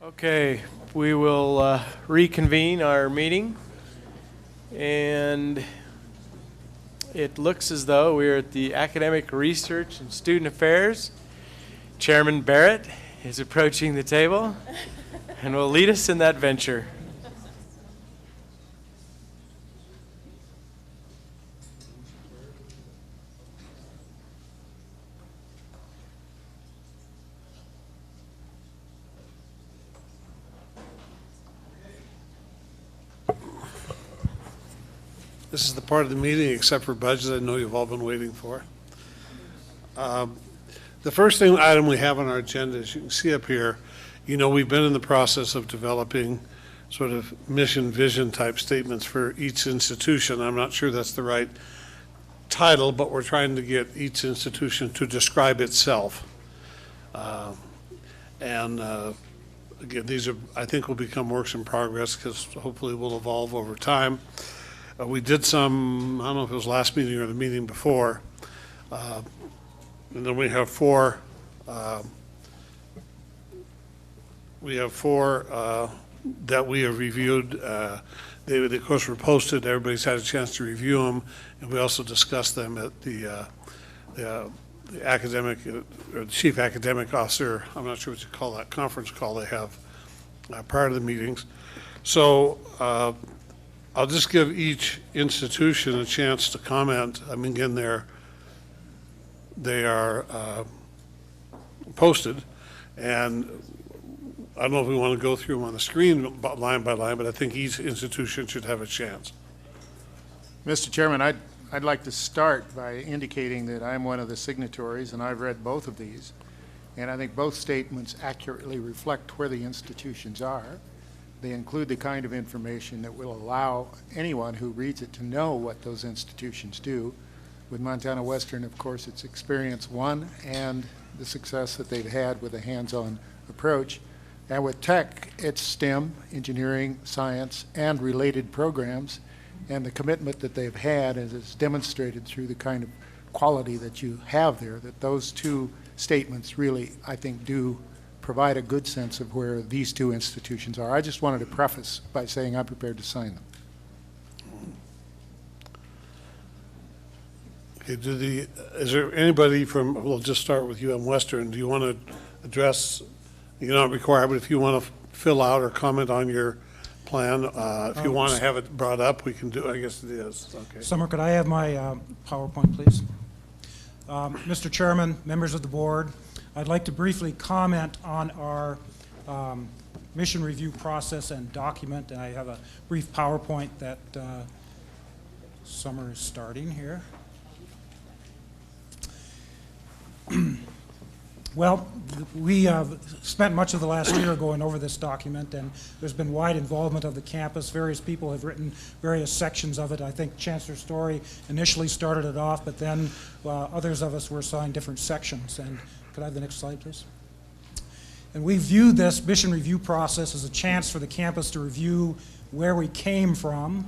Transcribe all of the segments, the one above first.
Okay, we will reconvene our meeting, and it looks as though we're at the Academic Research and Student Affairs. Chairman Barrett is approaching the table and will lead us in that venture. This is the part of the meeting, except for budget, I know you've all been waiting for. The first item we have on our agenda, as you can see up here, we've been in the process of developing sort of mission vision type statements for each institution. I'm not sure that's the right title, but we're trying to get each institution to describe itself. Again, these are, I think, will become works in progress because hopefully will evolve over time. We did some, I don't know if it was last meeting or the meeting before, and then we have four that we have reviewed. They of course were posted, everybody's had a chance to review them, and we also discussed them at the academic, or the chief academic officer, I'm not sure what you call that, conference call they have prior to the meetings. So I'll just give each institution a chance to comment. I mean, again, they are posted, and I don't know if we want to go through them on the screen line by line, but I think each institution should have a chance. Mr. Chairman, I'd like to start by indicating that I'm one of the signatories, and I've read both of these, and I think both statements accurately reflect where the institutions are. They include the kind of information that will allow anyone who reads it to know what those institutions do. With Montana Western, of course, it's experience one and the success that they've had with a hands-on approach. And with tech, it's STEM, engineering, science, and related programs. And the commitment that they've had is demonstrated through the kind of quality that you have there, that those two statements really, I think, do provide a good sense of where these two institutions are. I just wanted to preface by saying I'm prepared to sign them. Okay, is there anybody from, we'll just start with Western. Do you want to address, you're not required, but if you want to fill out or comment on your plan, if you want to have it brought up, we can do, I guess it is. Okay. Summer, could I have my PowerPoint, please? Mr. Chairman, members of the board, I'd like to briefly comment on our mission review process and document, and I have a brief PowerPoint that Summer is starting here. Well, we spent much of the last year going over this document, and there's been wide involvement of the campus. Various people have written various sections of it. I think Chancellor Story initially started it off, but then others of us were assigned different sections. And could I have the next slide, please? And we view this mission review process as a chance for the campus to review where we came from,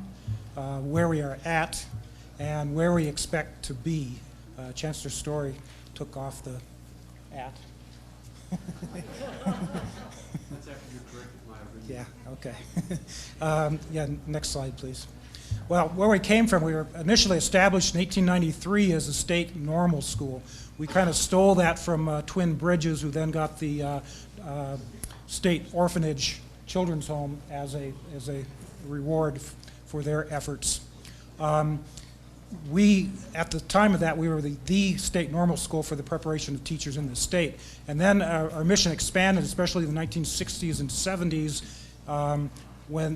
where we are at, and where we expect to be. Chancellor Story took off the at. That's after you corrected my original. Yeah, okay. Yeah, next slide, please. Well, where we came from, we were initially established in 1893 as a state normal school. We kind of stole that from Twin Bridges, who then got the state orphanage children's home as a reward for their efforts. At the time of that, we were the state normal school for the preparation of teachers in the state. And then our mission expanded, especially in the 1960s and 70s,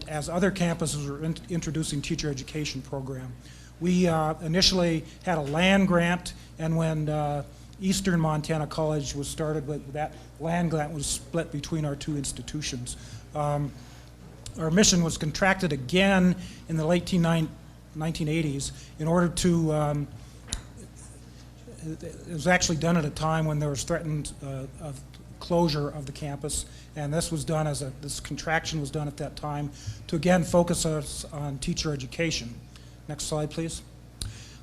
as other campuses were introducing teacher education program. We initially had a land grant, and when Eastern Montana College was started, that land grant was split between our two institutions. Our mission was contracted again in the late 1980s in order to, it was actually done at a time when there was threatened of closure of the campus, and this was done this contraction was done at that time to again focus us on teacher education. Next slide, please.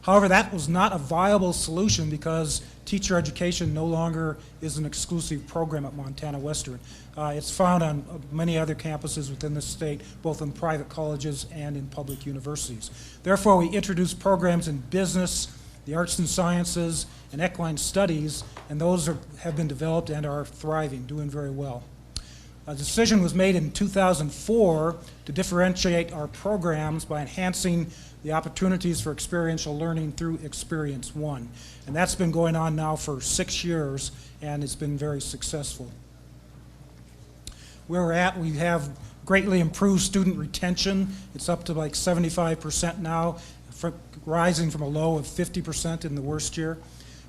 However, that was not a viable solution because teacher education no longer is an exclusive program at Montana Western. It's found on many other campuses within the state, both in private colleges and in public universities. Therefore, we introduced programs in business, the arts and sciences, and equine studies, and those have been developed and are thriving, doing very well. A decision was made in 2004 to differentiate our programs by enhancing the opportunities for experiential learning through Experience One. And that's been going on now for 6 years, and it's been very successful. Where we're at, we have greatly improved student retention. It's up to like 75% now, rising from a low of 50% in the worst year.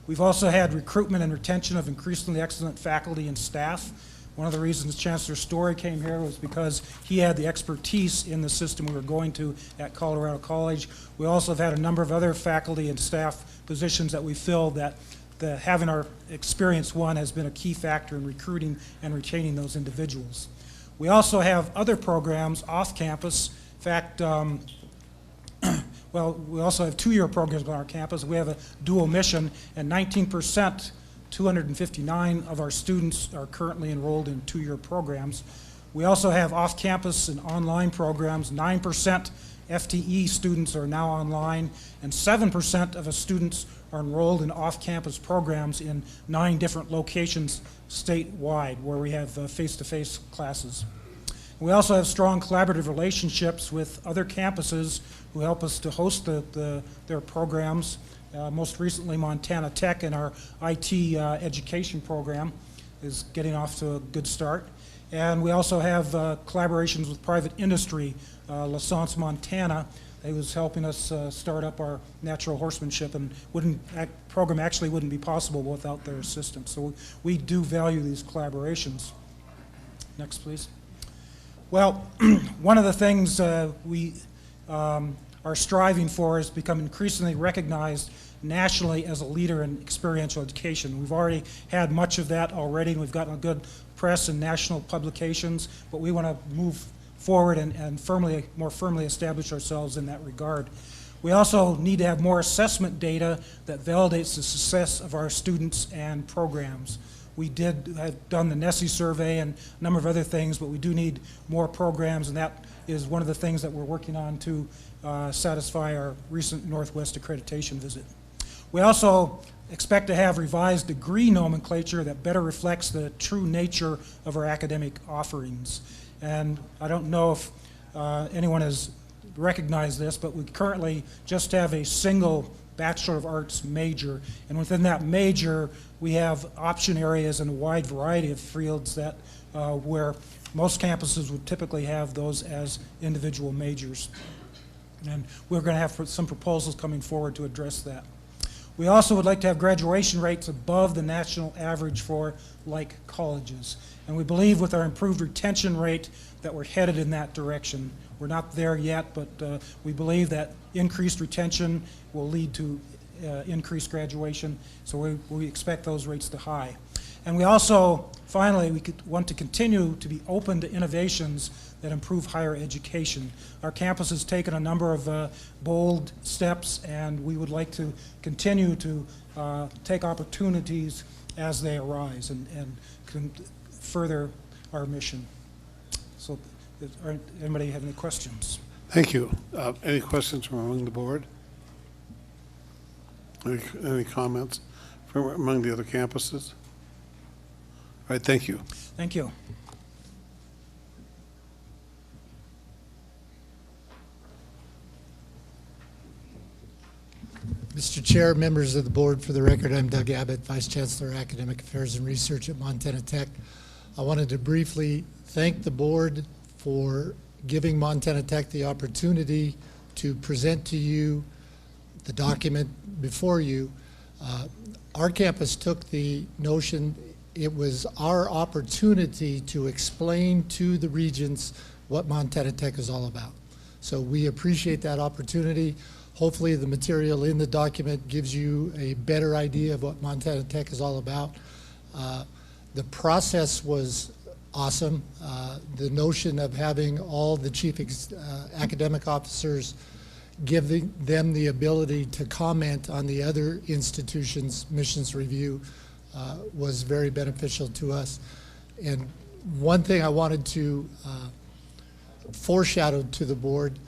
We've also had recruitment and retention of increasingly excellent faculty and staff. One of the reasons Chancellor Story came here was because he had the expertise in the system we were going to at Colorado College. We also have had a number of other faculty and staff positions that we filled that having our Experience One has been a key factor in recruiting and retaining those individuals. We also have other programs off campus. In fact, well, we also have 2-year programs on our campus. We have a dual mission, and 19%, 259 of our students are currently enrolled in 2-year programs. We also have off-campus and online programs. 9% FTE students are now online, and 7% of the students are enrolled in off-campus programs in 9 different locations statewide where we have face-to-face classes. We also have strong collaborative relationships with other campuses who help us to host their programs. Most recently, Montana Tech and our IT education program is getting off to a good start. And we also have collaborations with private industry. Licence Montana, they was helping us start up our natural horsemanship, and program actually wouldn't be possible without their assistance. So we do value these collaborations. Next, please. Well, one of the things we are striving for is become increasingly recognized nationally as a leader in experiential education. We've already had much of that already, and we've gotten a good press and national publications, but we want to move forward and more firmly establish ourselves in that regard. We also need to have more assessment data that validates the success of our students and programs. We have done the NESE survey and a number of other things, but we do need more programs, and that is one of the things that we're working on to satisfy our recent Northwest accreditation visit. We also expect to have revised degree nomenclature that better reflects the true nature of our academic offerings. And I don't know if anyone has recognized this, but we currently just have a single Bachelor of Arts major, and within that major we have option areas in a wide variety of fields that where most campuses would typically have those as individual majors. And we're going to have some proposals coming forward to address that. We also would like to have graduation rates above the national average for like colleges. And we believe with our improved retention rate that we're headed in that direction. We're not there yet, but we believe that increased retention will lead to increased graduation, so we expect those rates to high. And we also, finally, we want to continue to be open to innovations that improve higher education. Our campus has taken a number of bold steps, and we would like to continue to take opportunities as they arise and further our mission. So, anybody have any questions? Thank you. Any questions from among the board? Any comments from among the other campuses? All right, thank you. Thank you. Mr. Chair, members of the board, for the record, I'm Doug Abbott, Vice Chancellor, Academic Affairs and Research at Montana Tech. I wanted to briefly thank the board for giving Montana Tech the opportunity to present to you the document before you. Our campus took the notion it was our opportunity to explain to the regents what Montana Tech is all about. So we appreciate that opportunity. Hopefully the material in the document gives you a better idea of what Montana Tech is all about. The process was awesome. The notion of having all the chief academic officers giving them the ability to comment on the other institutions' missions review was very beneficial to us. And one thing I wanted to foreshadow to the board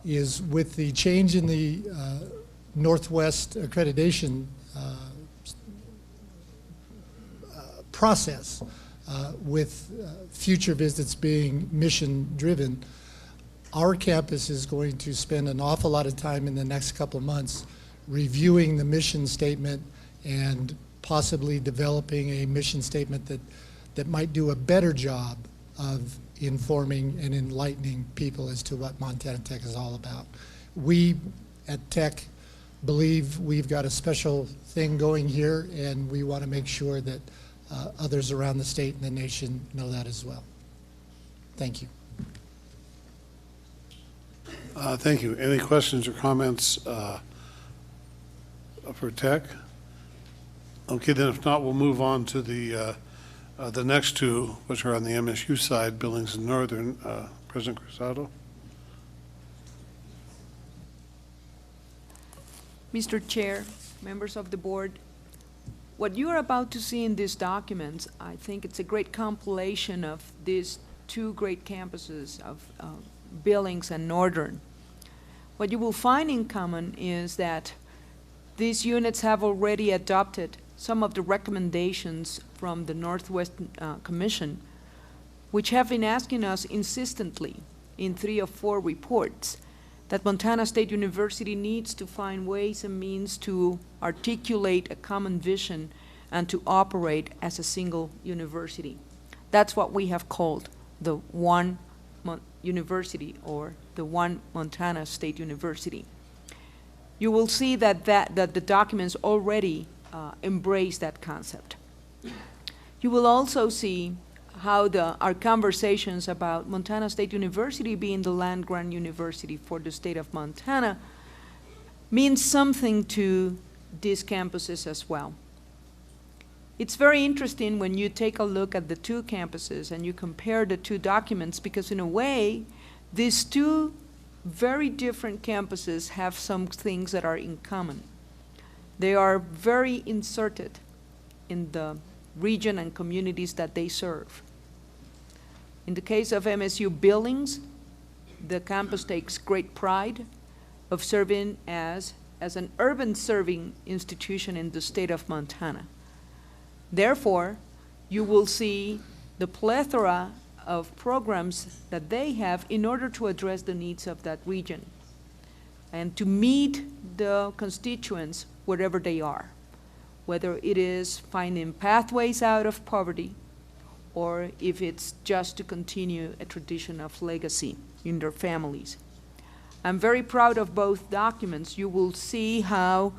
is with the change in the Northwest accreditation process, with future visits being mission-driven, our campus is going to spend an awful lot of time in the next couple of months reviewing the mission statement and possibly developing a mission statement that might do a better job of informing and enlightening people as to what Montana Tech is all about. We at Tech believe we've got a special thing going here, and we want to make sure that others around the state and the nation know that as well. Thank you. Thank you. Any questions or comments for Tech? Okay, then if not, we'll move on to the next two, which are on the MSU side, Billings and Northern. President Cruzado. Mr. Chair, members of the board, what you are about to see in these documents, I think it's a great compilation of these two great campuses of Billings and Northern. What you will find in common is that these units have already adopted some of the recommendations from the Northwest Commission, which have been asking us insistently in 3 or 4 reports that Montana State University needs to find ways and means to articulate a common vision and to operate as a single university. That's what we have called the One University, or the One Montana State University. You will see that the documents already embrace that concept. You will also see how our conversations about Montana State University being the land-grant university for the state of Montana means something to these campuses as well. It's very interesting when you take a look at the two campuses and you compare the two documents, because in a way, these two very different campuses have some things that are in common. They are very inserted in the region and communities that they serve. In the case of MSU Billings, the campus takes great pride of serving as an urban serving institution in the state of Montana. Therefore, you will see the plethora of programs that they have in order to address the needs of that region and to meet the constituents wherever they are, whether it is finding pathways out of poverty or if it's just to continue a tradition of legacy in their families. I'm very proud of both documents. You will see how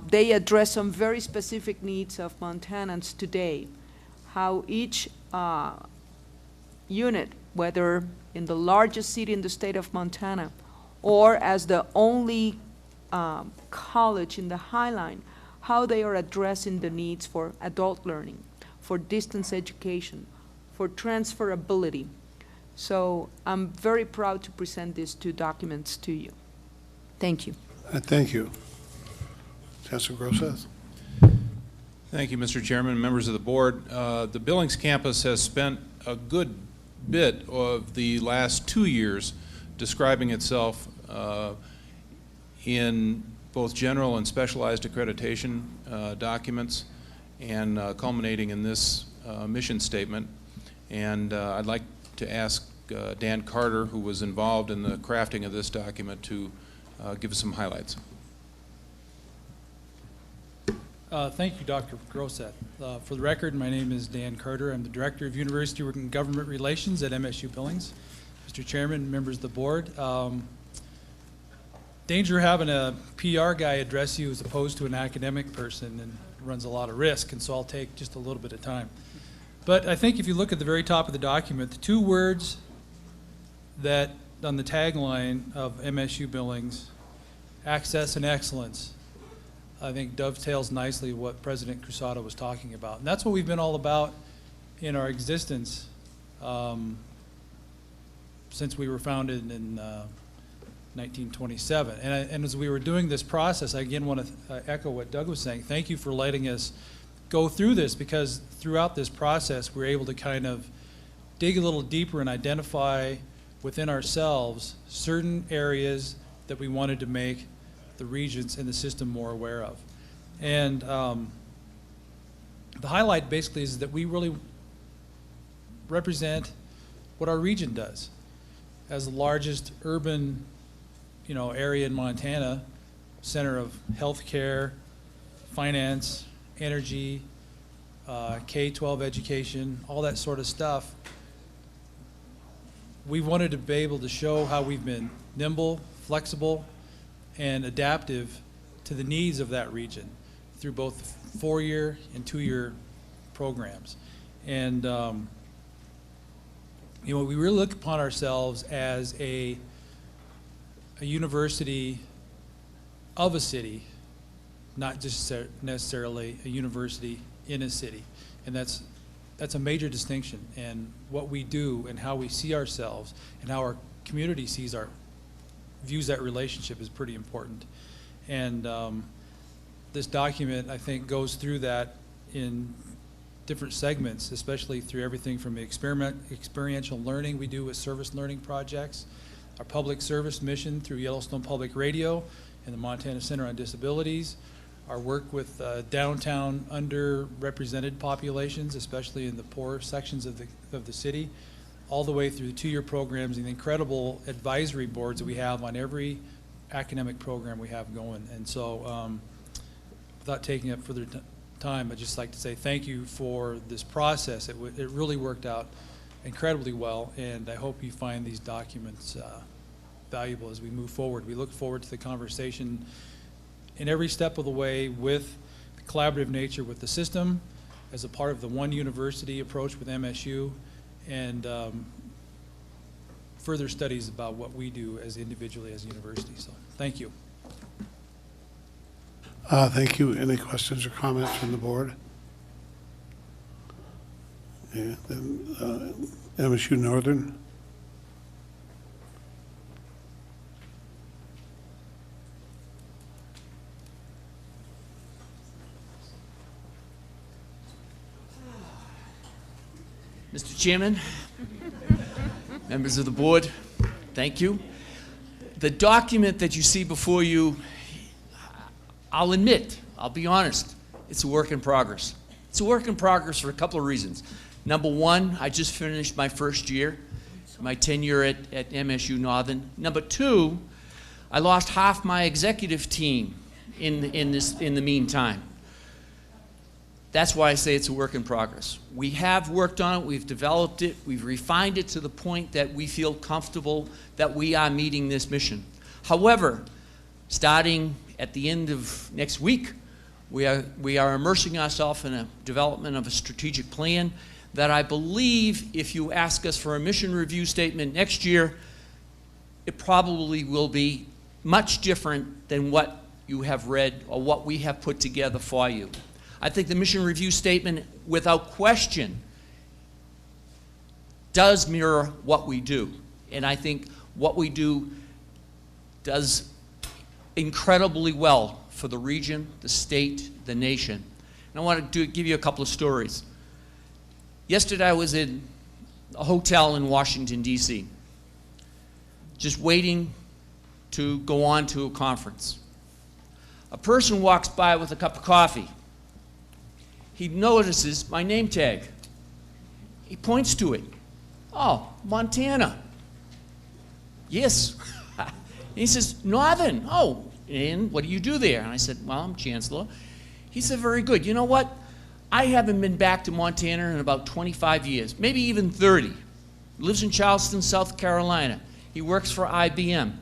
they address some very specific needs of Montanans today, how each unit, whether in the largest city in the state of Montana or as the only college in the Highline, how they are addressing the needs for adult learning, for distance education, for transferability. So I'm very proud to present these two documents to you. Thank you. Thank you. Chancellor Grosses. Thank you, Mr. Chairman, members of the board. The Billings campus has spent a good bit of the last 2 years describing itself in both general and specialized accreditation documents, and culminating in this mission statement. And I'd like to ask Dan Carter, who was involved in the crafting of this document, to give us some highlights. Thank you, Dr. Grosset. For the record, my name is Dan Carter. I'm the Director of University and Government Relations at MSU Billings. Mr. Chairman, members of the board, danger having a PR guy address you as opposed to an academic person, and runs a lot of risk, and so I'll take just a little bit of time. But I think if you look at the very top of the document, the two words that on the tagline of MSU Billings, access and excellence, I think dovetails nicely what President Cruzado was talking about. And that's what we've been all about in our existence since we were founded in 1927. And as we were doing this process, I again want to echo what Doug was saying. Thank you for letting us go through this, because throughout this process, we were able to kind of dig a little deeper and identify within ourselves certain areas that we wanted to make the regents and the system more aware of. And the highlight basically is that we really represent what our region does. As the largest urban, area in Montana, center of healthcare, finance, energy, K-12 education, all that sort of stuff, we wanted to be able to show how we've been nimble, flexible, and adaptive to the needs of that region through both 4-year and 2-year programs. And we really look upon ourselves as a university of a city, not just necessarily a university in a city. And that's a major distinction. And what we do and how we see ourselves and how our community views that relationship is pretty important. And this document, I think, goes through that in different segments, especially through everything from the experiential learning we do with service learning projects, our public service mission through Yellowstone Public Radio and the Montana Center on Disabilities, our work with downtown underrepresented populations, especially in the poor sections of the city, all the way through the 2-year programs and the incredible advisory boards that we have on every academic program we have going. And so without taking up further time, I'd just like to say thank you for this process. It really worked out incredibly well, and I hope you find these documents valuable as we move forward. We look forward to the conversation in every step of the way with the collaborative nature with the system as a part of the one university approach with MSU, and further studies about what we do as individually as a university. So thank you. Thank you. Any questions or comments from the board? Yeah, then, MSU Northern. Mr. Chairman, members of the board, thank you. The document that you see before you, I'll admit, I'll be honest, it's a work in progress. It's a work in progress for a couple of reasons. Number one, I just finished my first year, my tenure at MSU Northern. Number two, I lost half my executive team in the meantime. That's why I say it's a work in progress. We have worked on it, we've developed it, we've refined it to the point that we feel comfortable that we are meeting this mission. However, starting at the end of next week, we are immersing ourselves in a development of a strategic plan that I believe if you ask us for a mission review statement next year, it probably will be much different than what you have read or what we have put together for you. I think the mission review statement, without question, does mirror what we do. And I think what we do does incredibly well for the region, the state, the nation. And I want to give you a couple of stories. Yesterday I was in a hotel in Washington, D.C., just waiting to go on to a conference. A person walks by with a cup of coffee. He notices my name tag. He points to it. Oh, Montana. Yes. He says, Northern. Oh, and what do you do there? And I said, well, I'm chancellor. He said, very good. You know what? I haven't been back to Montana in about 25 years, maybe even 30. He lives in Charleston, South Carolina. He works for IBM.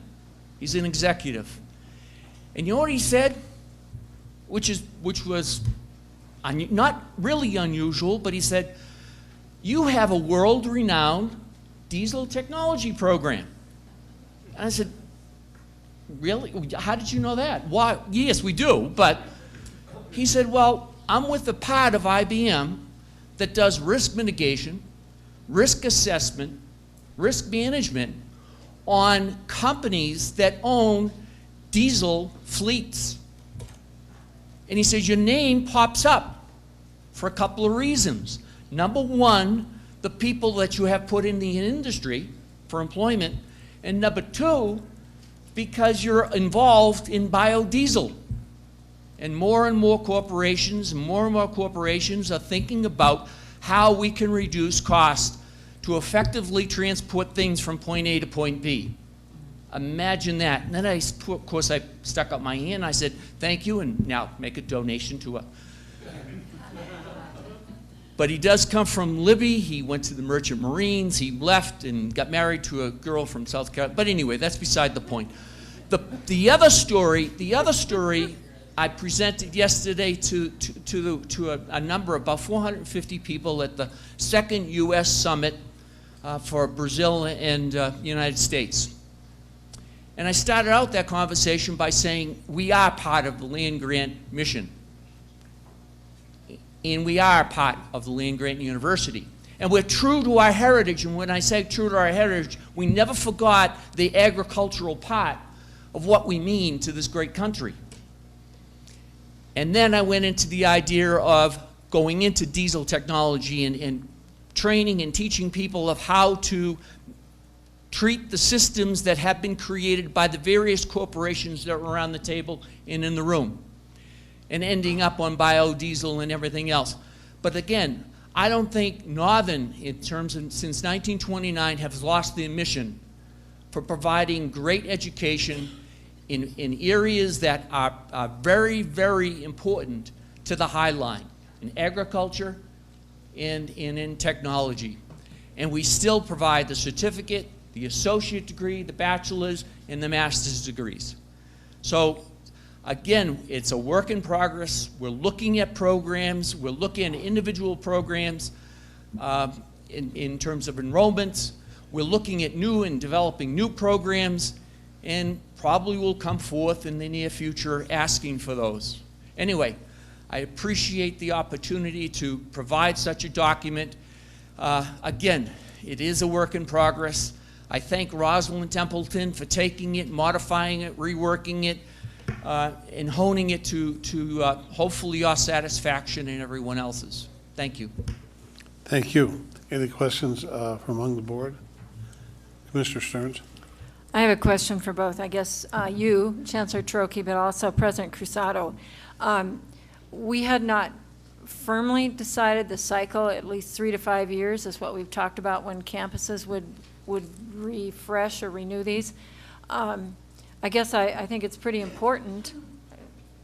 He's an executive. And you know what he said? Which was not really unusual, but he said, you have a world-renowned diesel technology program. And I said, really? How did you know that? Why? Yes, we do, but he said, well, I'm with the part of IBM that does risk mitigation, risk assessment, risk management, on companies that own diesel fleets. And he says, your name pops up for a couple of reasons. Number one, the people that you have put in the industry for employment. And number two, because you're involved in biodiesel. And more corporations are thinking about how we can reduce cost to effectively transport things from point A to point B. Imagine that. And then of course, I stuck up my hand. I said, thank you, and now make a donation to a... But he does come from Libby. He went to the Merchant Marines. He left and got married to a girl from South Carolina. But anyway, that's beside the point. The other story I presented yesterday to a number, about 450 people at the second U.S. Summit for Brazil and United States. And I started out that conversation by saying, we are part of the land grant mission. And we are part of the land grant university. And we're true to our heritage. And when I say true to our heritage, we never forgot the agricultural part of what we mean to this great country. And then I went into the idea of going into diesel technology and training and teaching people of how to treat the systems that have been created by the various corporations that were around the table and in the room, and ending up on biodiesel and everything else. But again, I don't think Northern, in terms of since 1929, has lost their mission for providing great education in areas that are very, very important to the High Line, in agriculture and in technology. And we still provide the certificate, the associate degree, the bachelor's, and the master's degrees. So again, it's a work in progress. We're looking at programs. We're looking at individual programs in terms of enrollments. We're looking at new and developing new programs, and probably will come forth in the near future asking for those. Anyway, I appreciate the opportunity to provide such a document. Again, it is a work in progress. I thank Rosalind Templeton for taking it, modifying it, reworking it, and honing it to hopefully your satisfaction and everyone else's. Thank you. Thank you. Any questions from among the board? Commissioner Stearns? I have a question for both, I guess, you, Chancellor Trocchi, but also President Cruzado. We had not firmly decided the cycle, at least 3 to 5 years is what we've talked about when campuses would refresh or renew these. I guess I think it's pretty important.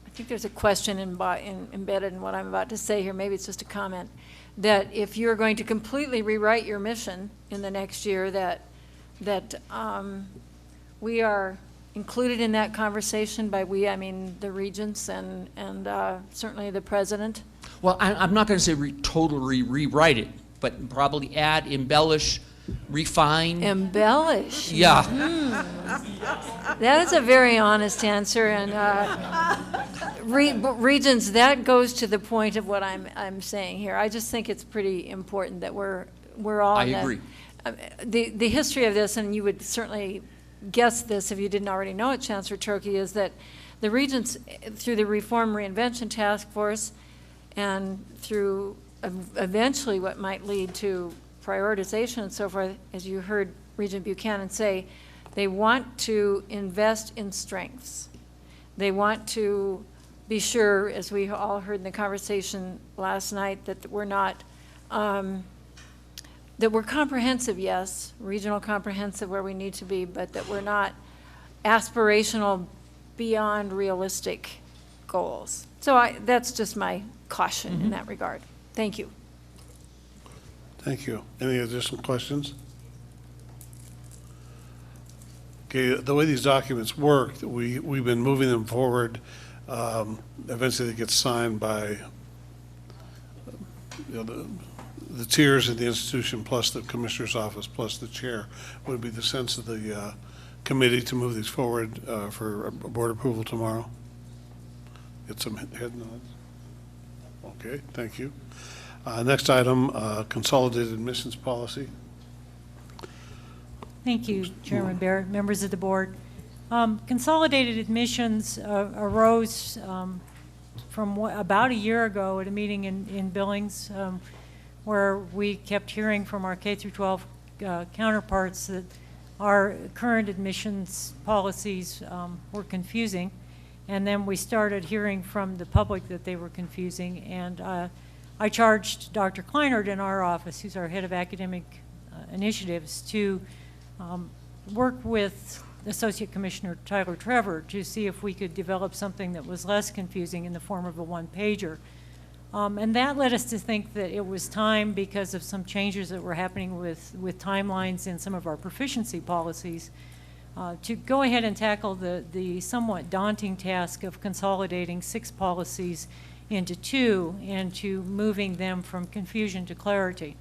I think there's a question embedded in what I'm about to say here. Maybe it's just a comment. That if you're going to completely rewrite your mission in the next year, that we are included in that conversation. By we, I mean the regents and certainly the president. Well, I'm not going to say totally rewrite it, but probably add, embellish, refine. Embellish. Yeah. That is a very honest answer, and regents, that goes to the point of what I'm saying here. I just think it's pretty important that we're all. I agree. The history of this, and you would certainly guess this if you didn't already know it, Chancellor Trocchi, is that the regents, through the Reform Reinvention Task Force, and through eventually what might lead to prioritization and so forth, as you heard Regent Buchanan say, they want to invest in strengths. They want to be sure, as we all heard in the conversation last night, that we're not, that we're comprehensive, yes, regional comprehensive where we need to be, but that we're not aspirational beyond realistic goals. So that's just my caution in that regard. Thank you. Thank you. Any additional questions? Okay, the way these documents work, we've been moving them forward. Eventually they get signed by the tiers of the institution plus the commissioner's office plus the chair. Would it be the sense of the committee to move these forward for board approval tomorrow? Get some head nods. Okay, thank you. Next item, consolidated admissions policy. Thank you, Chairman Barrett, members of the board. Consolidated admissions arose from about a year ago at a meeting in Billings, where we kept hearing from our K through 12 counterparts that our current admissions policies were confusing. And then we started hearing from the public that they were confusing. And I charged Dr. Kleinert in our office, who's our head of academic initiatives, to work with Associate Commissioner Tyler Trevor to see if we could develop something that was less confusing in the form of a one-pager. And that led us to think that it was time, because of some changes that were happening with timelines in some of our proficiency policies, to go ahead and tackle the somewhat daunting task of consolidating 6 policies into 2 and to moving them from confusion to clarity.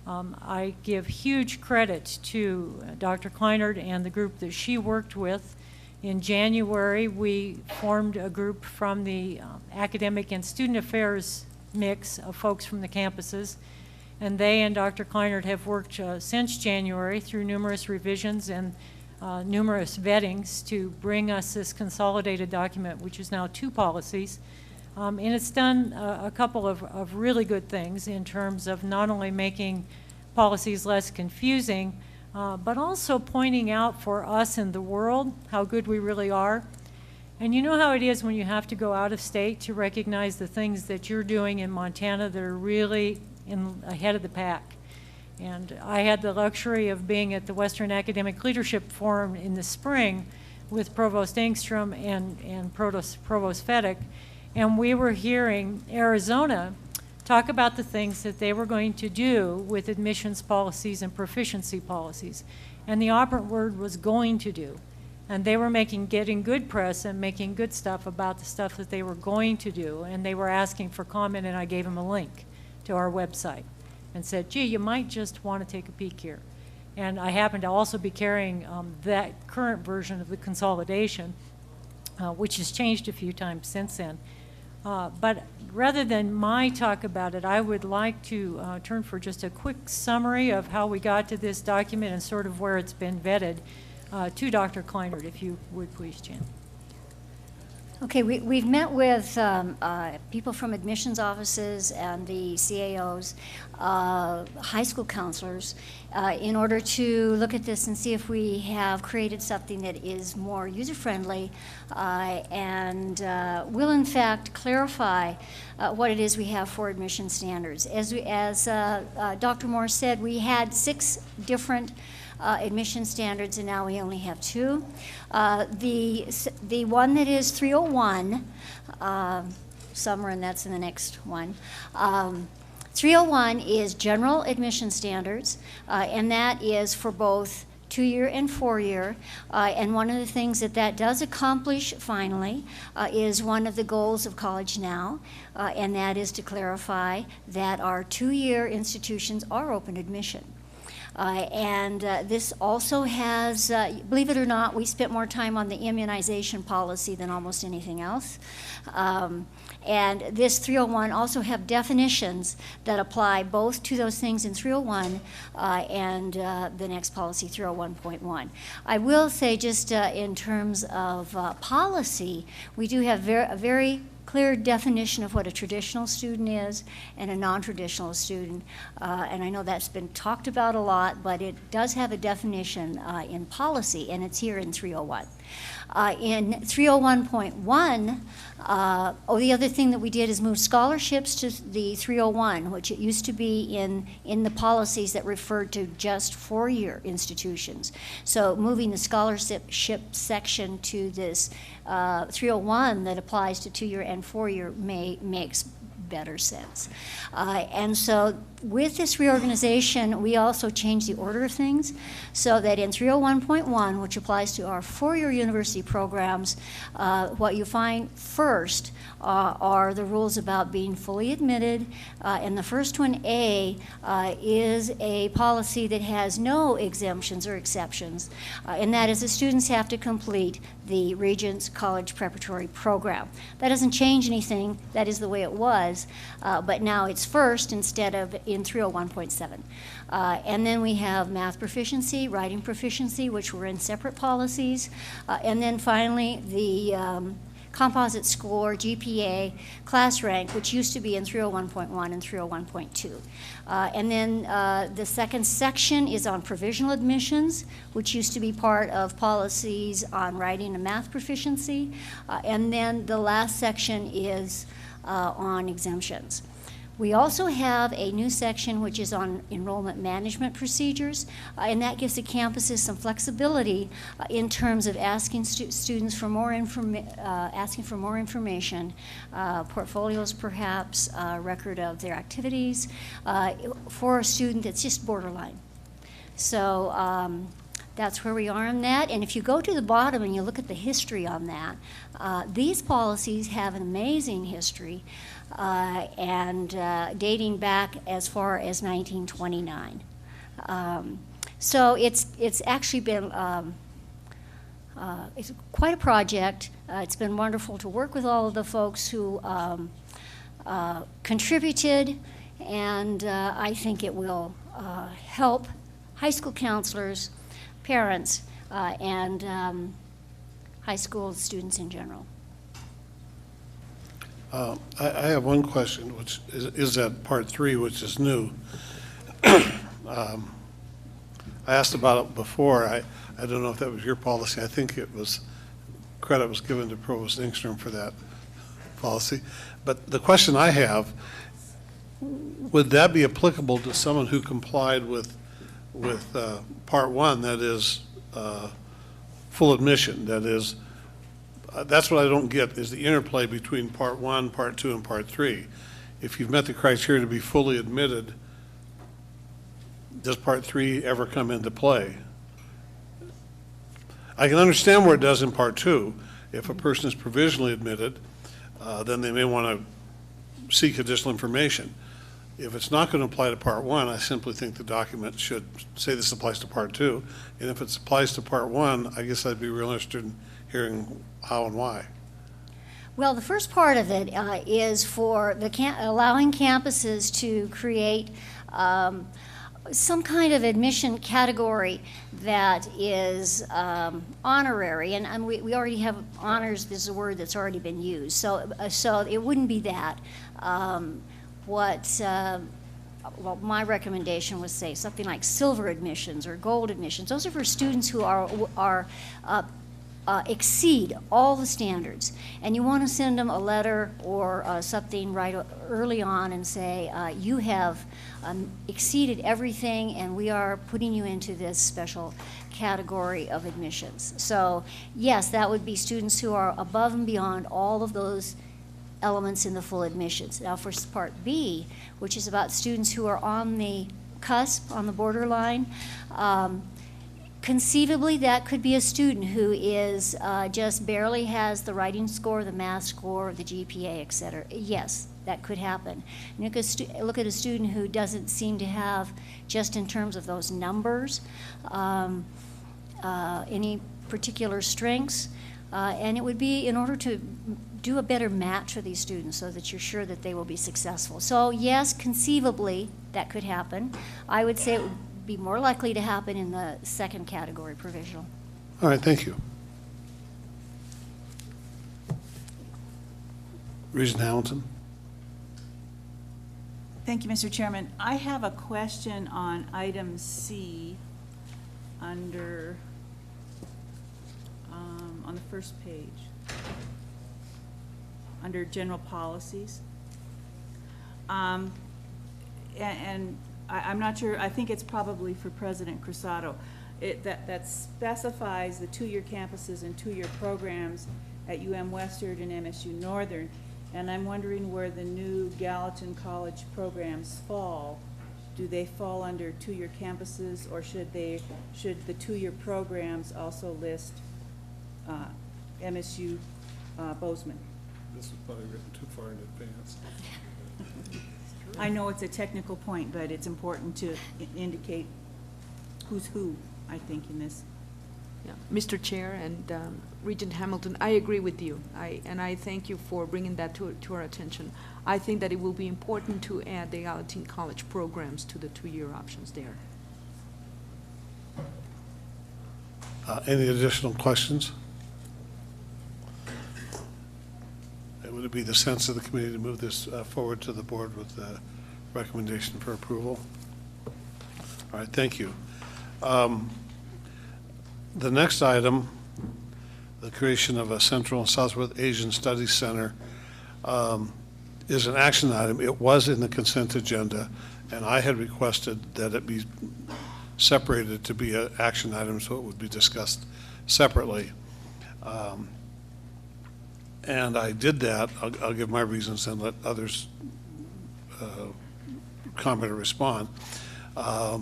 I give huge credit to Dr. Kleinert and the group that she worked with. In January, we formed a group from the academic and student affairs mix of folks from the campuses, and they and Dr. Kleinert have worked since January through numerous revisions and numerous vettings to bring us this consolidated document, which is now 2 policies. And it's done a couple of really good things in terms of not only making policies less confusing, but also pointing out for us in the world how good we really are. And you know how it is when you have to go out of state to recognize the things that you're doing in Montana that are really ahead of the pack. And I had the luxury of being at the Western Academic Leadership Forum in the spring with Provost Engstrom and Provost Fedek. And we were hearing Arizona talk about the things that they were going to do with admissions policies and proficiency policies. And the operant word was going to do. And they were getting good press and making good stuff about the stuff that they were going to do. And they were asking for comment, and I gave them a link to our website and said, gee, you might just want to take a peek here. And I happen to also be carrying that current version of the consolidation, which has changed a few times since then. But rather than my talk about it, I would like to turn for just a quick summary of how we got to this document and sort of where it's been vetted to Dr. Kleinert, if you would please, Jan. Okay, we've met with people from admissions offices and the CAOs, high school counselors, in order to look at this and see if we have created something that is more user-friendly and will in fact clarify what it is we have for admission standards. As Dr. Moore said, we had 6 different admission standards, and now we only have 2. The one that is 301, somewhere, and that's in the next one. 301 is general admission standards, and that is for both 2-year and 4-year. And one of the things that does accomplish finally is one of the goals of College Now, and that is to clarify that our 2-year institutions are open admission. This also has, believe it or not, we spent more time on the immunization policy than almost anything else. And this 301 also have definitions that apply both to those things in 301 and the next policy, 301.1. I will say just in terms of policy, we do have a very clear definition of what a traditional student is and a non-traditional student. And I know that's been talked about a lot, but it does have a definition in policy, and it's here in 301. In 301.1, the other thing that we did is move scholarships to the 301, which it used to be in the policies that referred to just 4-year institutions. So moving the scholarship section to this 301 that applies to 2-year and 4-year makes better sense. And so with this reorganization, we also changed the order of things so that in 301.1, which applies to our 4-year university programs, what you find first are the rules about being fully admitted. And the first one, A, is a policy that has no exemptions or exceptions, and that is the students have to complete the Regents College Preparatory Program. That doesn't change anything. That is the way it was. was, but now it's first instead of in 301.7. And then we have math proficiency, writing proficiency, which were in separate policies. And then finally, the composite score, GPA, class rank, which used to be in 301.1 and 301.2. And then the second section is on provisional admissions, which used to be part of policies on writing and math proficiency. And then the last section is on exemptions. We also have a new section which is on enrollment management procedures, and that gives the campuses some flexibility in terms of asking students for more information, portfolios perhaps, record of their activities, for a student that's just borderline. So that's where we are on that. And if you go to the bottom and you look at the history on that, these policies have an amazing history. Dating back as far as 1929. So it's actually been it's quite a project. It's been wonderful to work with all of the folks who contributed, and I think it will help high school counselors, parents, and high school students in general. I have one question, which is that part 3, which is new. I asked about it before. I don't know if that was your policy. I think it was, credit was given to Provost Engstrom for that policy. But the question I have, would that be applicable to someone who complied with part 1, that is full admission, that is, that's what I don't get, is the interplay between part 1, part 2, and part 3. If you've met the criteria to be fully admitted, does part 3 ever come into play? I can understand where it does in part 2. If a person is provisionally admitted, then they may want to seek additional information. If it's not going to apply to part 1, I simply think the document should say this applies to part 2. And if it applies to part 1, I guess I'd be real interested in hearing how and why. Well, the first part of it is for the allowing campuses to create some kind of admission category that is honorary, and we already have honors. This is a word that's already been used, so it wouldn't be that. Well, my recommendation was say something like silver admissions or gold admissions. Those are for students who exceed all the standards, and you want to send them a letter or something right early on and say you have exceeded everything, and we are putting you into this special category of admissions. So yes, that would be students who are above and beyond all of those elements in the full admissions. Now for part B, which is about students who are on the cusp, on the borderline, conceivably that could be a student who is just barely has the writing score, the math score, the GPA, et cetera. Yes, that could happen. And you could look at a student who doesn't seem to have, just in terms of those numbers, any particular strengths, and it would be in order to do a better match for these students so that you're sure that they will be successful. So yes, conceivably that could happen. I would say it would be more likely to happen in the second category, provisional. All right, thank you. Regent Hamilton. Thank you, Mr. Chairman. I have a question on item C under, on the first page, under general policies. And I'm not sure, I think it's probably for President Cruzado. That specifies the two-year campuses and two-year programs at Western and MSU Northern. And I'm wondering where the new Gallatin College programs fall. Do they fall under two-year campuses, or should the two-year programs also list MSU Bozeman? This was probably written too far in advance. I know it's a technical point, but it's important to indicate who's who, I think, in this. Yeah. Mr. Chair and Regent Hamilton, I agree with you. I thank you for bringing that to our attention. I think that it will be important to add the Gallatin College programs to the 2-year options there. Any additional questions? Would it be the sense of the committee to move this forward to the board with the recommendation for approval? All right, thank you. The next item, the creation of a Central and Southwest Asian Studies Center, is an action item. It was in the consent agenda, and I had requested that it be separated to be an action item so it would be discussed separately. And I did that. I'll give my reasons and let others comment or respond. I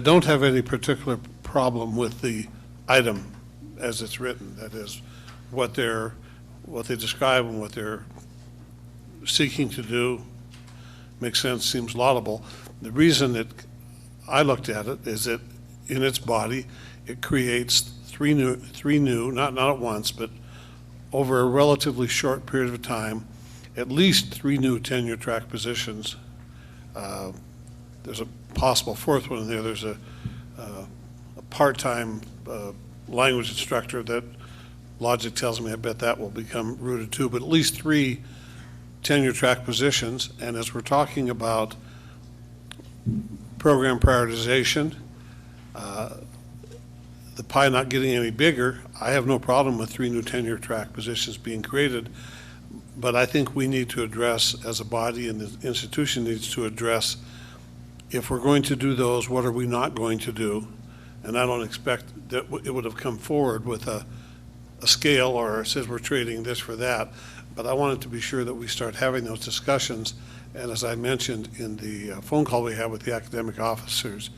don't have any particular problem with the item as it's written. That is, what they describe and what they're seeking to do makes sense, seems laudable. The reason that I looked at it is that in its body, it creates three new, not at once, but over a relatively short period of time, at least 3 new tenure track positions. There's a possible fourth one in there. There's a part-time language instructor that logic tells me I bet that will become rooted too, but at least 3 tenure track positions. And as we're talking about program prioritization, the pie not getting any bigger, I have no problem with 3 new tenure track positions being created, but I think we need to address, as a body, and the institution needs to address, if we're going to do those, what are we not going to do? And I don't expect that it would have come forward with a scale or says we're trading this for that, but I wanted to be sure that we start having those discussions. And as I mentioned in the phone call we had with the academic officers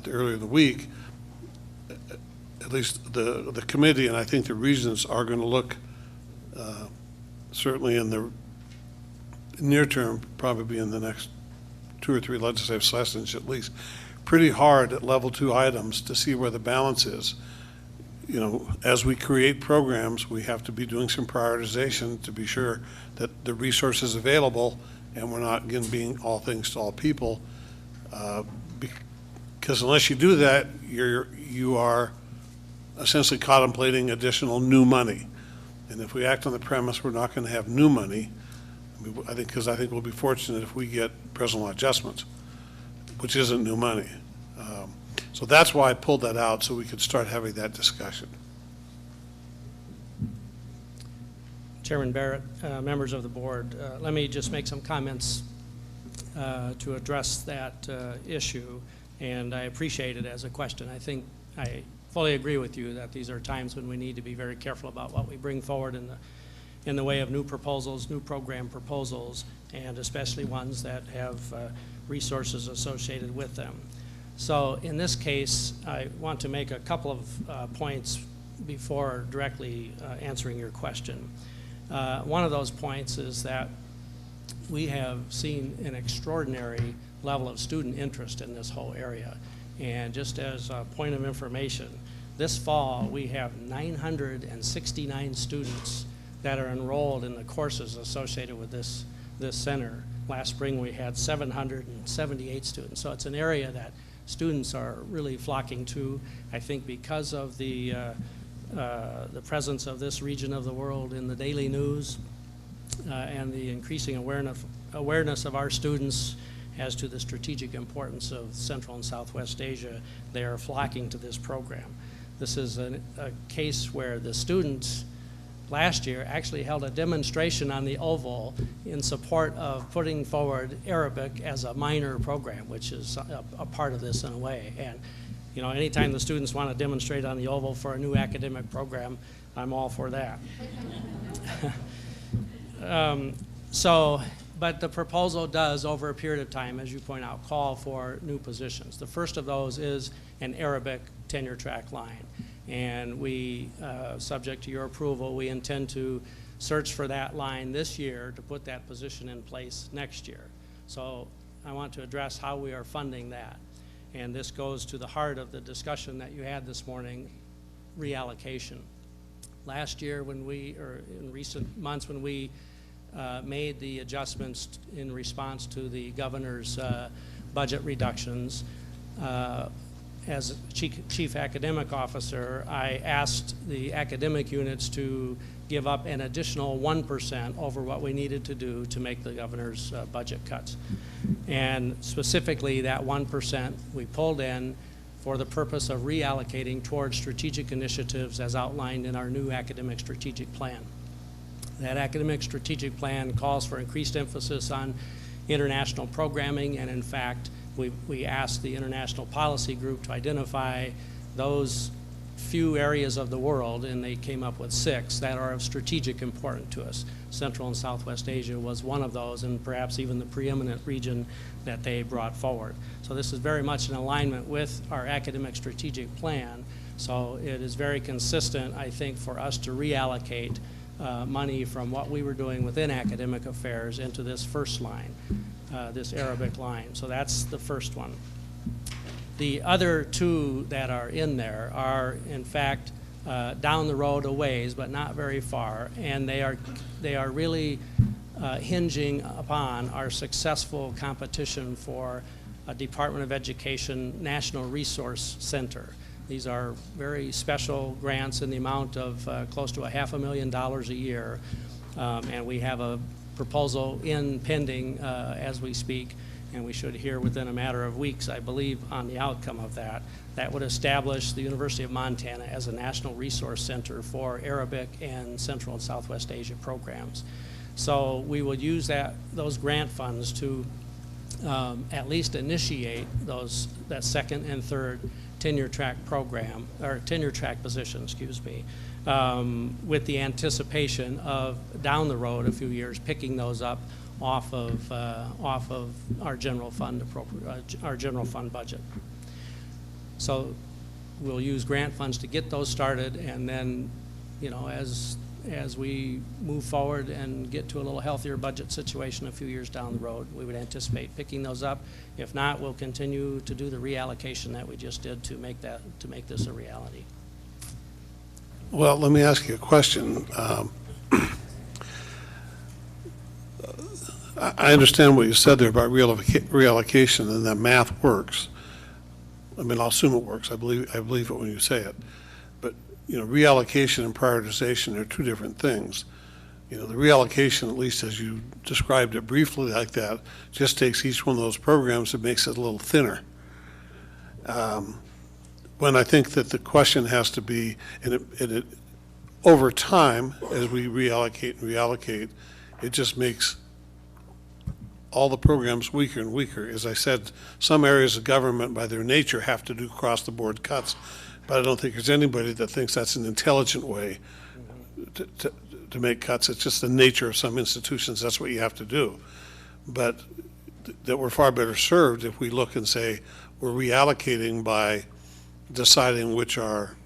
earlier in the week, at least the committee and I think the regions are going to look, certainly in the near term, probably in the next 2 or 3 legislative sessions at least, pretty hard at level 2 items to see where the balance is. You know, as we create programs, we have to be doing some prioritization to be sure that the resources available, and we're not, again, being all things to all people, because unless you do that, you are essentially contemplating additional new money. And if we act on the premise we're not going to have new money, I think we'll be fortunate if we get present law adjustments, which isn't new money. So that's why I pulled that out, so we could start having that discussion. Chairman Barrett, members of the board, let me just make some comments to address that issue, and I appreciate it as a question. I think I fully agree with you that these are times when we need to be very careful about what we bring forward in the way of new proposals, new program proposals, and especially ones that have resources associated with them. So in this case, I want to make a couple of points before directly answering your question. One of those points is that we have seen an extraordinary level of student interest in this whole area. And just as a point of information, this fall we have 969 students that are enrolled in the courses associated with this center. Last spring we had 778 students. So it's an area that students are really flocking to, I think because of the presence of this region of the world in the daily news and the increasing awareness of our students as to the strategic importance of Central and Southwest Asia. They are flocking to this program. This is a case where the students last year actually held a demonstration on the Oval in support of putting forward Arabic as a minor program, which is a part of this in a way. And you know, anytime the students want to demonstrate on the Oval for a new academic program, I'm all for that. But the proposal does, over a period of time, as you point out, call for new positions. The first of those is an Arabic tenure track line. And we, subject to your approval, we intend to search for that line this year to put that position in place next year. So I want to address how we are funding that. And this goes to the heart of the discussion that you had this morning, reallocation. Last year when or in recent months when we made the adjustments in response to the governor's budget reductions, as chief academic officer, I asked the academic units to give up an additional 1% over what we needed to do to make the governor's budget cuts. And specifically that 1% we pulled in for the purpose of reallocating towards strategic initiatives as outlined in our new academic strategic plan. That academic strategic plan calls for increased emphasis on international programming, and in fact, we asked the International Policy Group to identify those few areas of the world, and they came up with 6 that are of strategic importance to us. Central and Southwest Asia was one of those, and perhaps even the preeminent region that they brought forward. So this is very much in alignment with our academic strategic plan. So it is very consistent, I think, for us to reallocate money from what we were doing within academic affairs into this first line, this Arabic line. So that's the first one. The other 2 that are in there are, in fact, down the road a ways, but not very far, and they are really hinging upon our successful competition for a Department of Education National Resource Center. These are very special grants in the amount of close to $500,000 a year, and we have a proposal pending as we speak, and we should hear within a matter of weeks, I believe, on the outcome of that. That would establish the University of Montana as a national resource center for Arabic and Central and Southwest Asia programs. So we would use those grant funds to at least initiate that second and third tenure track program, or tenure track position, excuse me, with the anticipation of down the road a few years picking those up off of our general fund budget. So we'll use grant funds to get those started, and then, you know, as we move forward and get to a little healthier budget situation a few years down the road, we would anticipate picking those up. If not, we'll continue to do the reallocation that we just did to make this a reality. Well, let me ask you a question. I understand what you said there about reallocation, and that math works. I mean, I'll assume it works. I believe it when you say it. But, you know, reallocation and prioritization are 2 different things. You know, the reallocation, at least as you described it briefly like that, just takes each one of those programs and makes it a little thinner. When I think that the question has to be, over time, as we reallocate, it just makes all the programs weaker and weaker. As I said, some areas of government by their nature have to do across-the-board cuts, but I don't think there's anybody that thinks that's an intelligent way to make cuts. It's just the nature of some institutions. That's what you have to do. But that we're far better served if we look and say we're reallocating by deciding which are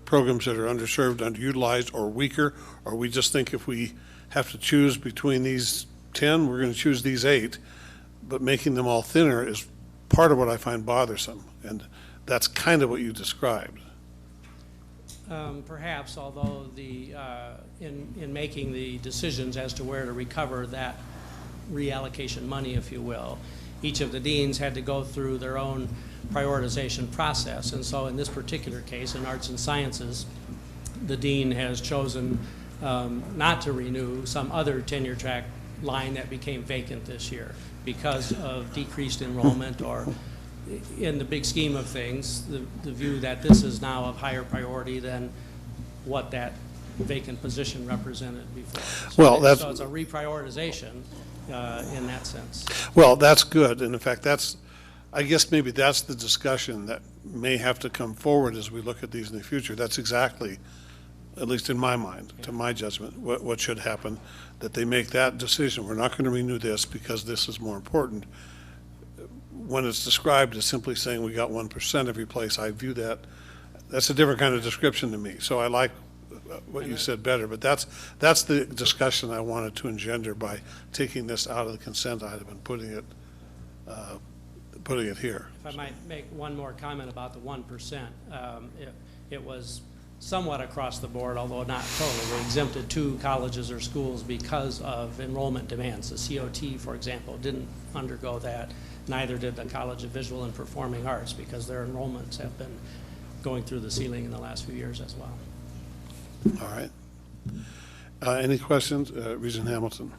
programs that are underserved, underutilized, or weaker, or we just think if we have to choose between these 10, we're going to choose these 8, but making them all thinner is part of what I find bothersome, and that's kind of what you described. Perhaps, although in making the decisions as to where to recover that reallocation money, if you will, each of the deans had to go through their own prioritization process, and so in this particular case, in arts and sciences, the dean has chosen not to renew some other tenure track line that became vacant this year because of decreased enrollment, or in the big scheme of things, the view that this is now of higher priority than what that vacant position represented before. So, so it's a reprioritization in that sense. Well, that's good, and in fact, I guess maybe that's the discussion that may have to come forward as we look at these in the future. That's exactly, at least in my mind, to my judgment, what should happen, that they make that decision. We're not going to renew this because this is more important. When it's described as simply saying we got 1% every place, I view that's a different kind of description to me. So I like what you said better, but that's the discussion I wanted to engender by taking this out of the consent item and putting it putting it here. If I might make one more comment about the 1%. It was somewhat across the board, although not totally. We exempted 2 colleges or schools because of enrollment demands. The COT, for example, didn't undergo that. Neither did the College of Visual and Performing Arts, because their enrollments have been going through the ceiling in the last few years as well. All right. Any questions? Regent Hamilton.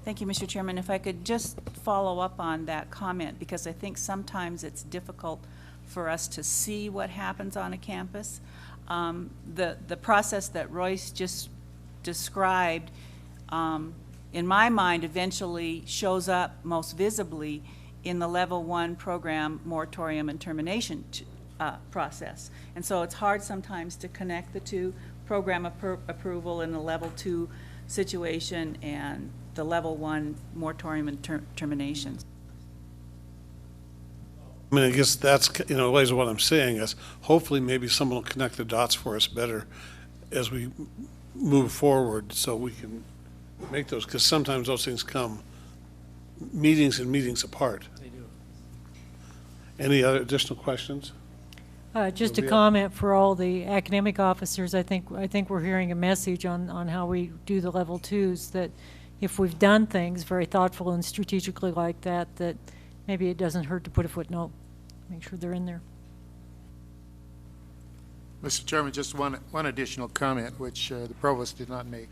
Thank you, Mr. Chairman. If I could just follow up on that comment, because I think sometimes it's difficult for us to see what happens on a campus. The process that Royce just described, in my mind, eventually shows up most visibly in the level 1 program moratorium and termination process. And so it's hard sometimes to connect the two, program approval in the level 2 situation and the level 1 moratorium and terminations. I mean, I guess that's, in a ways, what I'm saying is hopefully maybe someone will connect the dots for us better as we move forward so we can make those, because sometimes those things come meetings and meetings apart. They do. Any other additional questions? Just a comment for all the academic officers. I think we're hearing a message on how we do the level 2s, that if we've done things very thoughtful and strategically like that, that maybe it doesn't hurt to put a footnote, make sure they're in there. Mr. Chairman, just one additional comment, which the provost did not make.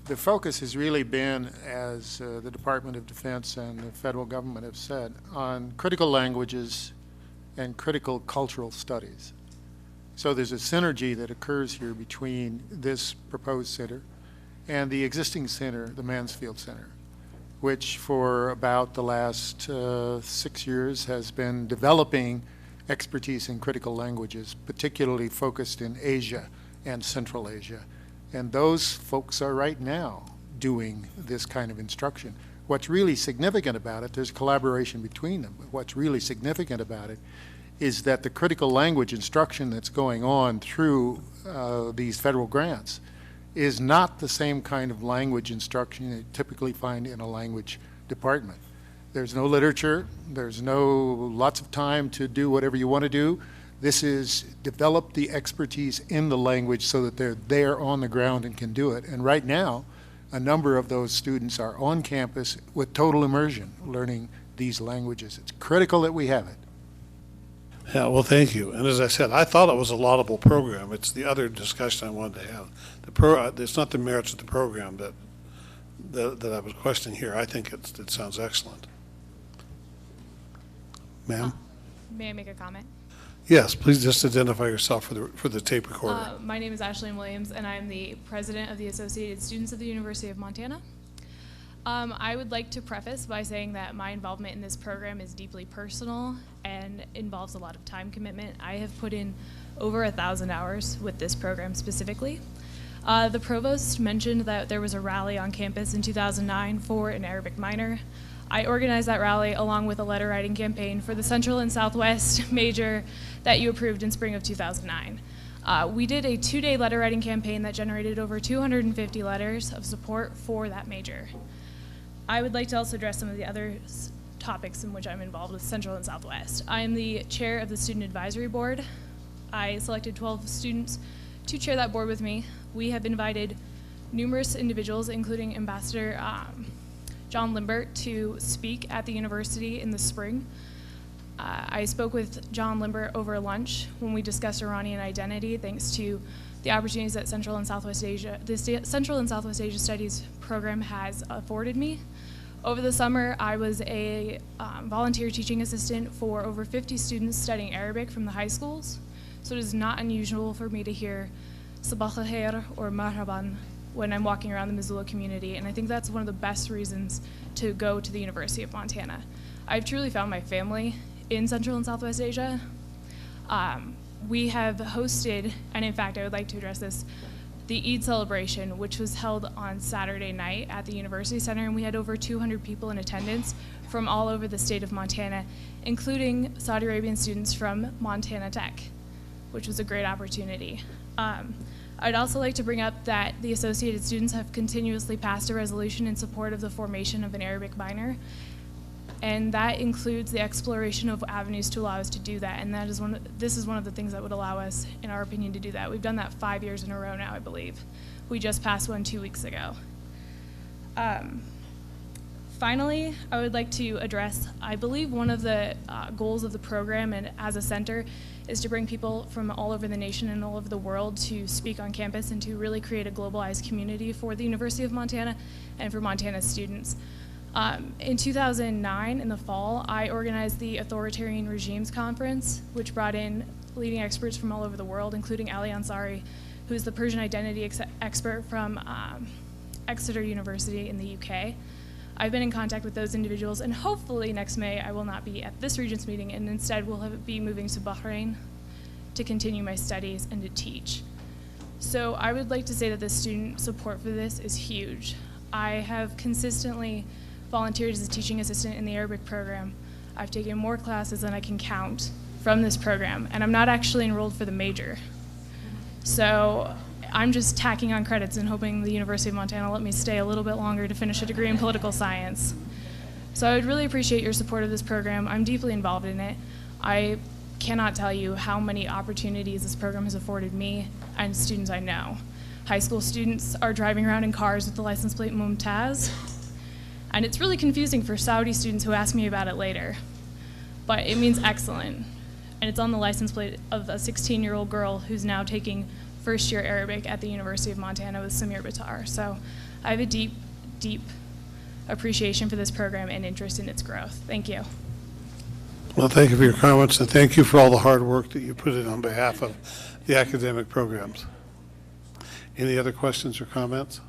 The focus has really been, as the Department of Defense and the federal government have said, on critical languages and critical cultural studies. So there's a synergy that occurs here between this proposed center and the existing center, the Mansfield Center, which for about the last 6 years has been developing expertise in critical languages, particularly focused in Asia and Central Asia. And those folks are right now doing this kind of instruction. What's really significant about it, there's collaboration between them, but what's really significant about it is that the critical language instruction that's going on through these federal grants is not the same kind of language instruction you typically find in a language department. There's no literature, there's no lots of time to do whatever you want to do. This is develop the expertise in the language so that they're there on the ground and can do it. And right now, a number of those students are on campus with total immersion learning these languages. It's critical that we have it. Yeah, well, thank you. And as I said, I thought it was a laudable program. It's the other discussion I wanted to have. It's not the merits of the program that I was questioning here. I think it sounds excellent. Ma'am? May I make a comment? Yes, please just identify yourself for the tape recorder. My name is Ashley Williams, and I'm the president of the Associated Students of the University of Montana. I would like to preface by saying that my involvement in this program is deeply personal and involves a lot of time commitment. I have put in over 1,000 hours with this program specifically. The provost mentioned that there was a rally on campus in 2009 for an Arabic minor. I organized that rally along with a letter writing campaign for the Central and Southwest major that you approved in spring of 2009. We did a 2-day letter writing campaign that generated over 250 letters of support for that major. I would like to also address some of the other topics in which I'm involved with Central and Southwest. I am the chair of the Student Advisory Board. I selected 12 students to chair that board with me. We have invited numerous individuals, including Ambassador John Limbert, to speak at the university in the spring. I spoke with John Limbert over lunch when we discussed Iranian identity, thanks to the opportunities that Central and Southwest Asia, the Central and Southwest Asia Studies program has afforded me. Over the summer, I was a volunteer teaching assistant for over 50 students studying Arabic from the high schools. So it is not unusual for me to hear Sabah al-Khair or Marhaban when I'm walking around the Missoula community, and I think that's one of the best reasons to go to the University of Montana. I've truly found my family in Central and Southwest Asia. We have hosted, and in fact I would like to address this, the Eid celebration, which was held on Saturday night at the University Center, and we had over 200 people in attendance from all over the state of Montana, including Saudi Arabian students from Montana Tech, which was a great opportunity. I'd also like to bring up that the Associated Students have continuously passed a resolution in support of the formation of an Arabic minor. And that includes the exploration of avenues to allow us to do that. And this is one of the things that would allow us, in our opinion, to do that. We've done that 5 years in a row now, I believe. We just passed one 2 weeks ago. Finally, I would like to address, I believe one of the goals of the program and as a center is to bring people from all over the nation and all over the world to speak on campus and to really create a globalized community for the University of Montana and for Montana students. In 2009, in the fall, I organized the Authoritarian Regimes Conference, which brought in leading experts from all over the world, including Ali Ansari, who is the Persian identity expert from Exeter University in the UK. I've been in contact with those individuals, and hopefully next May I will not be at this Regents meeting, and instead will be moving to Bahrain to continue my studies and to teach. So I would like to say that the student support for this is huge. I have consistently volunteered as a teaching assistant in the Arabic program. I've taken more classes than I can count from this program, and I'm not actually enrolled for the major. So I'm just tacking on credits and hoping the University of Montana will let me stay a little bit longer to finish a degree in political science. So I would really appreciate your support of this program. I'm deeply involved in it. I cannot tell you how many opportunities this program has afforded me and students I know. High school students are driving around in cars with the license plate Mumtaz, and it's really confusing for Saudi students who ask me about it later. But it means excellent, and it's on the license plate of a 16-year-old girl who's now taking first-year Arabic at the University of Montana with Samir Batar. So I have a deep, deep appreciation for this program and interest in its growth. Thank you. Well, thank you for your comments, and thank you for all the hard work that you put in on behalf of the academic programs. Any other questions or comments?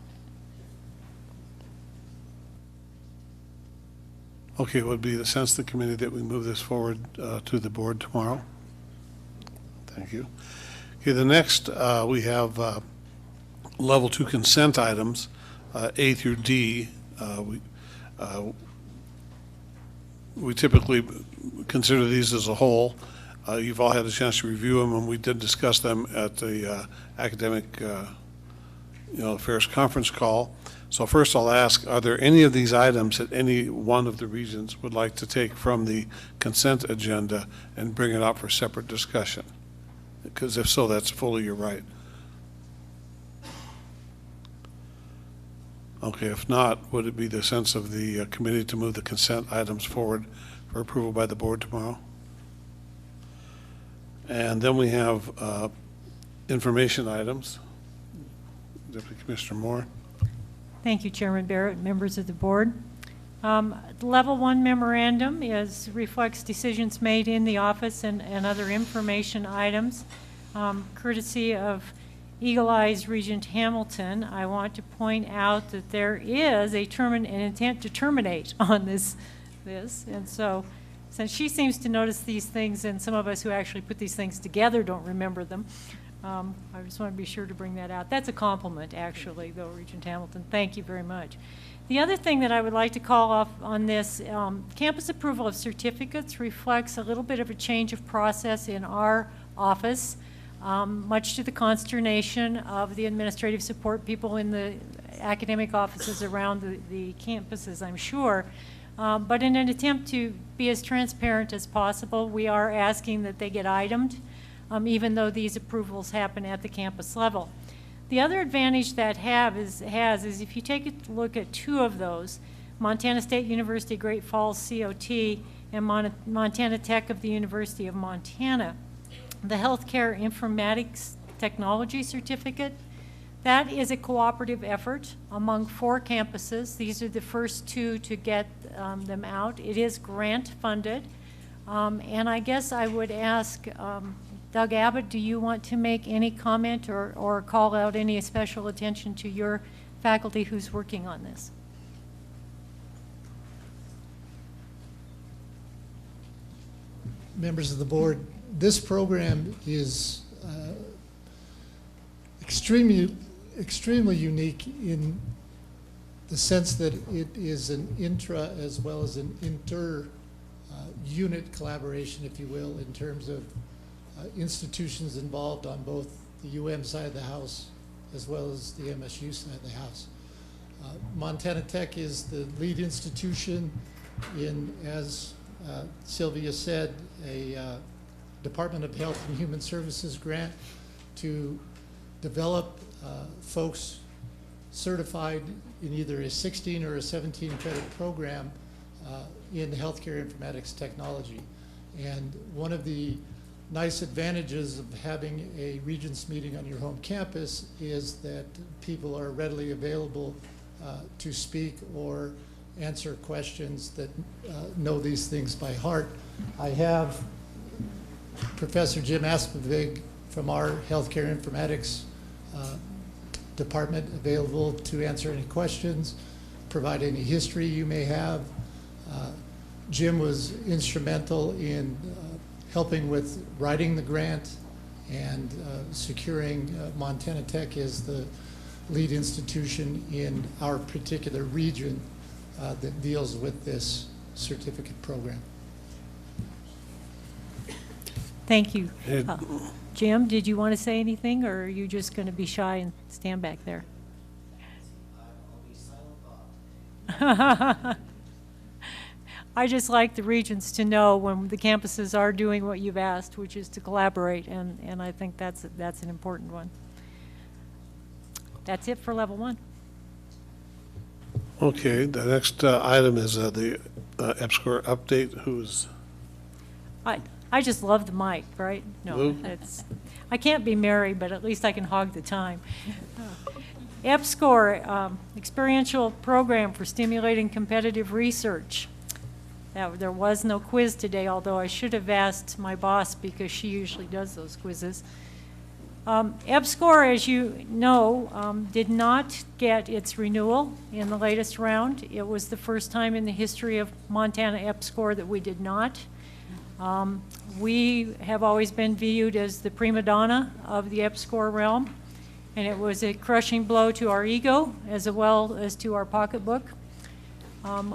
Okay, it would be the sense of the committee that we move this forward to the board tomorrow. Thank you. Okay, the next we have level 2 consent items, A through D. We typically consider these as a whole. You've all had a chance to review them, and we did discuss them at the academic affairs conference call. So first I'll ask, are there any of these items that any one of the regions would like to take from the consent agenda and bring it up for separate discussion? Because if so, that's fully your right. Okay, if not, would it be the sense of the committee to move the consent items forward for approval by the board tomorrow? And then we have information items. Deputy Commissioner Moore. Thank you, Chairman Barrett, members of the board. Level 1 memorandum reflects decisions made in the office and other information items. Courtesy of Eagle Eyes Regent Hamilton, I want to point out that there is an intent to terminate on this. And so since she seems to notice these things, and some of us who actually put these things together don't remember them, I just want to be sure to bring that out. That's a compliment, actually, though, Regent Hamilton. Thank you very much. The other thing that I would like to call off on this, campus approval of certificates reflects a little bit of a change of process in our office, much to the consternation of the administrative support people in the academic offices around the campuses, I'm sure. But in an attempt to be as transparent as possible, we are asking that they get itemed, even though these approvals happen at the campus level. The other advantage that has is if you take a look at two of those, Montana State University Great Falls COT and Montana Tech of the University of Montana, the Healthcare Informatics Technology Certificate, that is a cooperative effort among 4 campuses. These are the first 2 to get them out. It is grant funded. And I guess I would ask Doug Abbott, do you want to make any comment or call out any special attention to your faculty who's working on this? Members of the board, this program is extremely unique in the sense that it is an intra as well as an inter-unit collaboration, if you will, in terms of institutions involved on both the UM side of the house as well as the MSU side of the house. Montana Tech is the lead institution. in, as Sylvia said, a Department of Health and Human Services grant to develop folks certified in either a 16 or a 17 credit program in healthcare informatics technology. And one of the nice advantages of having a Regents meeting on your home campus is that people are readily available to speak or answer questions that know these things by heart. I have Professor Jim Aspavig from our healthcare informatics department available to answer any questions, provide any history you may have. Jim was instrumental in helping with writing the grant and securing Montana Tech as the lead institution in our particular region that deals with this certificate program. Thank you. Jim, did you want to say anything, or are you just going to be shy and stand back there? I just like the Regents to know when the campuses are doing what you've asked, which is to collaborate, and I think that's an important one. That's it for level 1. Okay, the next item is the EPSCoR update. Who's? I just love the mic, right? No, I can't be Mary, but at least I can hog the time. EPSCoR, experiential program for stimulating competitive research. There was no quiz today, although I should have asked my boss because she usually does those quizzes. EPSCoR, as you know, did not get its renewal in the latest round. It was the first time in the history of Montana EPSCoR that we did not. We have always been viewed as the prima donna of the EPSCoR realm, and it was a crushing blow to our ego as well as to our pocketbook.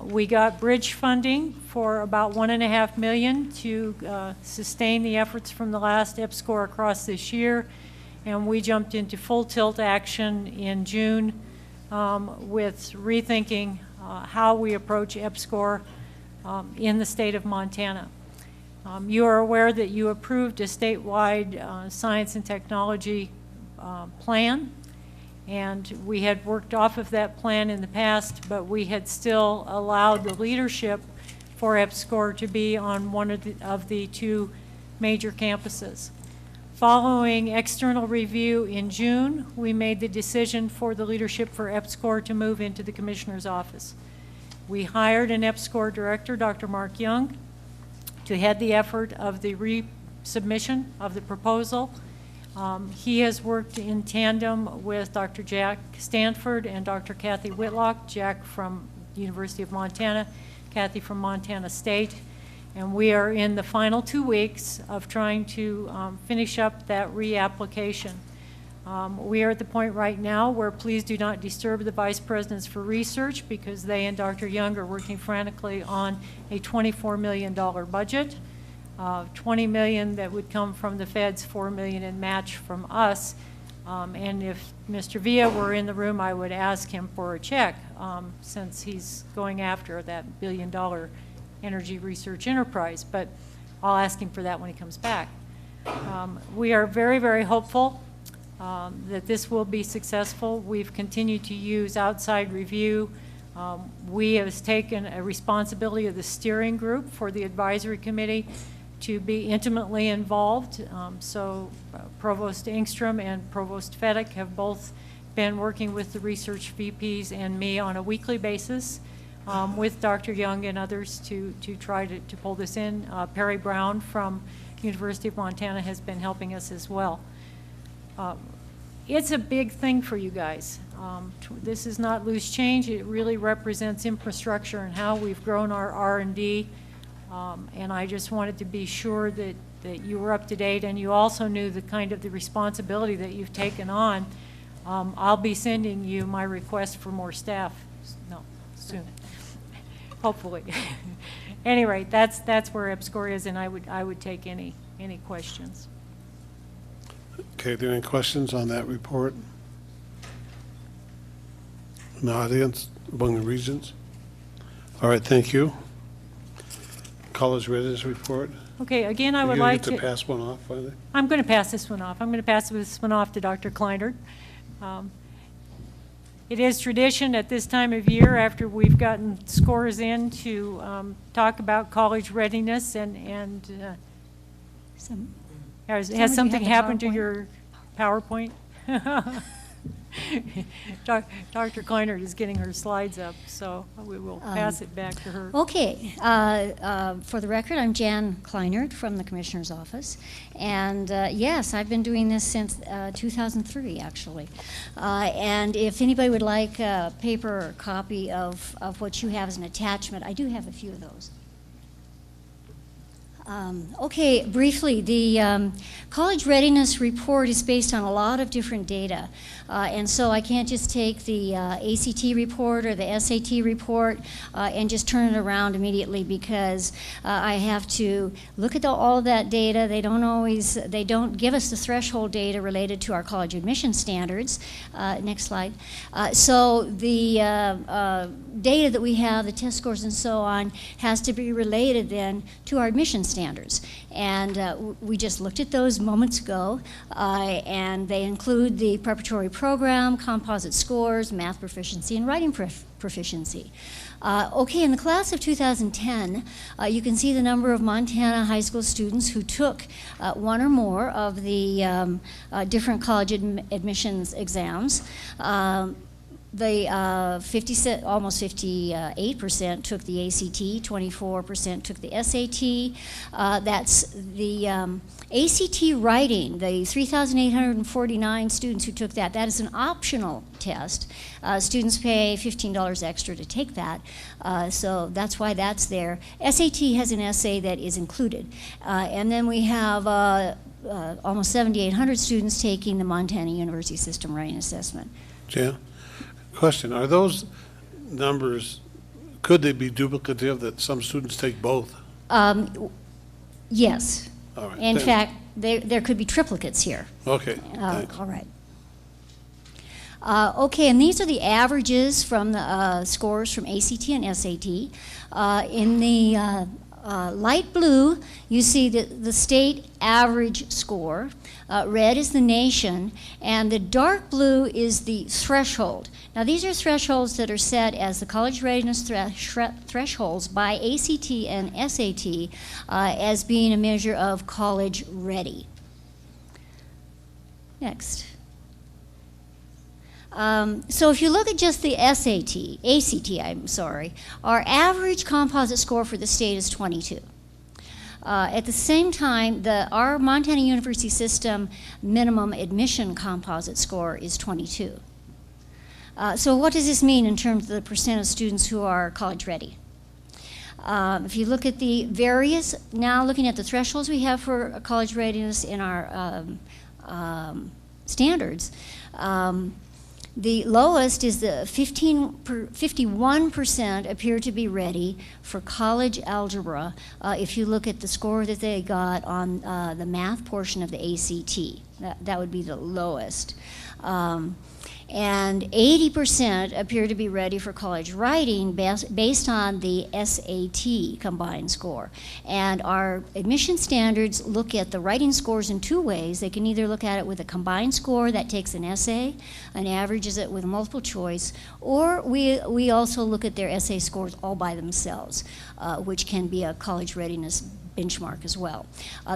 We got bridge funding for about $1.5 million to sustain the efforts from the last EPSCoR across this year, and we jumped into full tilt action in June with rethinking how we approach EPSCoR in the state of Montana. You are aware that you approved a statewide science and technology plan, and we had worked off of that plan in the past, but we had still allowed the leadership for EPSCoR to be on one of the 2 major campuses. Following external review in June, we made the decision for the leadership for EPSCoR to move into the Commissioner's office. We hired an EPSCoR director, Dr. Mark Young, to head the effort of the resubmission of the proposal. He has worked in tandem with Dr. Jack Stanford and Dr. Kathy Whitlock, Jack from the University of Montana, Kathy from Montana State, and we are in the final 2 weeks of trying to finish up that reapplication. We are at the point right now where please do not disturb the vice presidents for research because they and Dr. Young are working frantically on a $24 million budget. $20 million that would come from the feds, $4 million in match from us. And if Mr. Villa were in the room, I would ask him for a check since he's going after that $1 billion energy research enterprise. But I'll ask him for that when he comes back. We are very, very hopeful that this will be successful. We've continued to use outside review. We have taken a responsibility of the steering group for the advisory committee to be intimately involved. Provost Engstrom and Provost Fedek have both been working with the research VPs and me on a weekly basis with Dr. Young and others to try to pull this in. Perry Brown from University of Montana has been helping us as well. It's a big thing for you guys. This is not loose change. It really represents infrastructure and how we've grown our R&D. And I just wanted to be sure that you were up to date and you also knew the kind of the responsibility that you've taken on. I'll be sending you my request for more staff soon, hopefully. Anyway, that's where EPSCoR is, and I would take any questions. Okay, are there any questions on that report? In the audience, among the Regents? All right, thank you. college readiness report. Okay, again, I would You like get to pass one off finally. I'm going to pass this one off. I'm going to pass this one off to Dr. Kleinert. It is tradition at this time of year, after we've gotten scores in, to talk about college readiness and has something happened to your PowerPoint? Dr. Kleinert is getting her slides up, so we will pass it back to her. Okay. For the record, I'm Jan Kleinert from the Commissioner's Office. And yes, I've been doing this since 2003, actually. And if anybody would like a paper copy of what you have as an attachment, I do have a few of those. Okay, briefly, the college readiness report is based on a lot of different data. And so I can't just take the ACT report or the SAT report and just turn it around immediately, because I have to look at all of that data. They don't give us the threshold data related to our college admission standards. Next slide. So the data that we have, the test scores and so on, has to be related then to our admission standards. And we just looked at those moments ago, and they include the preparatory program, composite scores, math proficiency, and writing proficiency. Okay, in the class of 2010, you can see the number of Montana high school students who took one or more of the different college admissions exams. Almost 58% took the ACT, 24% took the SAT. That's the ACT writing, the 3,849 students who took that. That is an optional test. Students pay $15 extra to take that, so that's why that's there. SAT has an essay that is included. And then we have almost 7,800 students taking the Montana University System Writing Assessment. Jan? Question, are those numbers, could they be duplicative, that some students take both? Yes. All right, in thanks. fact, there could be triplicates here. Okay, thanks. All right. Okay, and these are the averages from the scores from ACT and SAT. In the light blue, you see the state average score. Red is the nation, and the dark blue is the threshold. Now, these are thresholds that are set as the college readiness thresholds by ACT and SAT as being a measure of college ready. Next. So if you look at just the ACT, I'm sorry, our average composite score for the state is 22. At the same time, our Montana University System minimum admission composite score is 22. So what does this mean in terms of the percent of students who are college ready? If you look at the various, now looking at the thresholds we have for college readiness in our standards, the lowest is the 51% appear to be ready for college algebra if you look at the score that they got on the math portion of the ACT. That would be the lowest. And 80% appear to be ready for college writing based on the SAT combined score. And our admission standards look at the writing scores in two ways. They can either look at it with a combined score that takes an essay and averages it with multiple choice, or we also look at their essay scores all by themselves, which can be a college readiness benchmark as well.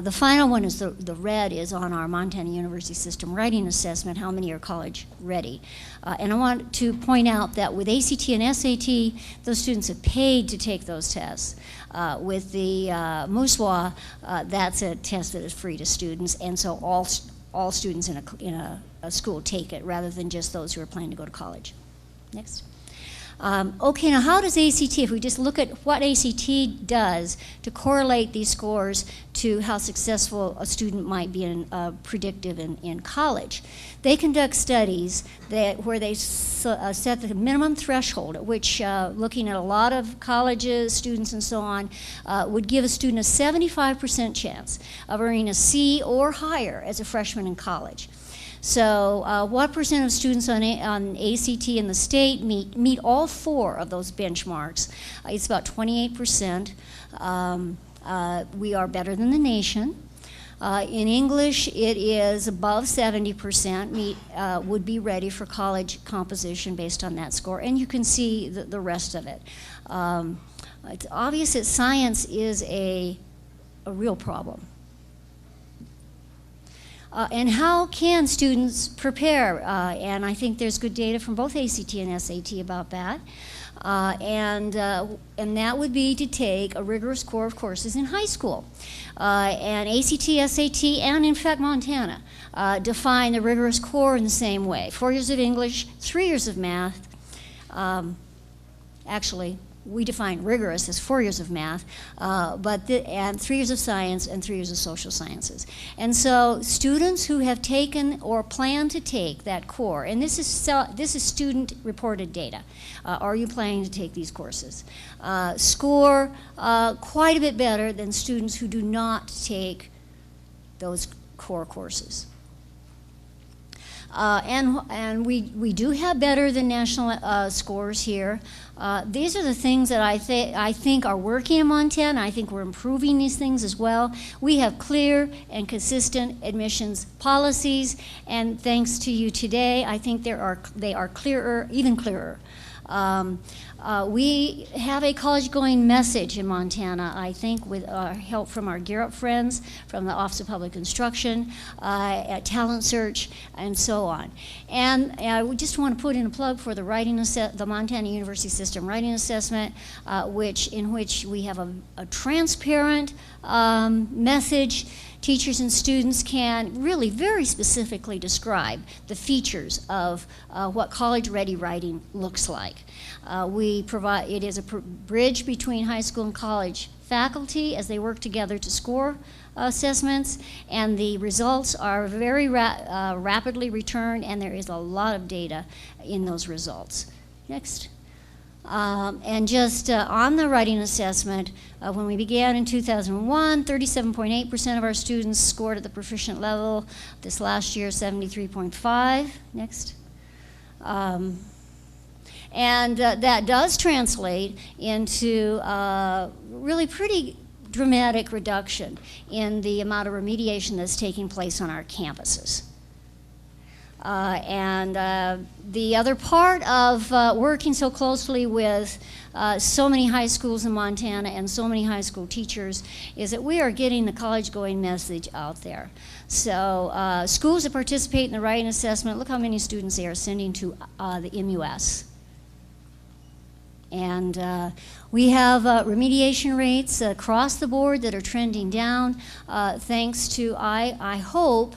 The final one is the red is on our Montana University System Writing Assessment, how many are college ready. And I want to point out that with ACT and SAT, those students have paid to take those tests. With the MUS that's a test that is free to students, and so all students in a school take it, rather than just those who are planning to go to college. Next. Okay, now how does ACT, if we just look at what ACT does to correlate these scores to how successful a student might be in predictive in college, they conduct studies where they set the minimum threshold at which, looking at a lot of colleges, students and so on, would give a student a 75% chance of earning a C or higher as a freshman in college. So what percent of students on ACT in the state meet all four of those benchmarks? It's about 28%. We are better than the nation. In English, it is above 70% would be ready for college composition based on that score, and you can see the rest of it. It's obvious that science is a real problem. And how can students prepare? And I think there's good data from both ACT and SAT about that. And that would be to take a rigorous core of courses in high school. And ACT, SAT, and in fact Montana define the rigorous core in the same way. 4 years of English, 3 years of math. Actually, we define rigorous as 4 years of math, and 3 years of science and 3 years of social sciences. And so students who have taken or plan to take that core, and this is student-reported data. Are you planning to take these courses? Score quite a bit better than students who do not take those core courses. And we do have better than national scores here. These are the things that I think are working in Montana. I think we're improving these things as well. We have clear and consistent admissions policies, and thanks to you today, I think they are clearer, even clearer. We have a college-going message in Montana, I think, with help from our Gear Up friends, from the Office of Public Instruction, at Talent Search, and so on. And I just want to put in a plug for the the Montana University System Writing Assessment, in which we have a transparent message. Teachers and students can really very specifically describe the features of what college-ready writing looks like. It is a bridge between high school and college faculty as they work together to score assessments, and the results are very rapidly returned, and there is a lot of data in those results. Next. And just on the writing assessment, when we began in 2001, 37.8% of our students scored at the proficient level. This last year, 73.5. Next. And that does translate into really pretty dramatic reduction in the amount of remediation that's taking place on our campuses. The other part of working so closely with so many high schools in Montana and so many high school teachers is that we are getting the college-going message out there. So schools that participate in the writing assessment, look how many students they are sending to the MUS. And we have remediation rates across the board that are trending down thanks to, I hope,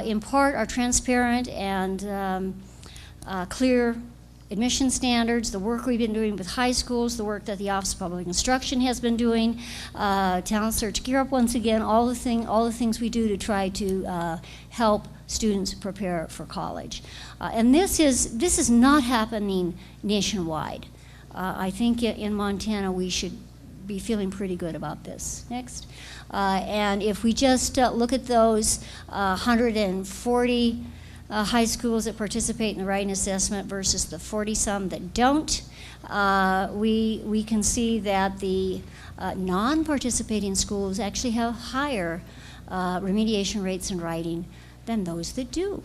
in part, our transparent and clear admission standards, the work we've been doing with high schools, the work that the Office of Public Instruction has been doing, Talent Search, Gear Up once again, all the things we do to try to help students prepare for college. And this is not happening nationwide. I think in Montana we should be feeling pretty good about this. Next. And if we just look at those 140 high schools that participate in the writing assessment versus the 40-some that don't, we can see that the non-participating schools actually have higher remediation rates in writing than those that do.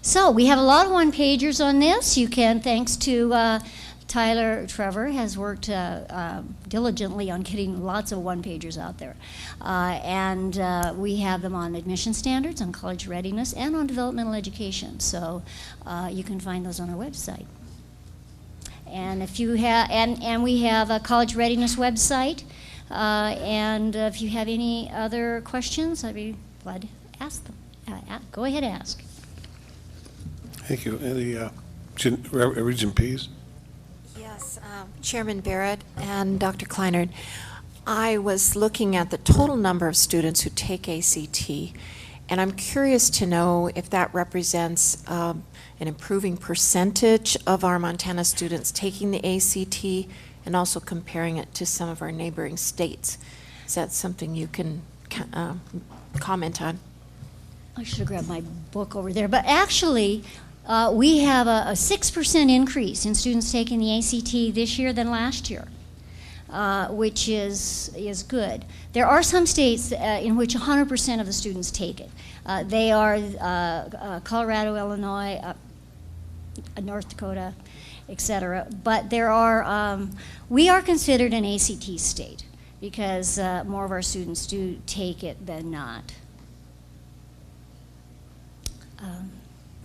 So we have a lot of one-pagers on this. You can, thanks to Tyler Trevor, has worked diligently on getting lots of one-pagers out there. And we have them on admission standards, on college readiness, and on developmental education. So you can find those on our website. And if you have, and we have a college readiness website. And if you have any other questions, I'd be glad to ask them. Go ahead and ask. Thank you. Any Region P's? Yes, Chairman Barrett and Dr. Kleinert, I was looking at the total number of students who take ACT, and I'm curious to know if that represents an improving percentage of our Montana students taking the ACT, and also comparing it to some of our neighboring states. Is that something you can comment on? I should have grabbed my book over there, but actually, we have a 6% increase in students taking the ACT this year than last year. which is good. There are some states in which 100% of the students take it. They are Colorado, Illinois, North Dakota, etc. But there are, we are considered an ACT state because more of our students do take it than not.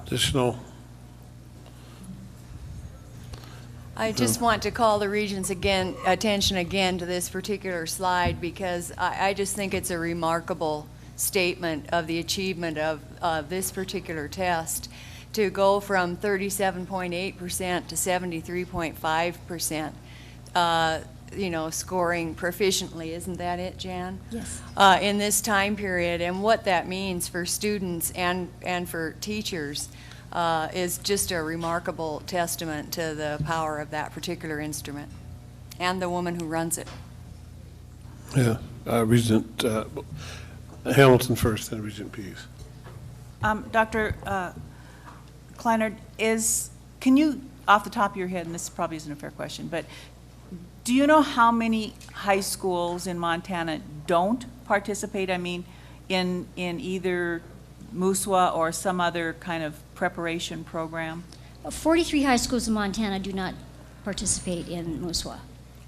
Additional. I just want to call the Regents attention again to this particular slide because I just think it's a remarkable statement of the achievement of this particular test to go from 37.8% to 73.5%, you know, scoring proficiently. Isn't that it, Jan? Yes. In this time period, and what that means for students and for teachers is just a remarkable testament to the power of that particular instrument and the woman who runs it. Yeah, Regent Hamilton first, then Regent Pease. Dr. Kleinert, can you, off the top of your head, and this probably isn't a fair question, but do you know how many high schools in Montana don't participate? I mean, in either MUSWA or some other kind of preparation program? 43 high schools in Montana do not participate in MUSWA.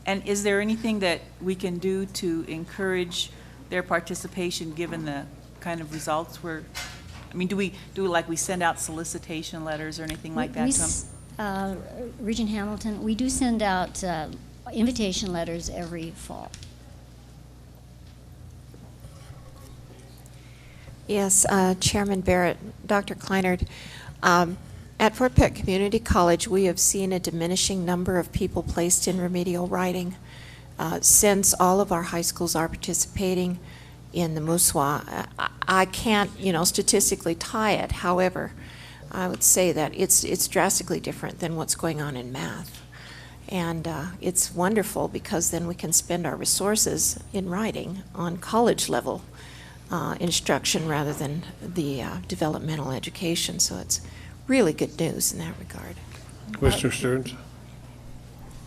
And is there anything that we can do to encourage their participation given the kind of results we're, I mean, do we send out solicitation letters or anything like that to them? Regent Hamilton, we do send out invitation letters every fall. Yes, Chairman Barrett, Dr. Kleinert, at Fort Pitt Community College, we have seen a diminishing number of people placed in remedial writing since all of our high schools are participating in the MUSWA. I can't, you know, statistically tie it. However, I would say that it's drastically different than what's going on in math. And it's wonderful because then we can spend our resources in writing on college level instruction rather than the developmental education. So it's really good news in that regard. Commissioner Stearns.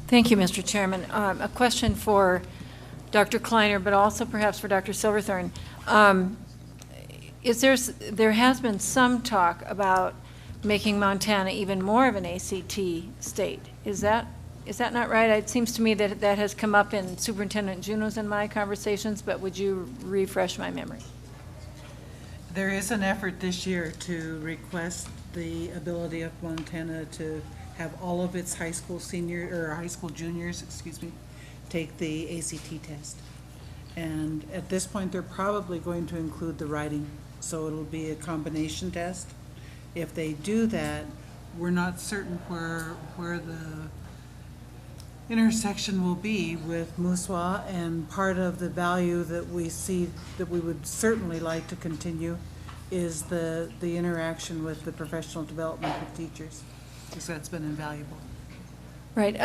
Thank you, Mr. Chairman. A question for Dr. Kleiner, but also perhaps for Dr. Silverthorne. There has been some talk about making Montana even more of an ACT state. Is that not right? It seems to me that that has come up in Superintendent Juneau's and my conversations, but would you refresh my memory? There is an effort this year to request the ability of Montana to have all of its high school juniors, excuse me, take the ACT test. And at this point, they're probably going to include the writing, so it'll be a combination test. If they do that, we're not certain where the intersection will be with MUSWA, and part of the value that we see that we would certainly like to continue is the interaction with the professional development of teachers, because that's been invaluable. Right,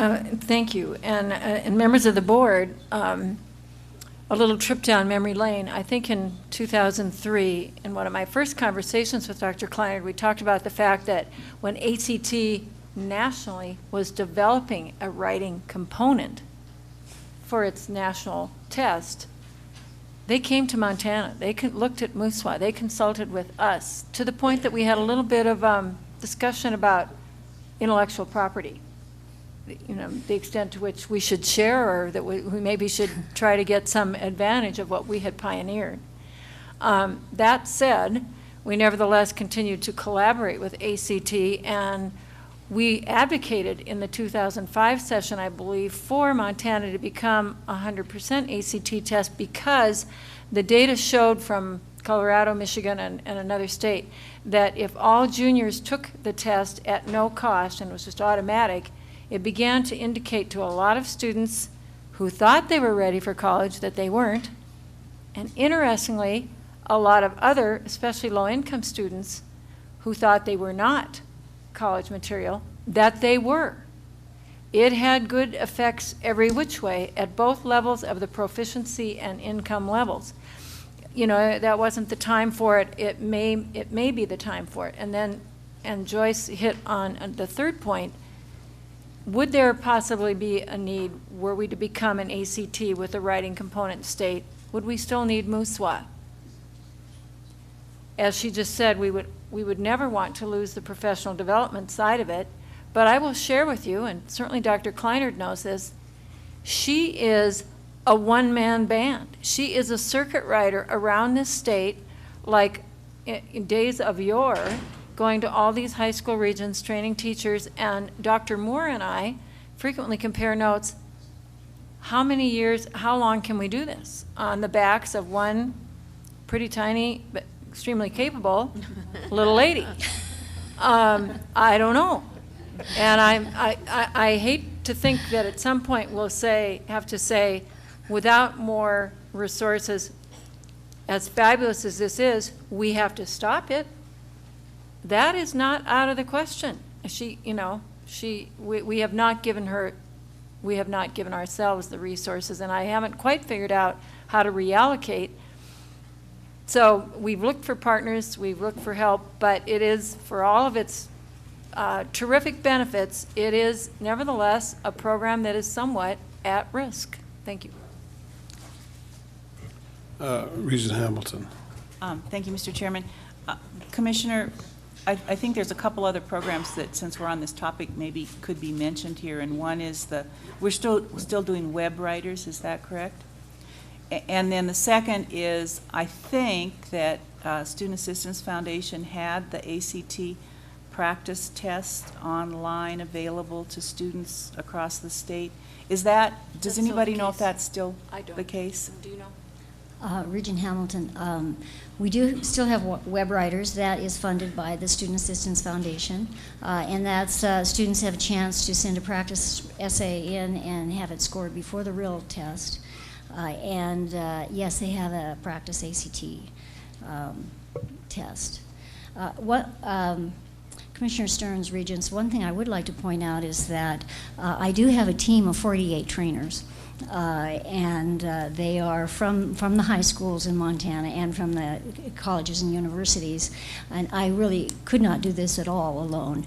thank you. And members of the board, a little trip down memory lane. I think in 2003, in one of my first conversations with Dr. Kleiner, we talked about the fact that when ACT nationally was developing a writing component for its national test, they came to Montana. They looked at MUSWA. They consulted with us to the point that we had a little bit of discussion about intellectual property. You know, the extent to which we should share, or that we maybe should try to get some advantage of what we had pioneered. That said, we nevertheless continued to collaborate with ACT, and we advocated in the 2005 session, I believe, for Montana to become 100% ACT test because the data showed from Colorado, Michigan, and another state that if all juniors took the test at no cost and it was just automatic, it began to indicate to a lot of students who thought they were ready for college that they weren't. And interestingly, a lot of other, especially low-income students, who thought they were not college material, that they were. It had good effects every which way at both levels of the proficiency and income levels. You know, that wasn't the time for it. It may be the time for it. And Joyce hit on the third point. would there possibly be a need, were we to become an ACT with a writing component state, would we still need MUS? As she just said, we would never want to lose the professional development side of it, but I will share with you, and certainly Dr. Kleinert knows this, she is a one-man band. She is a circuit rider around this state, like in days of yore, going to all these high school regions, training teachers, and Dr. Moore and I frequently compare notes. How many years, how long can we do this? On the backs of one pretty tiny, but extremely capable little lady. I don't know. And I hate to think that at some point we'll have to say, without more resources, as fabulous as this is, we have to stop it. That is not out of the question. We have not given ourselves the resources, and I haven't quite figured out how to reallocate. So we've looked for partners, we've looked for help, but it is, for all of its terrific benefits, it is nevertheless a program that is somewhat at risk. Thank you. Regent Hamilton. Thank you, Mr. Chairman. Commissioner, I think there's a couple other programs that, since we're on this topic, maybe could be mentioned here. And one is we're still doing web writers, is that correct? And then the second is, I think that Student Assistance Foundation had the ACT practice test online available to students across the state. Does anybody know if that's still the case? Do you know? Regent Hamilton, we do still have web writers. That is funded by the Student Assistance Foundation, and that's students have a chance to send a practice essay in and have it scored before the real test. Yes, they have a practice ACT test. Commissioner Stearns, Regents, one thing I would like to point out is that I do have a team of 48 trainers. They are from the high schools in Montana and from the colleges and universities. And I really could not do this at all alone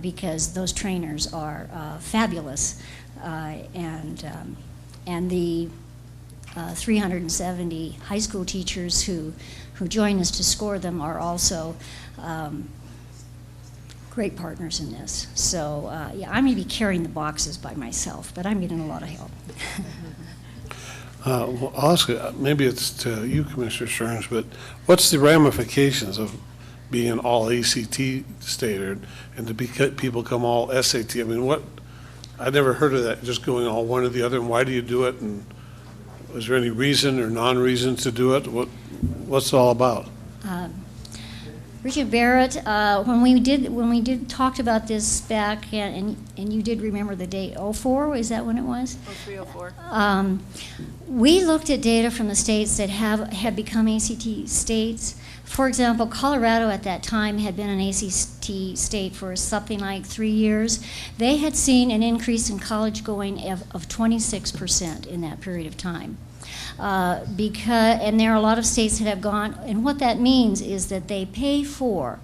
because those trainers are fabulous. And the 370 high school teachers who join us to score them are also great partners in this. So yeah, I may be carrying the boxes by myself, but I'm getting a lot of help. Well, I'll ask you, maybe it's to you, Commissioner Stearns, but what's the ramifications of being an all ACT state and to people come all SAT? I mean, I never heard of that, just going all one or the other, and why do you do it? And was there any reason or non-reason to do it? What's it all about? Richard Barrett, when we talked about this back, and you did remember the date, 04, is that when it was? 0304. We looked at data from the states that had become ACT states. For example, Colorado at that time had been an ACT state for something like 3 years. They had seen an increase in college going of 26% in that period of time. And there are a lot of states that have gone, and what that means is that they pay for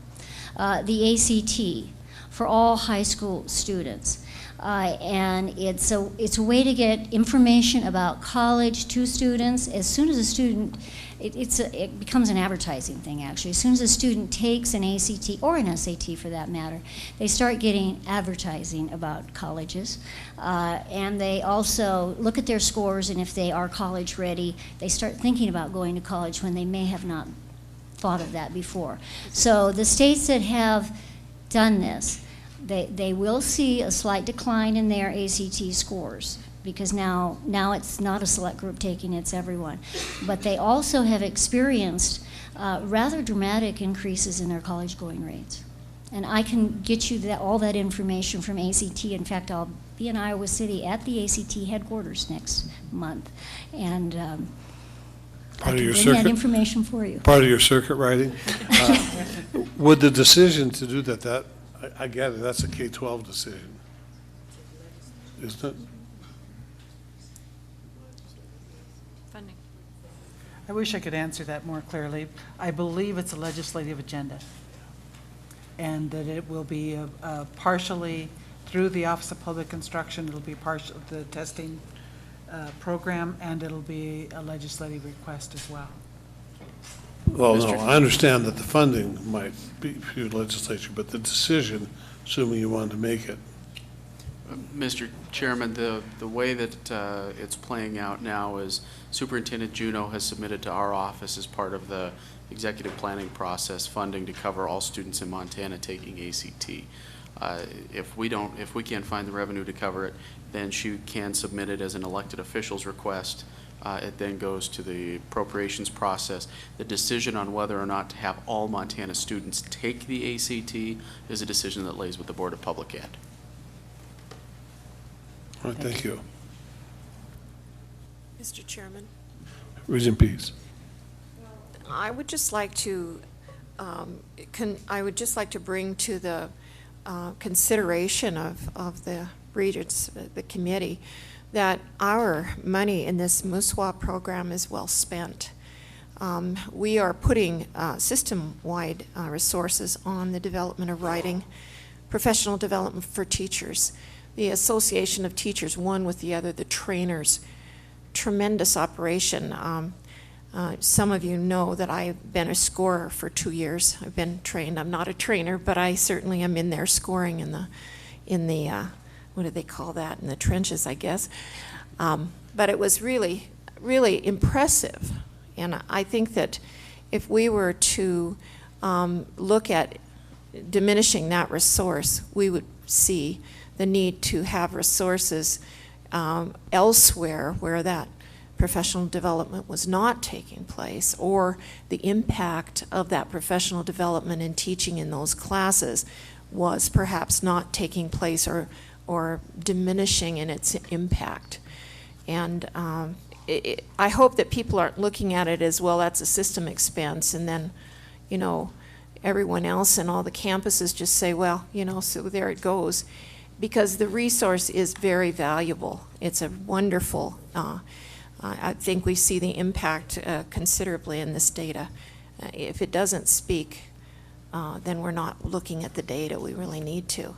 the ACT for all high school students. And it's a way to get information about college to students. As soon as a student, it becomes an advertising thing actually. As soon as a student takes an ACT, or an SAT for that matter, they start getting advertising about colleges. And they also look at their scores, and if they are college ready, they start thinking about going to college when they may have not thought of that before. So the states that have done this, they will see a slight decline in their ACT scores because now it's not a select group taking, it's everyone. But they also have experienced rather dramatic increases in their college going rates. And I can get you all that information from ACT. In fact, I'll be in Iowa City at the ACT headquarters next month. And I can bring that information for you. Part of your circuit riding? Would the decision to do that I get it, that's a K-12 decision, isn't it? Funding. I wish I could answer that more clearly. I believe it's a legislative agenda, and that it will be partially through the Office of Public Instruction. It'll be part of the testing program, and it'll be a legislative request as well. Well, no, I understand that the funding might be through the legislature, but the decision, assuming you wanted to make it. Mr. Chairman, the way that it's playing out now is Superintendent Juneau has submitted to our office as part of the executive planning process funding to cover all students in Montana taking ACT. If we can't find the revenue to cover it, then she can submit it as an elected official's request. It then goes to the appropriations process. The decision on whether or not to have all Montana students take the ACT is a decision that lays with the Board of Public Ed. All right, thank you. Mr. Chairman, Regent Pease. I would just like to bring to the consideration of the Regents, the committee, that our money in this MUS program is well spent. We are putting system-wide resources on the development of writing, professional development for teachers, the association of teachers, one with the other, the trainers, tremendous operation. Some of you know that I've been a scorer for 2 years. I've been trained. I'm not a trainer, but I certainly am in there scoring in the what do they call that, in the trenches, I guess. But it was really, really impressive. And I think that if we were to look at diminishing that resource, we would see the need to have resources elsewhere where that professional development was not taking place, or the impact of that professional development in teaching in those classes was perhaps not taking place or diminishing in its impact. And I hope that people aren't looking at it as, well, that's a system expense, and then, you know, everyone else and all the campuses just say, well, you know, so there it goes. Because the resource is very valuable. It's a wonderful, I think we see the impact considerably in this data. If it doesn't speak, then we're not looking at the data. We really need to.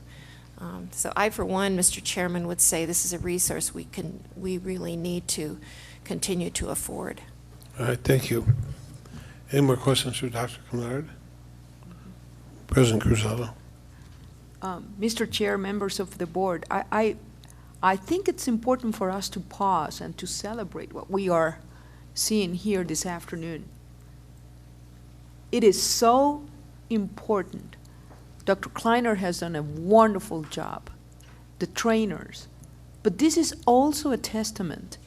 So I, for one, Mr. Chairman, would say this is a resource we really need to continue to afford. All right, thank you. Any more questions for Dr. Kennard? President Cruzado. Mr. Chair, members of the board, I think it's important for us to pause and to celebrate what we are seeing here this afternoon. It is so important. Dr. Kleiner has done a wonderful job, the trainers, but this is also a testament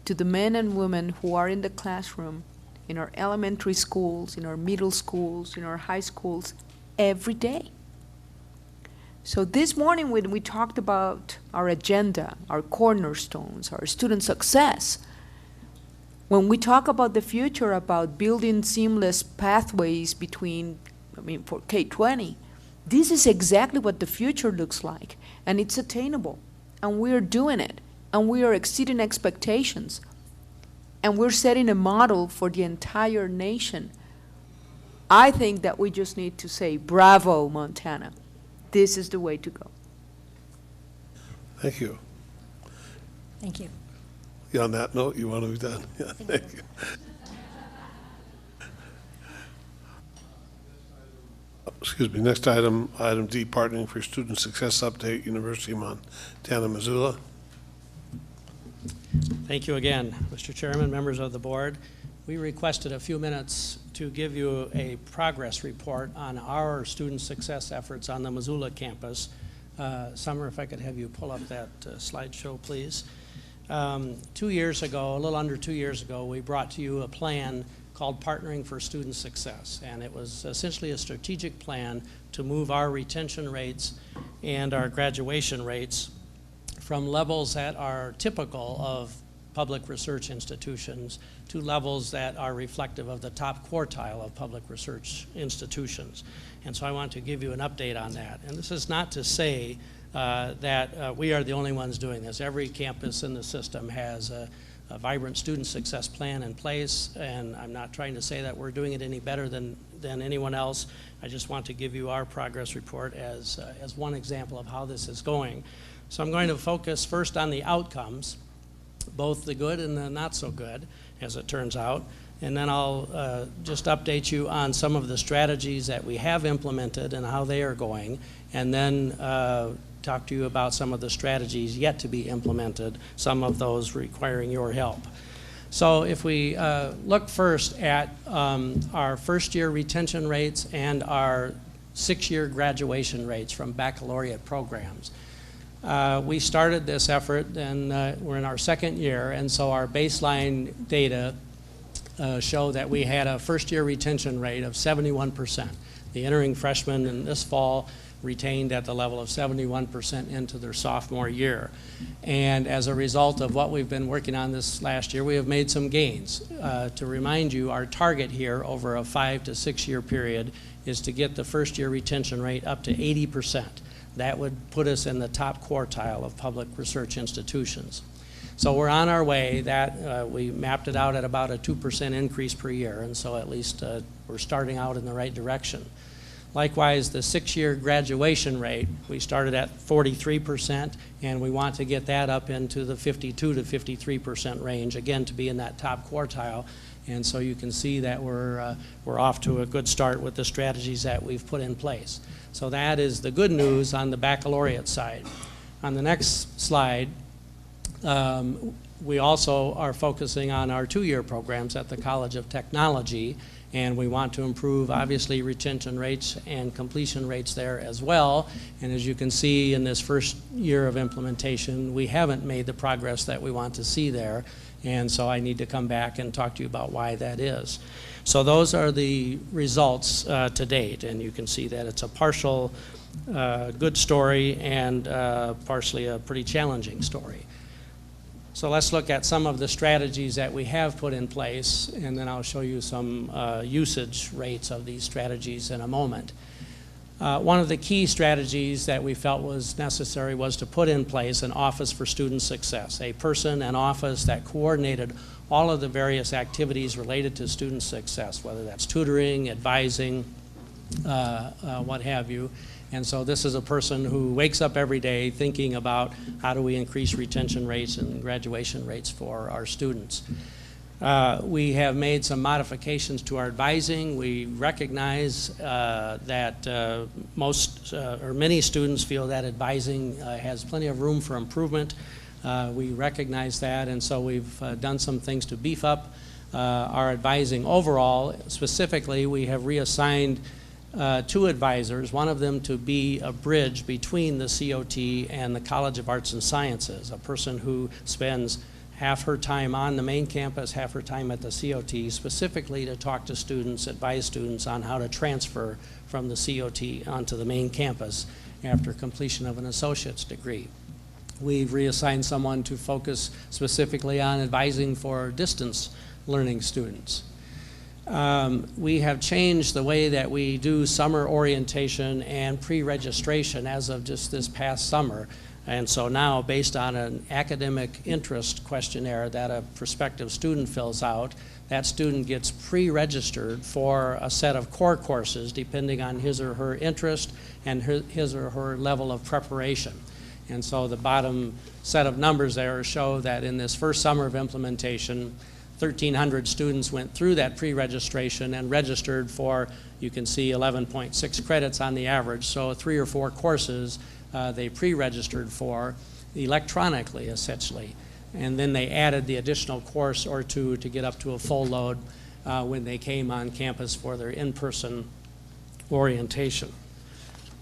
to the men and women who are in the classroom, in our elementary schools, in our middle schools, in our high schools, every day. So this morning when we talked about our agenda, our cornerstones, our student success, when we talk about the future, about building seamless pathways between, for K-20, this is exactly what the future looks like, and it's attainable, and we're doing it, and we are exceeding expectations, and we're setting a model for the entire nation. I think that we just need to say, bravo, Montana. This is the way to go. Thank you. Thank you. Yeah, on that note, you want to be done? Yeah, thank you. Excuse me, next item, item D, partnering for student success update, University of Montana, Missoula. Thank you again, Mr. Chairman, members of the board. We requested a few minutes to give you a progress report on our student success efforts on the Missoula campus. Summer, if I could have you pull up that slideshow, please. 2 years ago, a little under 2 years ago, we brought to you a plan called Partnering for Student Success, and it was essentially a strategic plan to move our retention rates and our graduation rates from levels that are typical of public research institutions to levels that are reflective of the top quartile of public research institutions. And so I want to give you an update on that. And this is not to say that we are the only ones doing this. Every campus in the system has a vibrant student success plan in place, and I'm not trying to say that we're doing it any better than anyone else. I just want to give you our progress report as one example of how this is going. So I'm going to focus first on the outcomes, both the good and the not so good, as it turns out. And then I'll just update you on some of the strategies that we have implemented and how they are going, and then talk to you about some of the strategies yet to be implemented, some of those requiring your help. So if we look first at our first-year retention rates and our 6-year graduation rates from baccalaureate programs. We started this effort, and we're in our 2nd year, and so our baseline data show that we had a first-year retention rate of 71%. The entering freshmen in this fall retained at the level of 71% into their sophomore year. And as a result of what we've been working on this last year, we have made some gains. To remind you, our target here over a 5 to 6 year period is to get the first-year retention rate up to 80%. That would put us in the top quartile of public research institutions. So we're on our way. That we mapped it out at about a 2% increase per year, and so at least we're starting out in the right direction. Likewise, the 6-year graduation rate, we started at 43%, and we want to get that up into the 52 to 53% range, again, to be in that top quartile. And so you can see that we're off to a good start with the strategies that we've put in place. So that is the good news on the baccalaureate side. On the next slide, we also are focusing on our 2-year programs at the College of Technology, and we want to improve, obviously, retention rates and completion rates there as well. And as you can see in this first year of implementation, we haven't made the progress that we want to see there, and so I need to come back and talk to you about why that is. So those are the results to date, and you can see that it's a partial good story and partially a pretty challenging story. So let's look at some of the strategies that we have put in place, and then I'll show you some usage rates of these strategies in a moment. One of the key strategies that we felt was necessary was to put in place an Office for Student Success, a person and office that coordinated all of the various activities related to student success, whether that's tutoring, advising, what have you. And so this is a person who wakes up every day thinking about how do we increase retention rates and graduation rates for our students. We have made some modifications to our advising. We recognize that many students feel that advising has plenty of room for improvement. We recognize that, and so we've done some things to beef up our advising overall. Specifically, we have reassigned 2 advisors, one of them to be a bridge between the COT and the College of Arts and Sciences, a person who spends half her time on the main campus, half her time at the COT, specifically to talk to students, advise students on how to transfer from the COT onto the main campus after completion of an associate's degree. We've reassigned someone to focus specifically on advising for distance learning students. We have changed the way that we do summer orientation and pre-registration as of just this past summer. And so now, based on an academic interest questionnaire that a prospective student fills out, that student gets pre-registered for a set of core courses depending on his or her interest and his or her level of preparation. And so the bottom set of numbers there show that in this first summer of implementation, 1,300 students went through that pre-registration and registered for, you can see, 11.6 credits on the average. So 3 or 4 courses they pre-registered for electronically, essentially. And then they added the additional course or 2 to get up to a full load when they came on campus for their in-person orientation.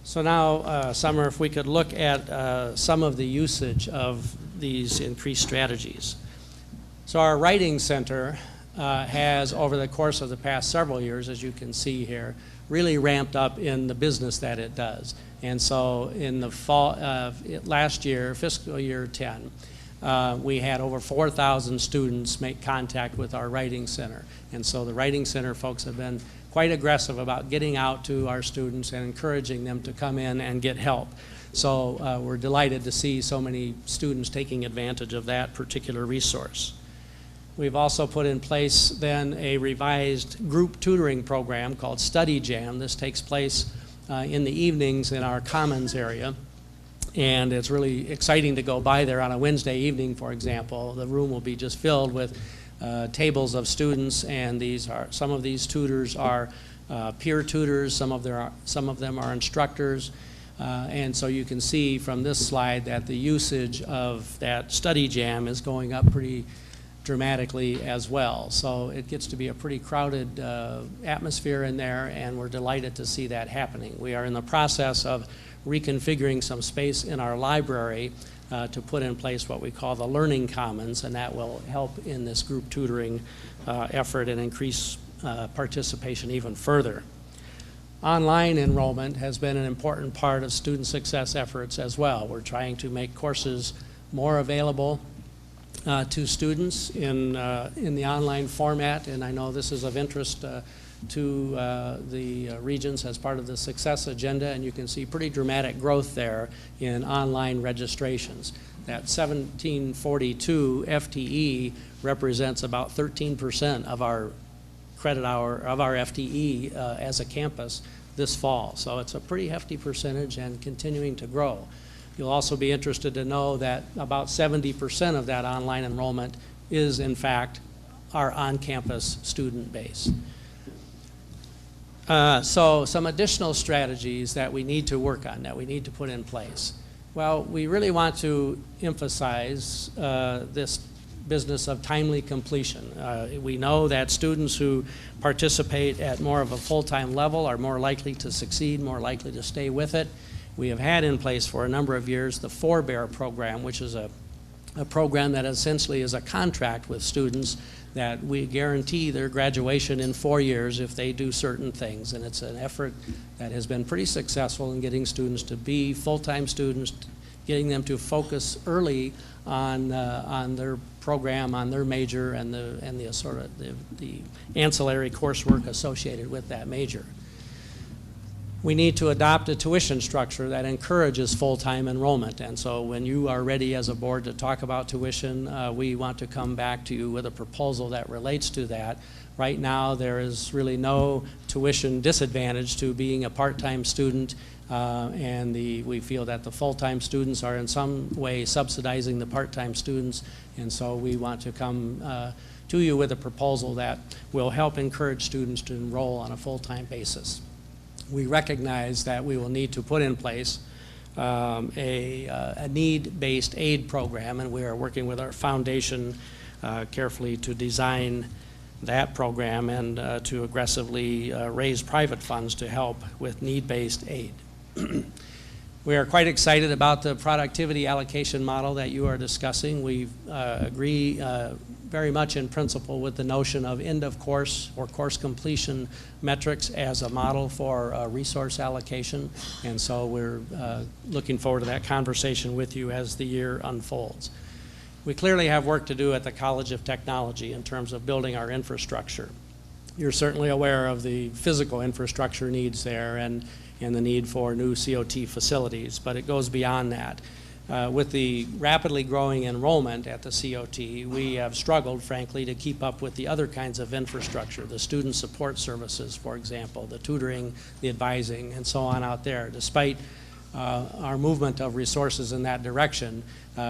So now, Summer, if we could look at some of the usage of these increased strategies. So our writing center has, over the course of the past several years, as you can see here, really ramped up in the business that it does. And so in the fall last year, fiscal year 10, we had over 4,000 students make contact with our writing center. And so the writing center folks have been quite aggressive about getting out to our students and encouraging them to come in and get help. So we're delighted to see so many students taking advantage of that particular resource. We've also put in place then a revised group tutoring program called Study Jam. This takes place in the evenings in our Commons area. And it's really exciting to go by there on a Wednesday evening, for example. The room will be just filled with tables of students, and some of these tutors are peer tutors, some of them are instructors. And so you can see from this slide that the usage of that Study Jam is going up pretty dramatically as well. So it gets to be a pretty crowded atmosphere in there, and we're delighted to see that happening. We are in the process of reconfiguring some space in our library to put in place what we call the Learning Commons, and that will help in this group tutoring effort and increase participation even further. Online enrollment has been an important part of student success efforts as well. We're trying to make courses more available to students in the online format, and I know this is of interest to the Regents as part of the success agenda, and you can see pretty dramatic growth there in online registrations. That 1742 FTE represents about 13% of our credit hour, of our FTE as a campus this fall. So it's a pretty hefty percentage and continuing to grow. You'll also be interested to know that about 70% of that online enrollment is in fact our on-campus student base. So some additional strategies that we need to work on, that we need to put in place. Well, we really want to emphasize this business of timely completion. We know that students who participate at more of a full-time level are more likely to succeed, more likely to stay with it. We have had in place for a number of years the Forebear program, which is a program that essentially is a contract with students that we guarantee their graduation in 4 years if they do certain things. And it's an effort that has been pretty successful in getting students to be full-time students, getting them to focus early on their program, on their major, and the ancillary coursework associated with that major. We need to adopt a tuition structure that encourages full-time enrollment. And so when you are ready as a board to talk about tuition, we want to come back to you with a proposal that relates to that. Right now, there is really no tuition disadvantage to being a part-time student, and we feel that the full-time students are in some way subsidizing the part-time students, and so we want to come to you with a proposal that will help encourage students to enroll on a full-time basis. We recognize that we will need to put in place a need-based aid program, and we are working with our foundation carefully to design that program and to aggressively raise private funds to help with need-based aid. We are quite excited about the productivity allocation model that you are discussing. We agree very much in principle with the notion of end of course or course completion metrics as a model for resource allocation, and so we're looking forward to that conversation with you as the year unfolds. We clearly have work to do at the College of Technology in terms of building our infrastructure. You're certainly aware of the physical infrastructure needs there and the need for new COT facilities, but it goes beyond that. With the rapidly growing enrollment at the COT, we have struggled, frankly, to keep up with the other kinds of infrastructure, the student support services, for example, the tutoring, the advising, and so on out there. Despite our movement of resources in that direction,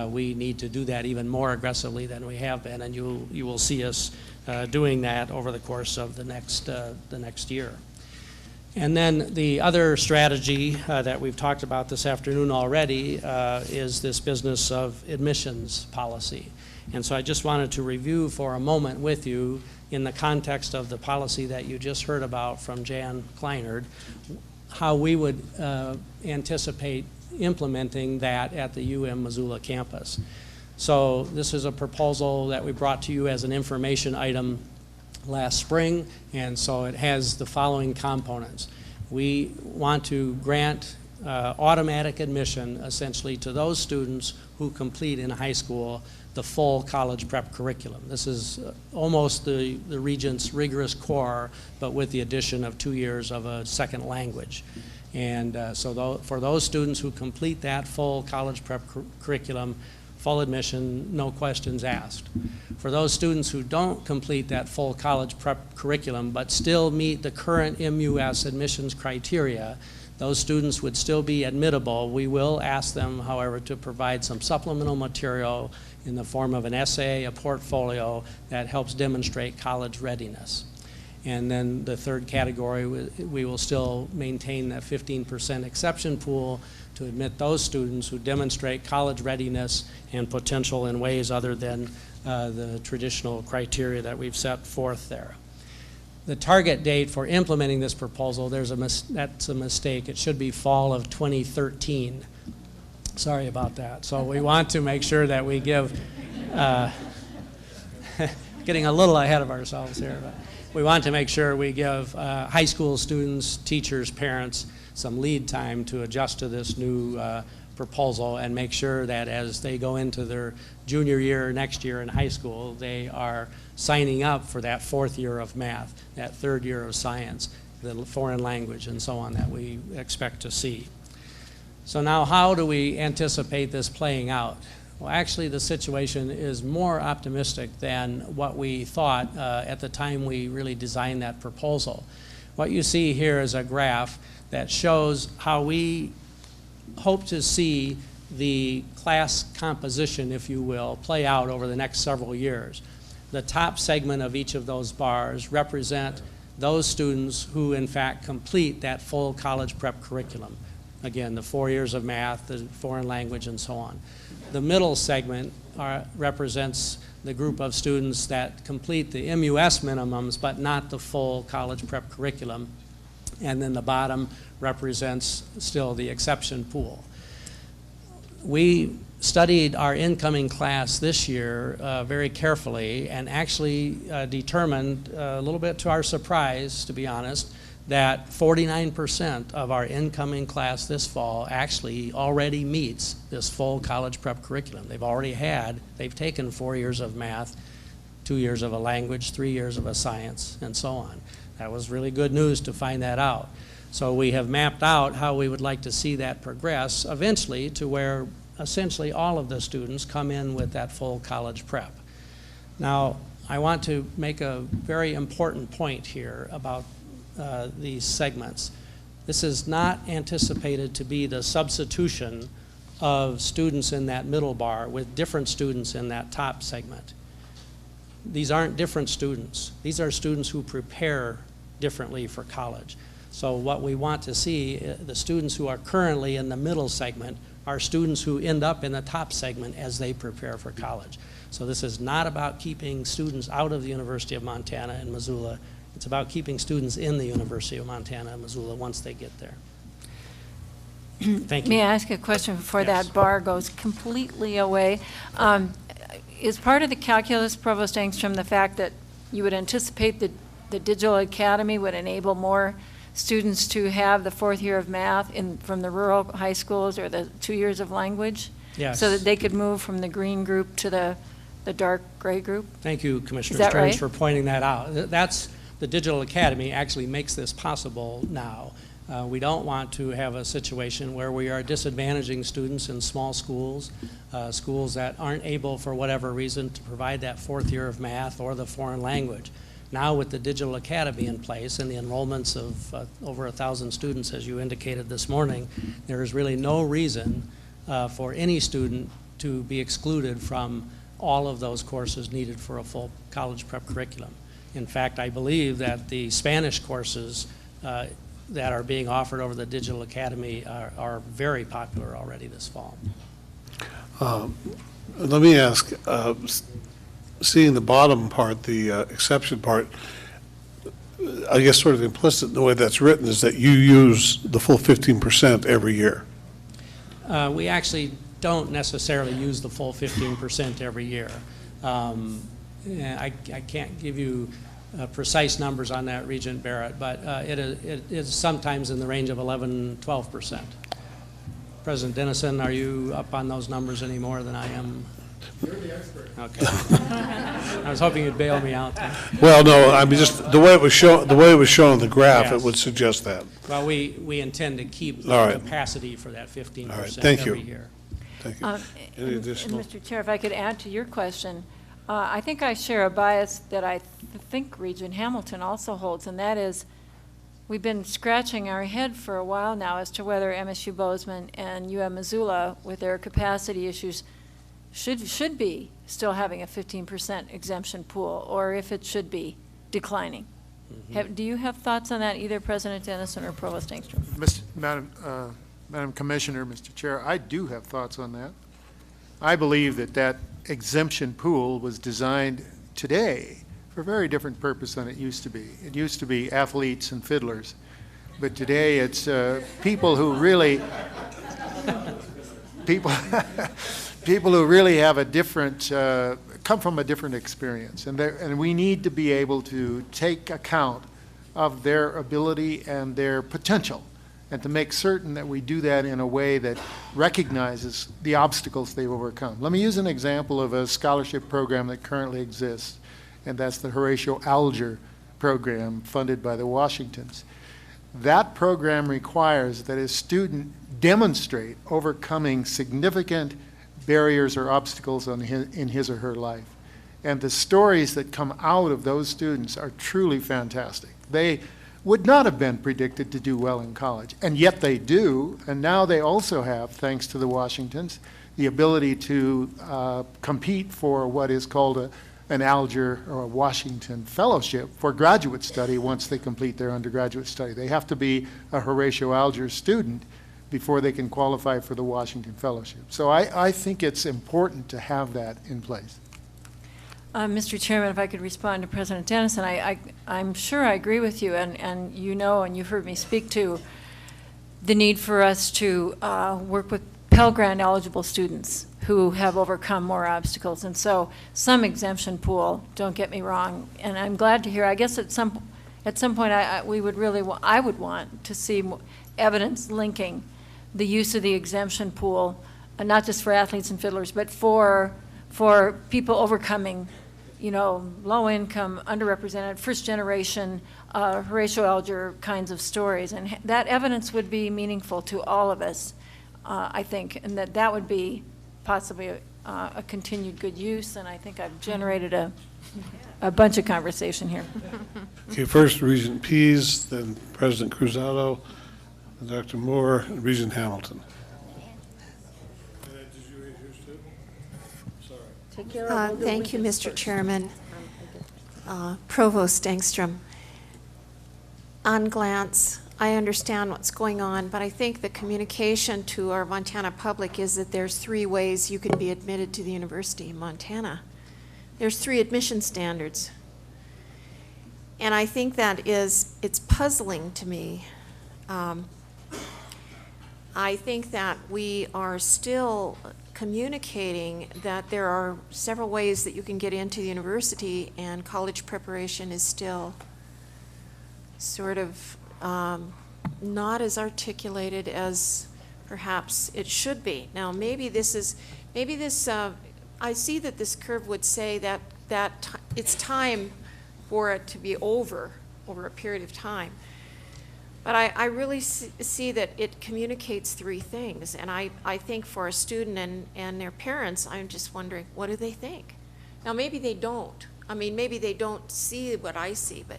we need to do that even more aggressively than we have been, and you will see us doing that over the course of the next year. And then the other strategy that we've talked about this afternoon already is this business of admissions policy. And so I just wanted to review for a moment with you, in the context of the policy that you just heard about from Jan Kleinert, how we would anticipate implementing that at the UM-Missoula campus. So this is a proposal that we brought to you as an information item last spring, and so it has the following components. We want to grant automatic admission essentially to those students who complete in high school the full college prep curriculum. This is almost the Regents' rigorous core, but with the addition of 2 years of a second language. And so for those students who complete that full college prep curriculum, full admission, no questions asked. For those students who don't complete that full college prep curriculum but still meet the current MUS admissions criteria, those students would still be admittable. We will ask them, however, to provide some supplemental material in the form of an essay, a portfolio that helps demonstrate college readiness. And then the third category, we will still maintain that 15% exception pool to admit those students who demonstrate college readiness and potential in ways other than the traditional criteria that we've set forth there. The target date for implementing this proposal, that's a mistake. It should be fall of 2013. Sorry about that. So we want to make sure that we give, getting a little ahead of ourselves here, but we want to make sure we give high school students, teachers, parents some lead time to adjust to this new proposal and make sure that as they go into their junior year next year in high school, they are signing up for that fourth year of math, that third year of science, the foreign language, and so on that we expect to see. So now how do we anticipate this playing out? Well, actually the situation is more optimistic than what we thought at the time we really designed that proposal. What you see here is a graph that shows how we hope to see the class composition, if you will, play out over the next several years. The top segment of each of those bars represent those students who in fact complete that full college prep curriculum. Again, the 4 years of math, the foreign language, and so on. The middle segment represents the group of students that complete the MUS minimums, but not the full college prep curriculum. And then the bottom represents still the exception pool. We studied our incoming class this year very carefully and actually determined, a little bit to our surprise, to be honest, that 49% of our incoming class this fall actually already meets this full college prep curriculum. They've taken 4 years of math, 2 years of a language, 3 years of a science, and so on. That was really good news to find that out. So we have mapped out how we would like to see that progress eventually to where essentially all of the students come in with that full college prep. Now, I want to make a very important point here about these segments. This is not anticipated to be the substitution of students in that middle bar with different students in that top segment. These aren't different students. These are students who prepare differently for college. So what we want to see, the students who are currently in the middle segment are students who end up in the top segment as they prepare for college. So this is not about keeping students out of the University of Montana and Missoula. It's about keeping students in the University of Montana and Missoula once they get there. Thank you. May I ask a question before that bar goes completely away? Is part of the calculus, Provost Engstrom, the fact that you would anticipate that the Digital Academy would enable more students to have the fourth year of math from the rural high schools or the 2 years of language? Yes. So that they could move from the green group to the dark gray group? Thank you, Commissioner Is that Stearns, right? for pointing that out. The Digital Academy actually makes this possible now. We don't want to have a situation where we are disadvantaging students in small schools, schools that aren't able for whatever reason to provide that fourth year of math or the foreign language. Now with the Digital Academy in place and the enrollments of over 1,000 students, as you indicated this morning, there is really no reason for any student to be excluded from all of those courses needed for a full college prep curriculum. In fact, I believe that the Spanish courses that are being offered over the Digital Academy are very popular already this fall. Let me ask, seeing the bottom part, the exception part, I guess sort of implicit in the way that's written is that you use the full 15% every year. We actually don't necessarily use the full 15% every year. I can't give you precise numbers on that, Regent Barrett, but it is sometimes in the range of 11–12%. President Dennison, are you up on those numbers any more than I am? You're the expert. Okay. I was hoping you'd bail me out. Well, no, I mean just the way it was shown. The way it was shown on the graph, Yes. it would suggest that. Well, we intend to keep All right. capacity for that 15% Thank every you. year. Thank you. Any And additional? Mr. Chair, if I could add to your question, I think I share a bias that I think Regent Hamilton also holds, and that is we've been scratching our head for a while now as to whether MSU Bozeman and Missoula, with their capacity issues, should be still having a 15% exemption pool, or if it should be declining. Do you have thoughts on that, either President Dennison or Provost Engstrom? Madam Commissioner, Mr. Chair, I do have thoughts on that. I believe that that exemption pool was designed today for a very different purpose than it used to be. It used to be athletes and fiddlers, but today it's people who really people who really have a different come from a different experience, and we need to be able to take account of their ability and their potential, and to make certain that we do that in a way that recognizes the obstacles they've overcome. Let me use an example of a scholarship program that currently exists, and that's the Horatio Alger program funded by the Washingtons. That program requires that a student demonstrate overcoming significant barriers or obstacles in his or her life. And the stories that come out of those students are truly fantastic. They would not have been predicted to do well in college, and yet they do, and now they also have, thanks to the Washingtons, the ability to compete for what is called an Alger or a Washington Fellowship for graduate study once they complete their undergraduate study. They have to be a Horatio Alger student before they can qualify for the Washington Fellowship. So I think it's important to have that in place. Mr. Chairman, if I could respond to President Dennison, I'm sure I agree with you, and you know, and you've heard me speak to the need for us to work with Pell Grant eligible students who have overcome more obstacles. And so some exemption pool, don't get me wrong, and I'm glad to hear, I guess at some point I would want to see evidence linking the use of the exemption pool, not just for athletes and fiddlers, but for people overcoming, you know, low income, underrepresented, first generation, Horatio Alger kinds of stories. And that evidence would be meaningful to all of us, I think, and that would be possibly a continued good use. And I think I've generated a bunch of conversation here. Okay, first Regent Pease, then President Cruzado, Dr. Moore, and Regent Hamilton. Thank you, Mr. Chairman. Provost Engstrom. On glance, I understand what's going on, but I think the communication to our Montana public is that there's 3 ways you can be admitted to the University of Montana. There's 3 admission standards. And I think it's puzzling to me. I think that we are still communicating that there are several ways that you can get into the university, and college preparation is still sort of not as articulated as perhaps it should be. Now, maybe this, I see that this curve would say that it's time for it to be over a period of time. But I really see that it communicates 3 things, and I think for a student and their parents, I'm just wondering, what do they think? Now, maybe they don't. I mean, maybe they don't see what I see, but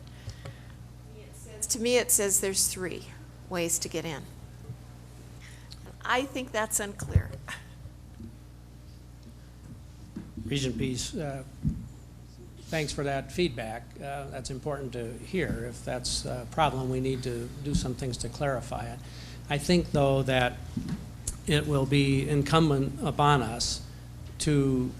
to me it says there's 3 ways to get in. I think that's unclear. Regent Pease, thanks for that feedback. That's important to hear. If that's a problem, we need to do some things to clarify it. I think, though, that it will be incumbent upon us to,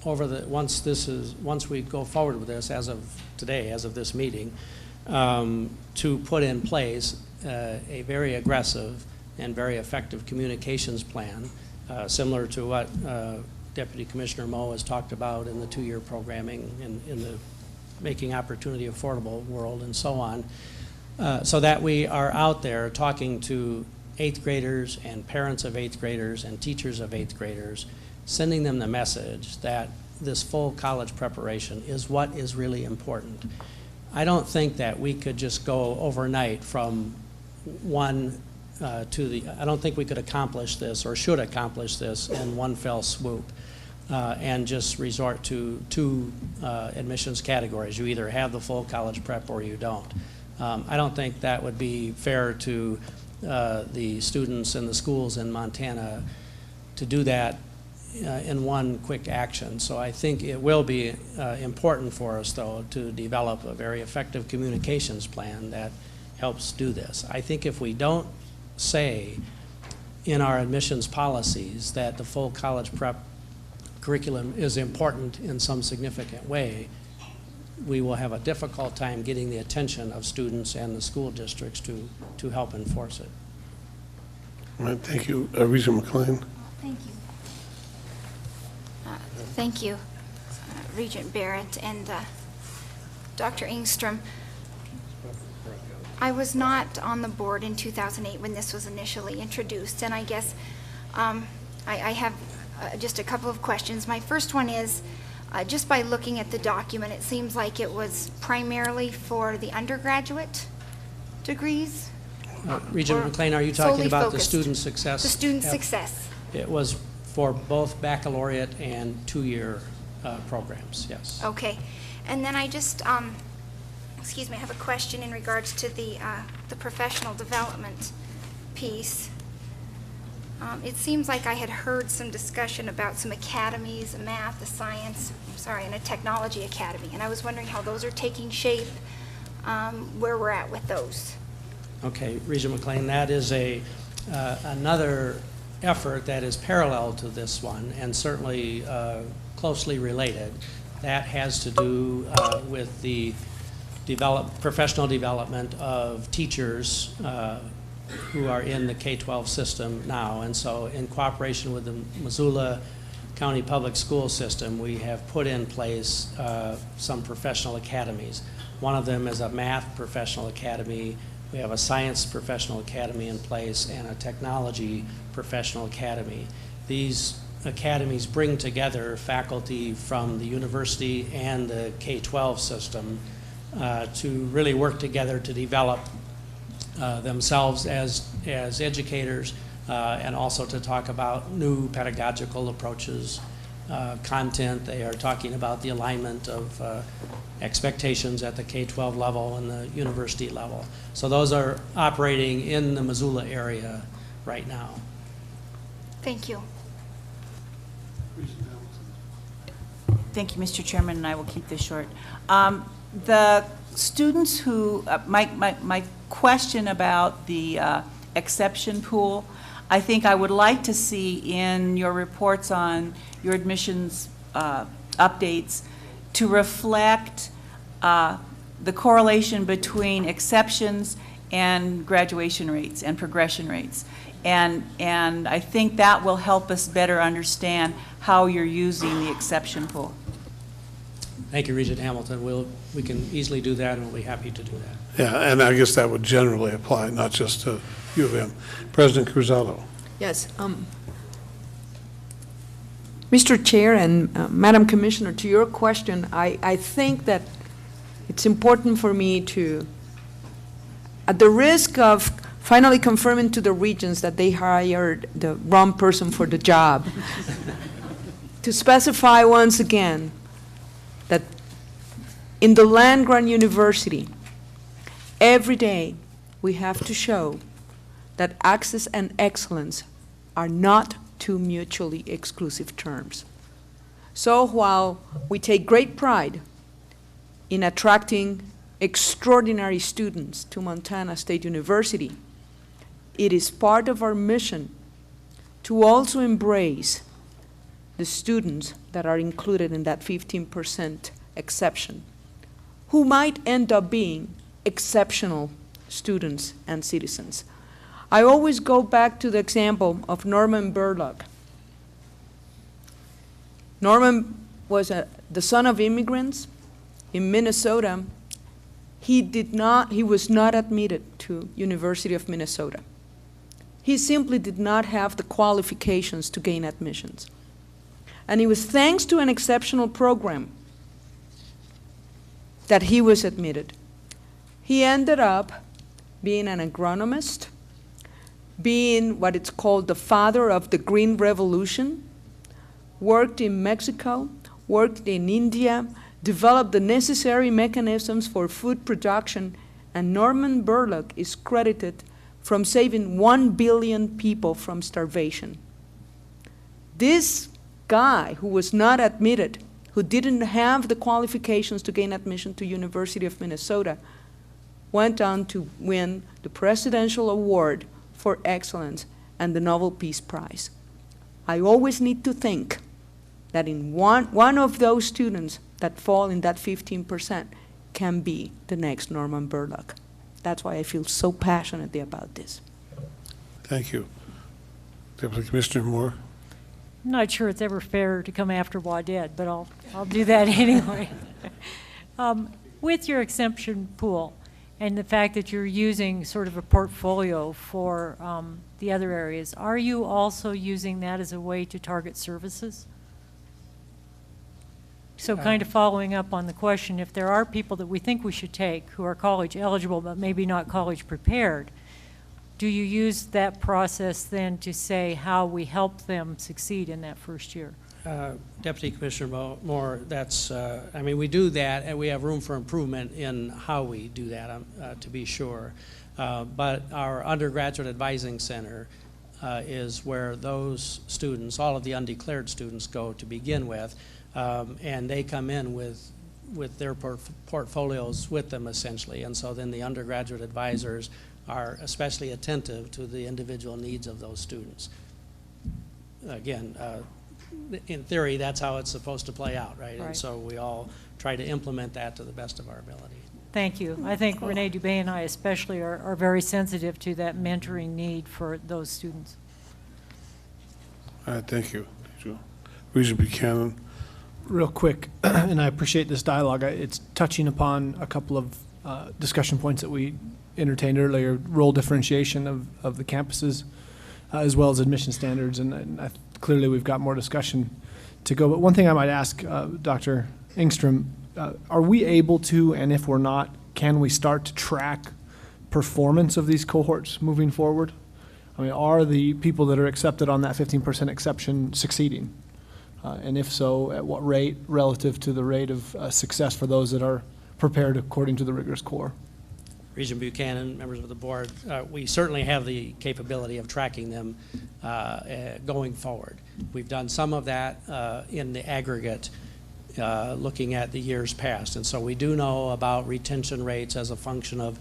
once we go forward with this, as of today, as of this meeting, to put in place a very aggressive and very effective communications plan, similar to what Deputy Commissioner Moe has talked about in the 2-year programming in the Making Opportunity Affordable world and so on, so that we are out there talking to 8th graders and parents of 8th graders and teachers of 8th graders, sending them the message that this full college preparation is what is really important. I don't think that we could just go overnight from one I don't think we could accomplish this or should accomplish this in one fell swoop and just resort to two admissions categories. You either have the full college prep or you don't. I don't think that would be fair to the students and the schools in Montana to do that in one quick action. So I think it will be important for us, though, to develop a very effective communications plan that helps do this. I think if we don't say in our admissions policies that the full college prep curriculum is important in some significant way, we will have a difficult time getting the attention of students and the school districts to help enforce it. All right, thank you. Regent McLean. Thank you. Thank you, Regent Barrett and Dr. Engstrom. I was not on the board in 2008 when this was initially introduced, and I guess I have just a couple of questions. My first one is, just by looking at the document, it seems like it was primarily for the undergraduate degrees. Regent McLean, are you talking about focused? the student success? The student success. It was for both baccalaureate and two-year programs, yes. Okay. And then I just, excuse me, I have a question in regards to the professional development piece. It seems like I had heard some discussion about some academies, a math, a science, and a technology academy. And I was wondering how those are taking shape, where we're at with those. Okay, Regent McLean, that is another effort that is parallel to this one and certainly closely related. That has to do with the professional development of teachers who are in the K-12 system now. And so in cooperation with the Missoula County Public School System, we have put in place some professional academies. One of them is a math professional academy. We have a science professional academy in place and a technology professional academy. These academies bring together faculty from the university and the K-12 system to really work together to develop themselves as educators and also to talk about new pedagogical approaches, content. They are talking about the alignment of expectations at the K-12 level and the university level. So those are operating in the Missoula area right now. Thank you. Thank you, Mr. Chairman, and I will keep this short. The students who, my question about the exception pool, I think I would like to see in your reports on your admissions updates to reflect the correlation between exceptions and graduation rates and progression rates. And I think that will help us better understand how you're using the exception pool. Thank you, Regent Hamilton. We can easily do that, and we'll be happy to do that. Yeah, and I guess that would generally apply, not just to U of M. President Cruzado. Yes. Mr. Chair and Madam Commissioner, to your question, I think that it's important for me to, at the risk of finally confirming to the regions that they hired the wrong person for the job, to specify once again that in the land-grant university, every day we have to show that access and excellence are not two mutually exclusive terms. So while we take great pride in attracting extraordinary students to Montana State University, it is part of our mission to also embrace the students that are included in that 15% exception, who might end up being exceptional students and citizens. I always go back to the example of Norman Burlock. Norman was the son of immigrants in Minnesota. He was not admitted to University of Minnesota. He simply did not have the qualifications to gain admissions. And it was thanks to an exceptional program that he was admitted. He ended up being an agronomist, being what it's called the father of the Green Revolution, worked in Mexico, worked in India, developed the necessary mechanisms for food production, and Norman Borlaug is credited from saving 1 billion people from starvation. This guy who was not admitted, who didn't have the qualifications to gain admission to University of Minnesota, went on to win the Presidential Award for Excellence and the Nobel Peace Prize. I always need to think that in one of those students that fall in that 15% can be the next Norman Borlaug. That's why I feel so passionately about this. Thank you. Deputy Commissioner Moore. I'm not sure it's ever fair to come after Waded, but I'll do that anyway. With your exemption pool and the fact that you're using sort of a portfolio for the other areas, are you also using that as a way to target services? So kind of following up on the question, if there are people that we think we should take who are college eligible but maybe not college prepared, do you use that process then to say how we help them succeed in that first year? Deputy Commissioner Moore, that's, I mean, we do that, and we have room for improvement in how we do that, to be sure. But our undergraduate advising center is where those students, all of the undeclared students, go to begin with, and they come in with their portfolios with them, essentially. And so then the undergraduate advisors are especially attentive to the individual needs of those students. Again, in theory, that's how it's supposed to play out, right? And so we all try to implement that to the best of our ability. Thank you. I think Renee Dubé and I especially are very sensitive to that mentoring need for those students. All right, thank you. Regent Buchanan. Real quick, and I appreciate this dialogue. It's touching upon a couple of discussion points that we entertained earlier, role differentiation of the campuses, as well as admission standards, and clearly we've got more discussion to go. But one thing I might ask Dr. Engstrom, are we able to, and if we're not, can we start to track performance of these cohorts moving forward? I mean, are the people that are accepted on that 15% exception succeeding? And if so, at what rate relative to the rate of success for those that are prepared according to the rigorous core? Regent Buchanan, members of the board, we certainly have the capability of tracking them going forward. We've done some of that in the aggregate, looking at the years past. And so we do know about retention rates as a function of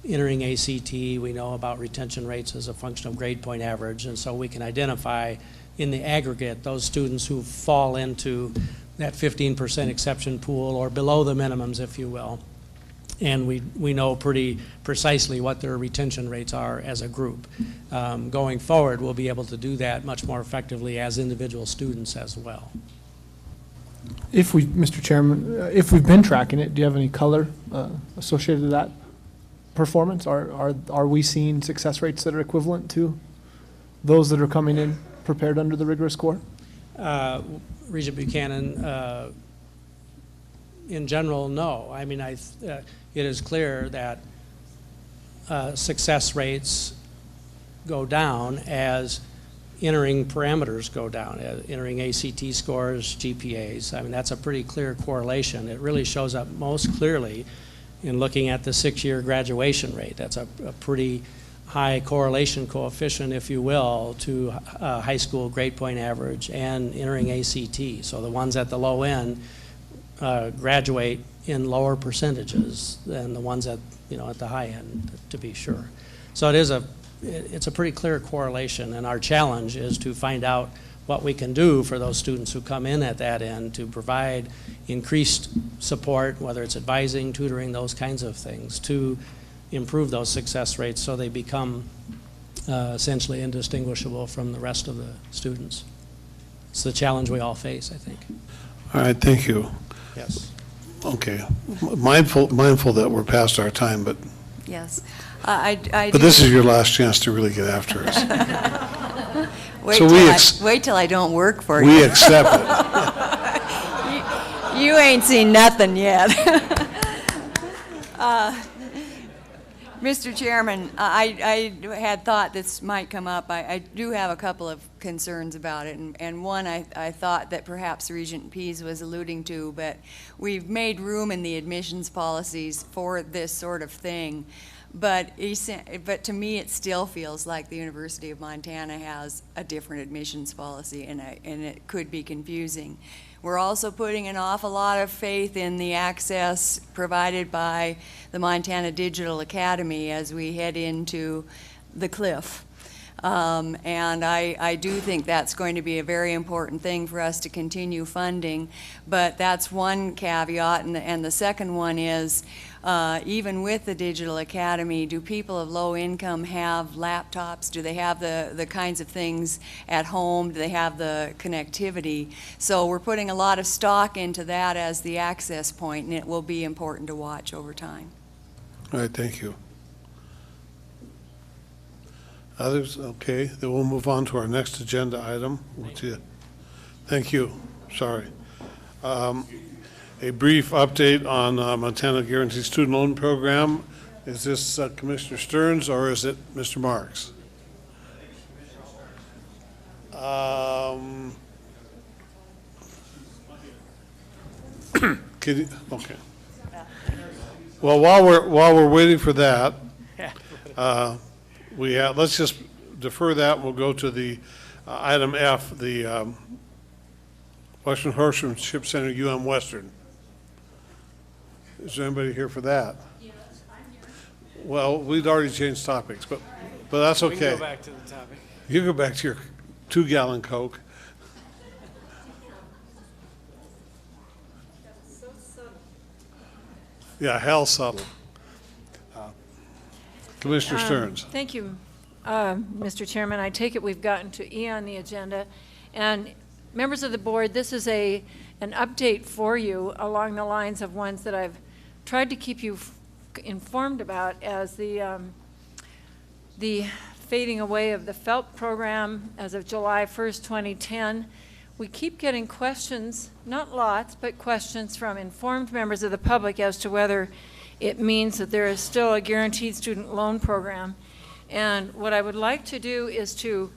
entering ACT. We know about retention rates as a function of grade point average. And so we can identify in the aggregate those students who fall into that 15% exception pool or below the minimums, if you will. And we know pretty precisely what their retention rates are as a group. Going forward, we'll be able to do that much more effectively as individual students as well. If we, Mr. Chairman, if we've been tracking it, do you have any color associated with that performance? Are we seeing success rates that are equivalent to those that are coming in prepared under the rigorous core? Regent Buchanan, in general, no. I mean, it is clear that success rates go down as entering parameters go down, entering ACT scores, GPAs. I mean, that's a pretty clear correlation. It really shows up most clearly in looking at the 6-year graduation rate. That's a pretty high correlation coefficient, if you will, to high school grade point average and entering ACT. So the ones at the low end graduate in lower percentages than the ones at the high end, to be sure. So it's a pretty clear correlation, and our challenge is to find out what we can do for those students who come in at that end to provide increased support, whether it's advising, tutoring, those kinds of things, to improve those success rates so they become essentially indistinguishable from the rest of the students. It's the challenge we all face, I think. All right, thank you. Yes. Okay, mindful that we're past our time, but Yes. but this is your last chance to really get after us. Wait till I don't work for you. We accept it. You ain't seen nothing yet. Mr. Chairman, I had thought this might come up. I do have a couple of concerns about it, and one I thought that perhaps Regent Pease was alluding to, but we've made room in the admissions policies for this sort of thing. But to me, it still feels like the University of Montana has a different admissions policy, and it could be confusing. We're also putting an awful lot of faith in the access provided by the Montana Digital Academy as we head into the cliff. And I do think that's going to be a very important thing for us to continue funding, but that's one caveat, and the second one is, even with the Digital Academy, do people of low income have laptops? Do they have the kinds of things at home? Do they have the connectivity? So we're putting a lot of stock into that as the access point, and it will be important to watch over time. All right, thank you. Others? Okay, then we'll move on to our next agenda item. Thank you. Sorry. A brief update on Montana Guaranteed Student Loan Program. Is this Commissioner Stearns or is it Mr. Marks? Okay. Well, while we're waiting for that, let's just defer that. We'll go to the item F, the Western Horsemanship Center, Western. Is there anybody here for that? Yes, I'm here. Well, we'd already changed topics, but that's okay. We can go back to the topic. You go back to your 2-gallon Coke. Yeah, hell subtle. Commissioner Stearns. Thank you, Mr. Chairman. I take it we've gotten to E on the agenda. And members of the board, this is an update for you along the lines of ones that I've tried to keep you informed about as the fading away of the FELP program as of July 1st, 2010. We keep getting questions, not lots, but questions from informed members of the public as to whether it means that there is still a guaranteed student loan program. And what I would like to do is to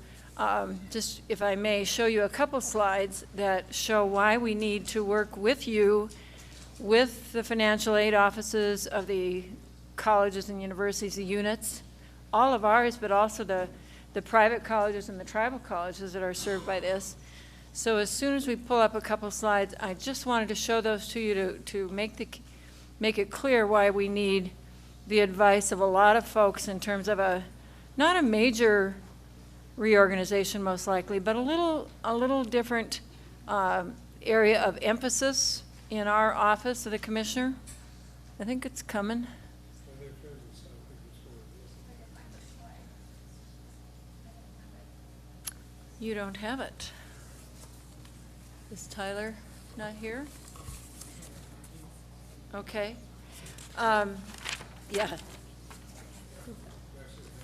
just, if I may, show you a couple slides that show why we need to work with you, with the financial aid offices of the colleges and universities, the units, all of ours, but also the private colleges and the tribal colleges that are served by this. So as soon as we pull up a couple slides, I just wanted to show those to you to make it clear why we need the advice of a lot of folks in terms of not a major reorganization most likely, but a little different area of emphasis in our office of the commissioner. I think it's coming. You don't have it. Is Tyler not here? Okay. Yeah.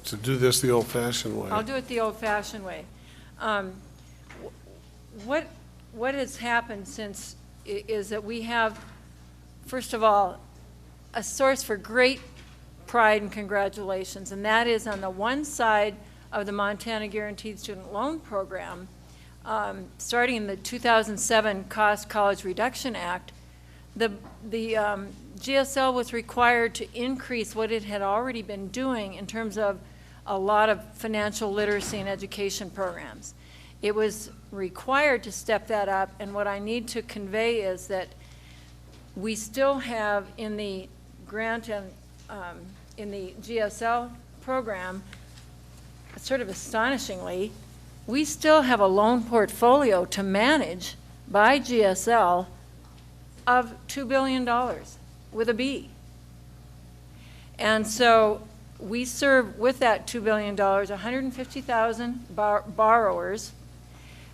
To do this the old-fashioned way. I'll do it the old-fashioned way. What has happened since is that we have, first of all, a source for great pride and congratulations, and that is on the one side of the Montana Guaranteed Student Loan Program, starting in the 2007 Cost College Reduction Act, the GSL was required to increase what it had already been doing in terms of a lot of financial literacy and education programs. It was required to step that up, and what I need to convey is that we still have in the grant and in the GSL program, sort of astonishingly, we still have a loan portfolio to manage by GSL of $2 billion with a B. And so we serve with that $2 billion, 150,000 borrowers.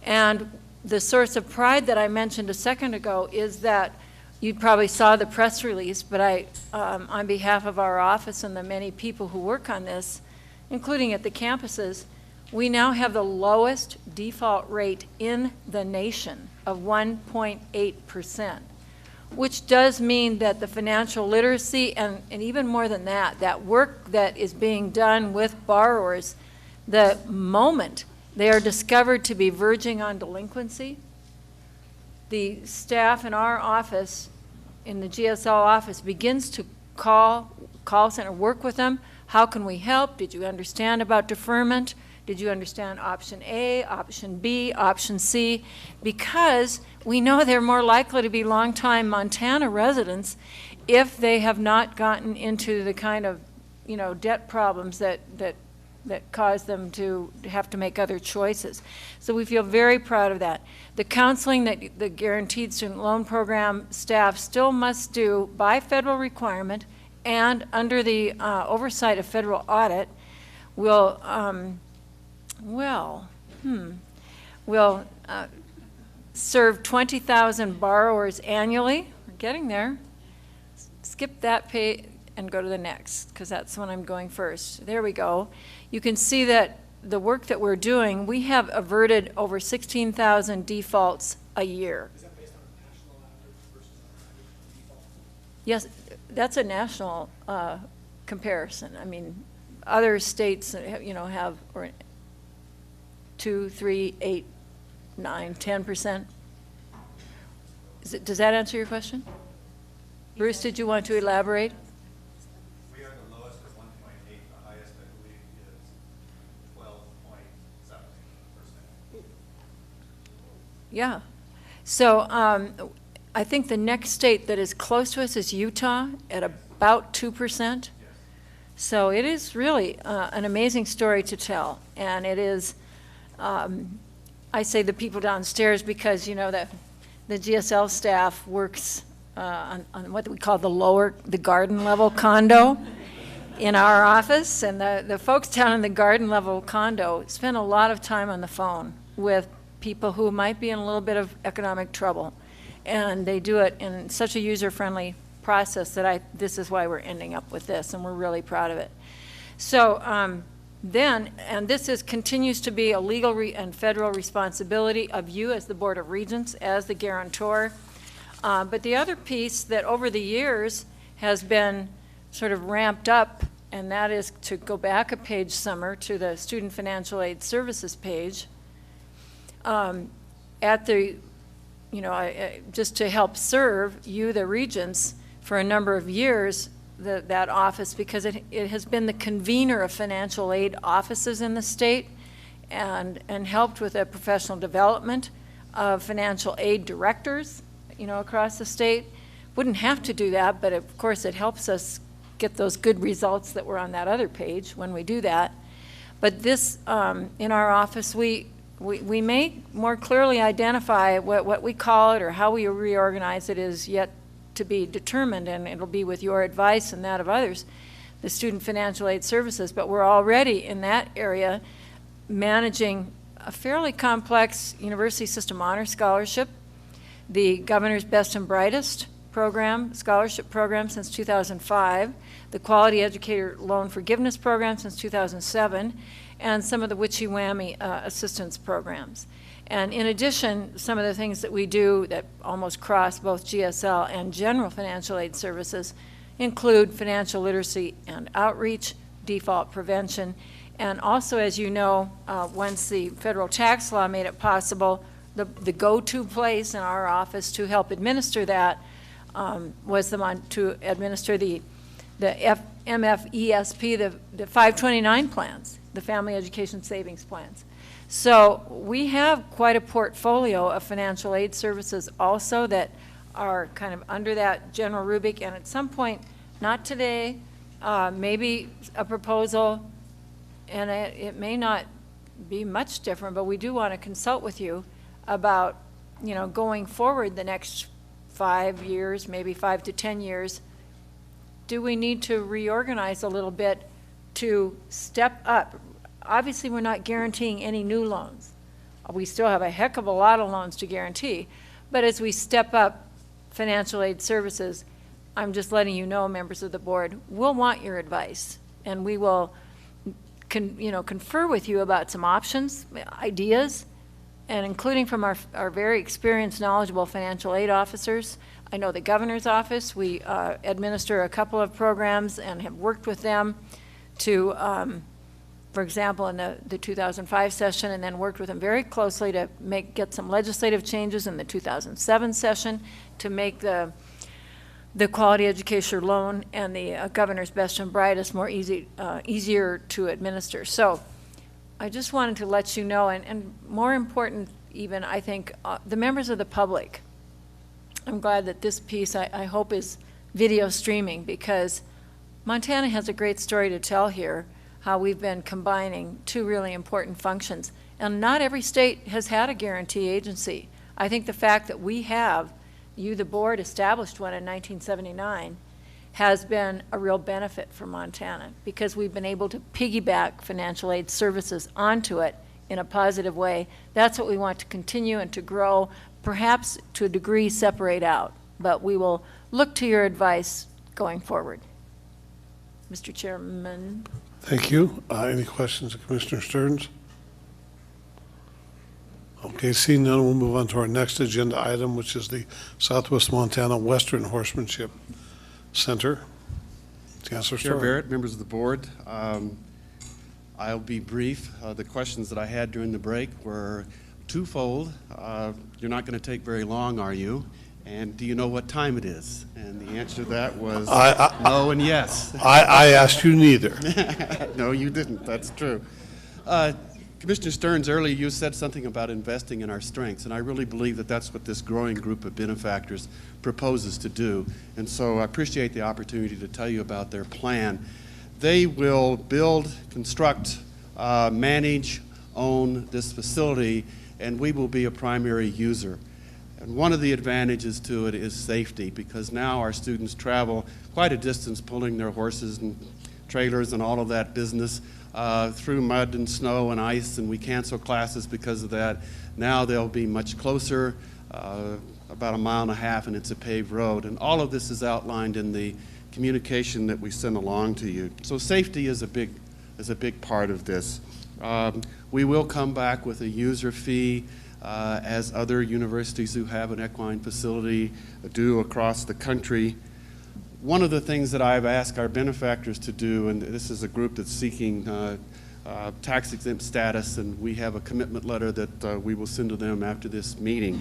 And the source of pride that I mentioned a second ago is that you probably saw the press release, but I, on behalf of our office and the many people who work on this, including at the campuses, we now have the lowest default rate in the nation of 1.8%. which does mean that the financial literacy and even more than that, that work that is being done with borrowers, the moment they are discovered to be verging on delinquency, the staff in our office, in the GSL office, begins to call center, work with them. How can we help? Did you understand about deferment? Did you understand option A, option B, option C? Because we know they're more likely to be longtime Montana residents if they have not gotten into the kind of, debt problems that cause them to have to make other choices. So we feel very proud of that. The counseling that the Guaranteed Student Loan Program staff still must do by federal requirement and under the oversight of federal audit will serve 20,000 borrowers annually. We're getting there. Skip that page and go to the next, because that's when I'm going first. There we go. You can see that the work that we're doing, we have averted over 16,000 defaults a year. Is that based on a national average versus an average default? Yes, that's a national comparison. I mean, other states, have 2, 3, 8, 9, 10%. Does that answer your question? Bruce, did you want to elaborate? We are the lowest at 1.8. The highest, I believe, is 12.7%. Yeah. So I think the next state that is close to us is Utah at about 2%. So it is really an amazing story to tell. And it is, I say the people downstairs because, the GSL staff works on what we call the garden level condo in our office. And the folks down in the garden level condo spend a lot of time on the phone with people who might be in a little bit of economic trouble. And they do it in such a user-friendly process that this is why we're ending up with this, and we're really proud of it. So and this continues to be a legal and federal responsibility of you as the Board of Regents, as the guarantor. But the other piece that over the years has been sort of ramped up, and that is to go back a page, Summer, to the Student Financial Aid Services page. At the, just to help serve you, the regents, for a number of years, that office, because it has been the convener of financial aid offices in the state and helped with the professional development of financial aid directors, across the state. Wouldn't have to do that, but of course it helps us get those good results that were on that other page when we do that. But this, in our office, we may more clearly identify what we call it or how we reorganize it is yet to be determined, and it'll be with your advice and that of others, the Student Financial Aid Services. But we're already in that area managing a fairly complex university system honor scholarship, the Governor's Best and Brightest program, scholarship program since 2005, the Quality Educator Loan Forgiveness Program since 2007, and some of the witchy-whammy assistance programs. And in addition, some of the things that we do that almost cross both GSL and general financial aid services include financial literacy and outreach, default prevention, and also, as you know, once the federal tax law made it possible, the go-to place in our office to help administer that was to administer the MFESP, the 529 plans, the Family Education Savings Plans. So we have quite a portfolio of financial aid services also that are kind of under that general rubric, and at some point, not today, maybe a proposal, and it may not be much different, but we do want to consult with you about, going forward the next 5 years, maybe 5 to 10 years. Do we need to reorganize a little bit to step up? Obviously, we're not guaranteeing any new loans. We still have a heck of a lot of loans to guarantee. But as we step up financial aid services, I'm just letting you know, members of the board, we'll want your advice. And we will confer with you about some options, ideas, and including from our very experienced, knowledgeable financial aid officers. I know the governor's office, we administer a couple of programs and have worked with them to, for example, in the 2005 session, and then worked with them very closely to get some legislative changes in the 2007 session to make the quality education loan and the governor's best and brightest easier to administer. So I just wanted to let you know, and more important even, I think, the members of the public. I'm glad that this piece, I hope, is video streaming, because Montana has a great story to tell here, how we've been combining two really important functions. And not every state has had a guarantee agency. I think the fact that we have, you, the board, established one in 1979, has been a real benefit for Montana, because we've been able to piggyback financial aid services onto it in a positive way. That's what we want to continue and to grow, perhaps to a degree separate out, but we will look to your advice going forward. Mr. Chairman. Thank you. Any questions of Commissioner Stearns? Okay, seeing none, we'll move on to our next agenda item, which is the Southwest Montana Western Horsemanship Center. Chancellor Chair Story. Barrett, members of the board, I'll be brief. The questions that I had during the break were twofold. You're not going to take very long, are you? And do you know what time it is? And the answer to that was no and yes. I asked you neither. No, you didn't. That's true. Commissioner Stearns, earlier you said something about investing in our strengths, and I really believe that that's what this growing group of benefactors proposes to do. And so I appreciate the opportunity to tell you about their plan. They will build, construct, manage, own this facility, and we will be a primary user. And one of the advantages to it is safety, because now our students travel quite a distance pulling their horses and trailers and all of that business through mud and snow and ice, and we cancel classes because of that. Now they'll be much closer, about 1.5 miles, and it's a paved road. And all of this is outlined in the communication that we send along to you. So safety is a big part of this. We will come back with a user fee, as other universities who have an equine facility do across the country. One of the things that I've asked our benefactors to do, and this is a group that's seeking tax-exempt status, and we have a commitment letter that we will send to them after this meeting.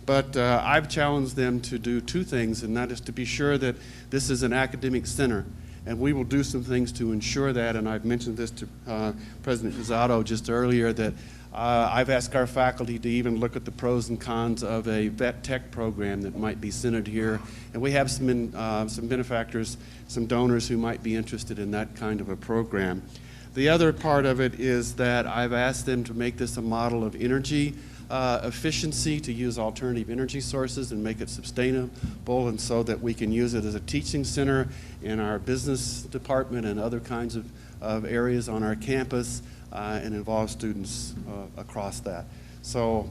But I've challenged them to do two things, and that is to be sure that this is an academic center. And we will do some things to ensure that, and I've mentioned this to President Cruzado just earlier, that I've asked our faculty to even look at the pros and cons of a vet tech program that might be centered here. And we have some benefactors, some donors who might be interested in that kind of a program. The other part of it is that I've asked them to make this a model of energy efficiency, to use alternative energy sources and make it sustainable, and so that we can use it as a teaching center in our business department and other kinds of areas on our campus, and involve students across that. So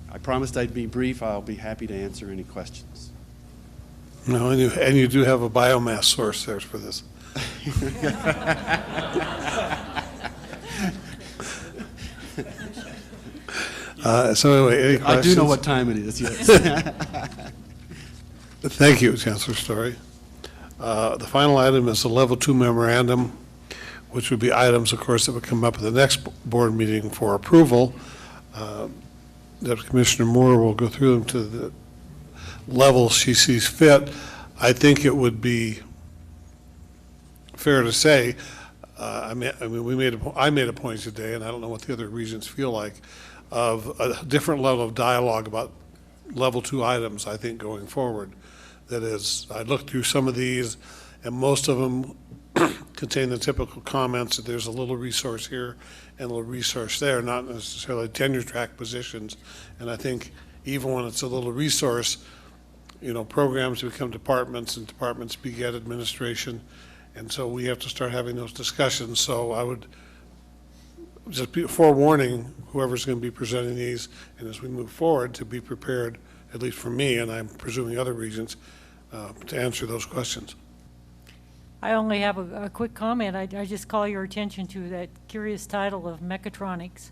I promised I'd be brief. I'll be happy to answer any questions. No, and you do have a biomass source there for this. So anyway, any questions? I do know what time it is, yes. Thank you, Chancellor Story. The final item is the Level 2 memorandum, which would be items, of course, that would come up at the next board meeting for approval. Deputy Commissioner Moore will go through them to the level she sees fit. I think it would be fair to say, I made a point today, and I don't know what the other regions feel like, of a different level of dialogue about Level 2 items, I think, going forward. That is, I looked through some of these, and most of them contain the typical comments that there's a little resource here and a little resource there, not necessarily tenure track positions. And I think even when it's a little resource, you know, programs become departments and departments beget administration. And so we have to start having those discussions. So I would just be forewarning whoever's going to be presenting these, and as we move forward, to be prepared, at least for me, and I'm presuming other regions, to answer those questions. I only have a quick comment. I just call your attention to that curious title of mechatronics.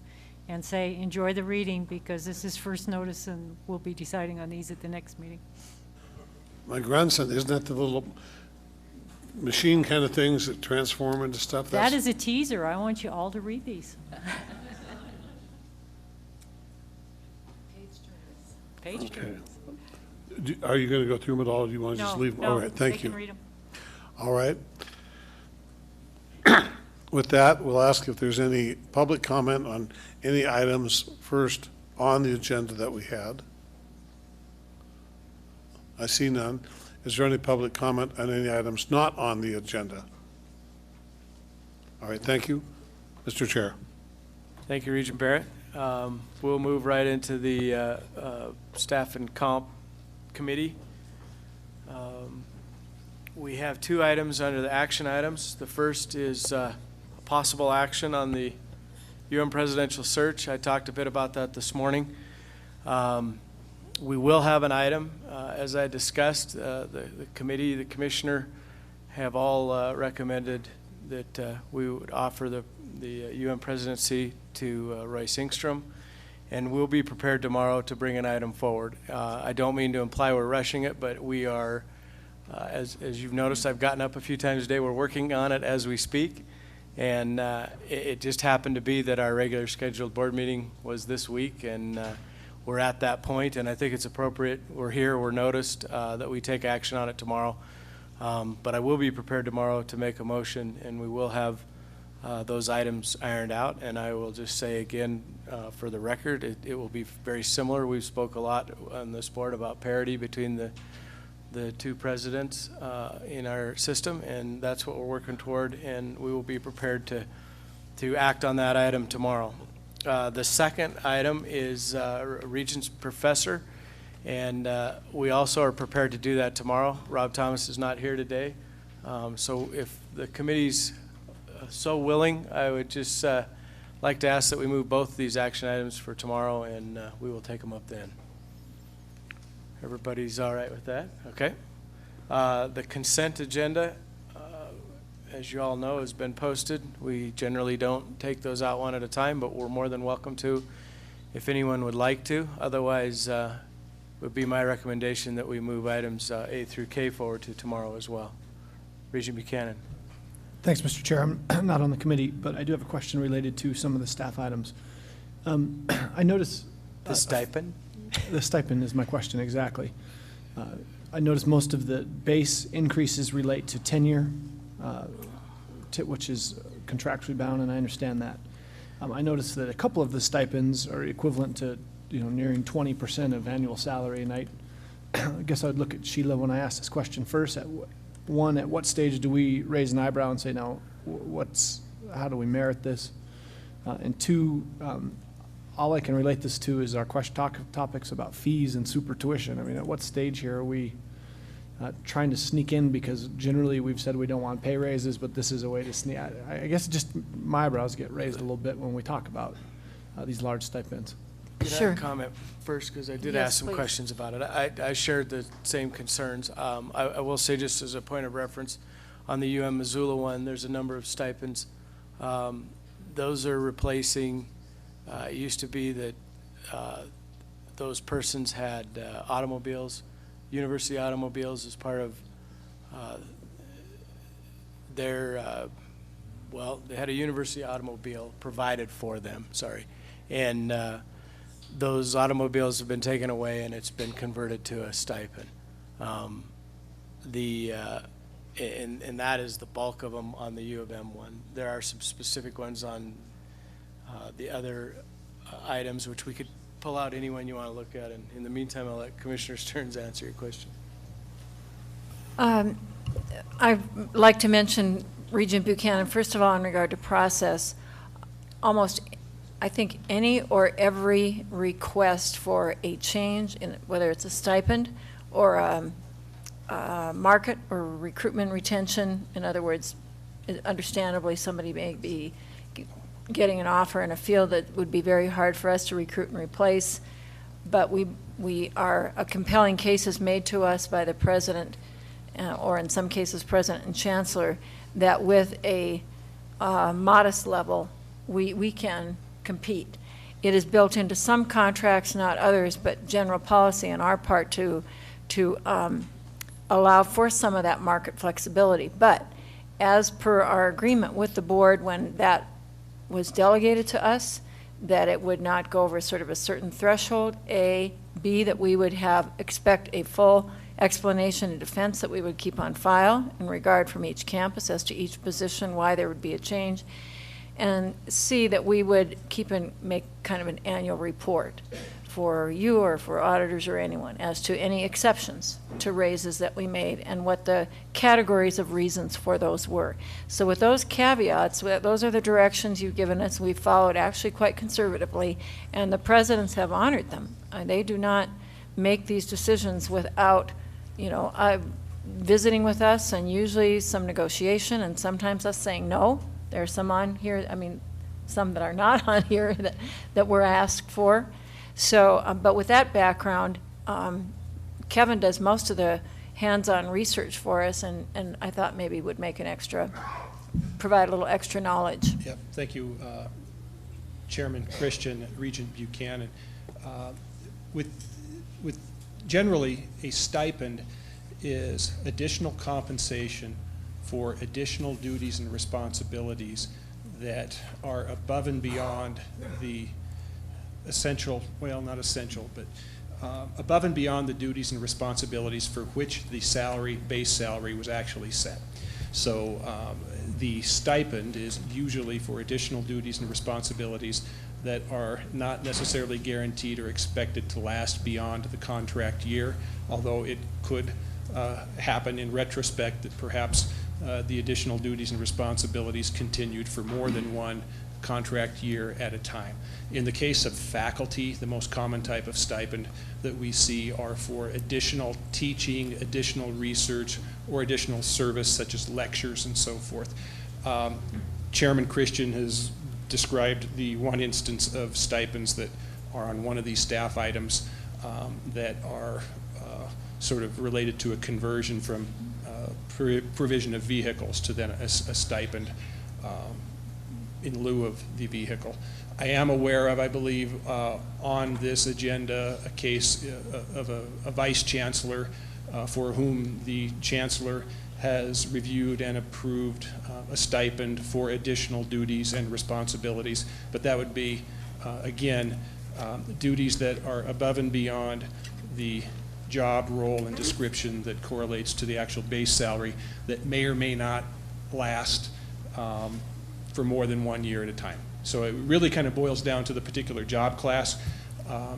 and say, enjoy the reading, because this is first notice and we'll be deciding on these at the next meeting. My grandson, isn't that the little machine kind of things that transform into stuff? That is a teaser. I want you all to read these. Page Okay. turns. Are you going to go through them at all, or do you want to just leave them? All right, thank you. They can read them. All right. With that, we'll ask if there's any public comment on any items first on the agenda that we had. I see none. Is there any public comment on any items not on the agenda? All right, thank you. Mr. Chair. Thank you, Regent Barrett. We'll move right into the Staff and Comp Committee. We have two items under the action items. The first is possible action on the presidential search. I talked a bit about that this morning. We will have an item, as I discussed. The committee, the commissioner, have all recommended that we would offer the presidency to Royce Ingstrom, and we'll be prepared tomorrow to bring an item forward. I don't mean to imply we're rushing it, but we are, as you've noticed, I've gotten up a few times today. We're working on it as we speak, and it just happened to be that our regular scheduled board meeting was this week, and we're at that point, and I think it's appropriate. We're here, we're noticed, that we take action on it tomorrow. But I will be prepared tomorrow to make a motion, and we will have those items ironed out. And I will just say again, for the record, it will be very similar. We've spoke a lot on this board about parity between the two presidents in our system, and that's what we're working toward, and we will be prepared to act on that item tomorrow. The second item is Regents Professor, and we also are prepared to do that tomorrow. Rob Thomas is not here today, so if the committee's so willing, I would just like to ask that we move both of these action items for tomorrow, and we will take them up then. Everybody's all right with that? Okay. The consent agenda, as you all know, has been posted. We generally don't take those out one at a time, but we're more than welcome to if anyone would like to. Otherwise, would be my recommendation that we move items A through K forward to tomorrow as well. Regent Buchanan. Thanks, Mr. Chair. I'm not on the committee, but I do have a question related to some of the staff items. I noticed the stipend? The stipend is my question, exactly. I noticed most of the base increases relate to tenure, which is contractually bound, and I understand that. I noticed that a couple of the stipends are equivalent to, nearing 20% of annual salary, and I guess I would look at Sheila when I asked this question first. At what stage do we raise an eyebrow and say, now, how do we merit this? And two, all I can relate this to is our topics about fees and super tuition. I mean, at what stage here are we trying to sneak in, because generally we've said we don't want pay raises, but this is a way to sneak. I guess just my eyebrows get raised a little bit when we talk about these large stipends. Can I comment first, because I did ask some please. questions about it. I shared the same concerns. I will say, just as a point of reference, on the Missoula one, there's a number of stipends. Those are replacing, it used to be that those persons had automobiles, university automobiles, as part of their, they had a university automobile provided for them, and those automobiles have been taken away, and it's been converted to a stipend. And that is the bulk of them on the U of M one. There are some specific ones on the other items, which we could pull out any one you want to look at. And in the meantime, I'll let Commissioner Stearns answer your question. I'd like to mention Regent Buchanan, first of all, in regard to process. Almost, I think, any or every request for a change, in whether it's a stipend or a market or recruitment retention, in other words, understandably somebody may be getting an offer in a field that would be very hard for us to recruit and replace, but we are, a compelling case is made to us by the president, or in some cases president and chancellor, that with a modest level we can compete. it is built into some contracts, not others, but general policy on our part to allow for some of that market flexibility. But as per our agreement with the board when that was delegated to us, that it would not go over sort of a certain threshold, A, B, that we would expect a full explanation and defense that we would keep on file in regard from each campus as to each position, why there would be a change, and C, that we would make kind of an annual report for you or for auditors or anyone as to any exceptions to raises that we made and what the categories of reasons for those were. So with those caveats, those are the directions you've given us. We've followed actually quite conservatively, and the presidents have honored them. They do not make these decisions without, visiting with us and usually some negotiation and sometimes us saying no. There are some on here, some that are not on here that were asked for. So, but with that background, Kevin does most of the hands-on research for us, and I thought maybe would make provide a little extra knowledge. Yep, thank you, Chairman Christian, Regent Buchanan. With generally a stipend is additional compensation for additional duties and responsibilities that are above and beyond the essential, well, not essential, but above and beyond the duties and responsibilities for which the base salary was actually set. So the stipend is usually for additional duties and responsibilities that are not necessarily guaranteed or expected to last beyond the contract year, although it could happen in retrospect that perhaps the additional duties and responsibilities continued for more than one contract year at a time. In the case of faculty, the most common type of stipend that we see are for additional teaching, additional research, or additional service such as lectures and so forth. Chairman Christian has described the one instance of stipends that are on one of these staff items that are sort of related to a conversion from provision of vehicles to then a stipend in lieu of the vehicle. I am aware of, I believe, on this agenda, a case of a vice chancellor for whom the chancellor has reviewed and approved a stipend for additional duties and responsibilities, but that would be, again, duties that are above and beyond the job role and description that correlates to the actual base salary that may or may not last for more than 1 year at a time. So it really kind of boils down to the particular job class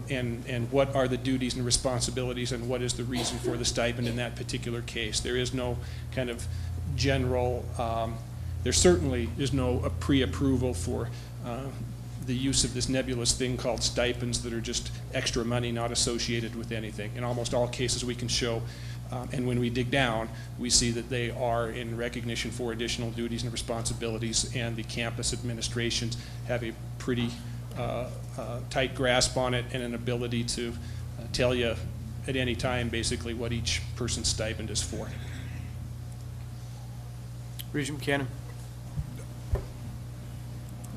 and what are the duties and responsibilities and what is the reason for the stipend in that particular case. There is no kind of general, there certainly is no pre-approval for the use of this nebulous thing called stipends that are just extra money not associated with anything. In almost all cases we can show, and when we dig down, we see that they are in recognition for additional duties and responsibilities, and the campus administrations have a pretty tight grasp on it and an ability to tell you at any time basically what each person's stipend is for. Regent Buchanan.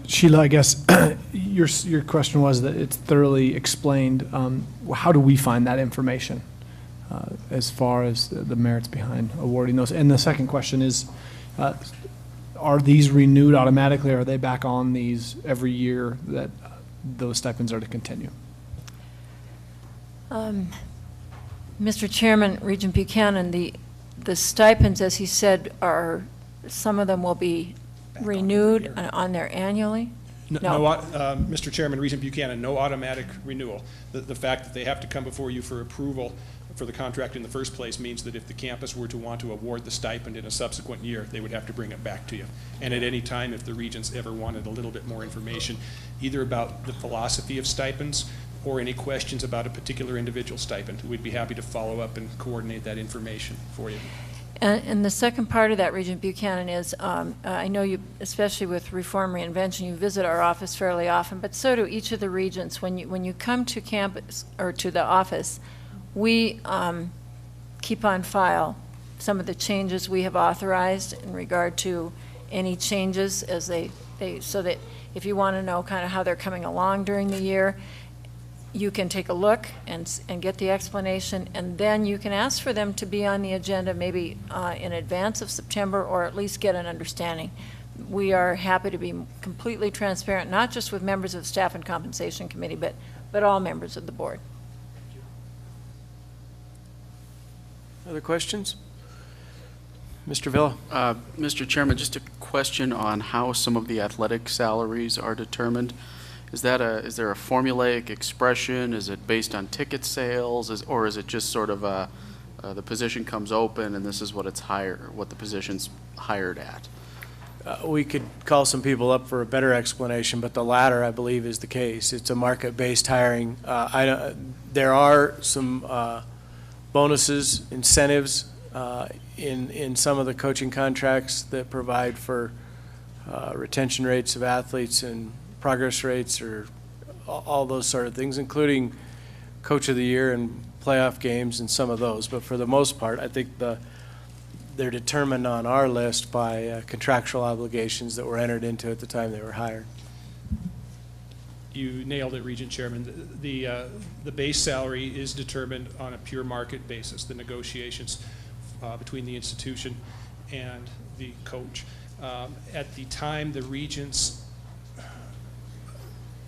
Sheila, I guess your question was that it's thoroughly explained. How do we find that information as far as the merits behind awarding those? And the second question is, are these renewed automatically, or are they back on these every year that those stipends are to continue? Mr. Chairman, Regent Buchanan, the stipends, as he said, some of them will be renewed on their annually? Mr. Chairman, Regent Buchanan, no automatic renewal. The fact that they have to come before you for approval for the contract in the first place means that if the campus were to want to award the stipend in a subsequent year, they would have to bring it back to you. And at any time, if the regents ever wanted a little bit more information, either about the philosophy of stipends or any questions about a particular individual stipend, we'd be happy to follow up and coordinate that information for you. And the second part of that, Regent Buchanan, is I know you, especially with Reform Reinvention, you visit our office fairly often, but so do each of the regents. When you come to campus or to the office, we keep on file some of the changes we have authorized in regard to any changes as they so that if you want to know kind of how they're coming along during the year, you can take a look and get the explanation, and then you can ask for them to be on the agenda maybe in advance of September, or at least get an understanding. We are happy to be completely transparent, not just with members of the Staff and Compensation Committee, but all members of the board. Other questions? Mr. Villa? Mr. Chairman, just a question on how some of the athletic salaries are determined. Is there a formulaic expression? Is it based on ticket sales, or is it just sort of the position comes open and this is what the position's hired at? We could call some people up for a better explanation, but the latter, I believe, is the case. It's a market-based hiring. There are some bonuses, incentives in some of the coaching contracts that provide for retention rates of athletes and progress rates, or all those sort of things, including Coach of the Year and playoff games and some of those. But for the most part, I think they're determined on our list by contractual obligations that were entered into at the time they were hired. You nailed it, Regent Chairman. The base salary is determined on a pure market basis, the negotiations between the institution and the coach. At the time the Regents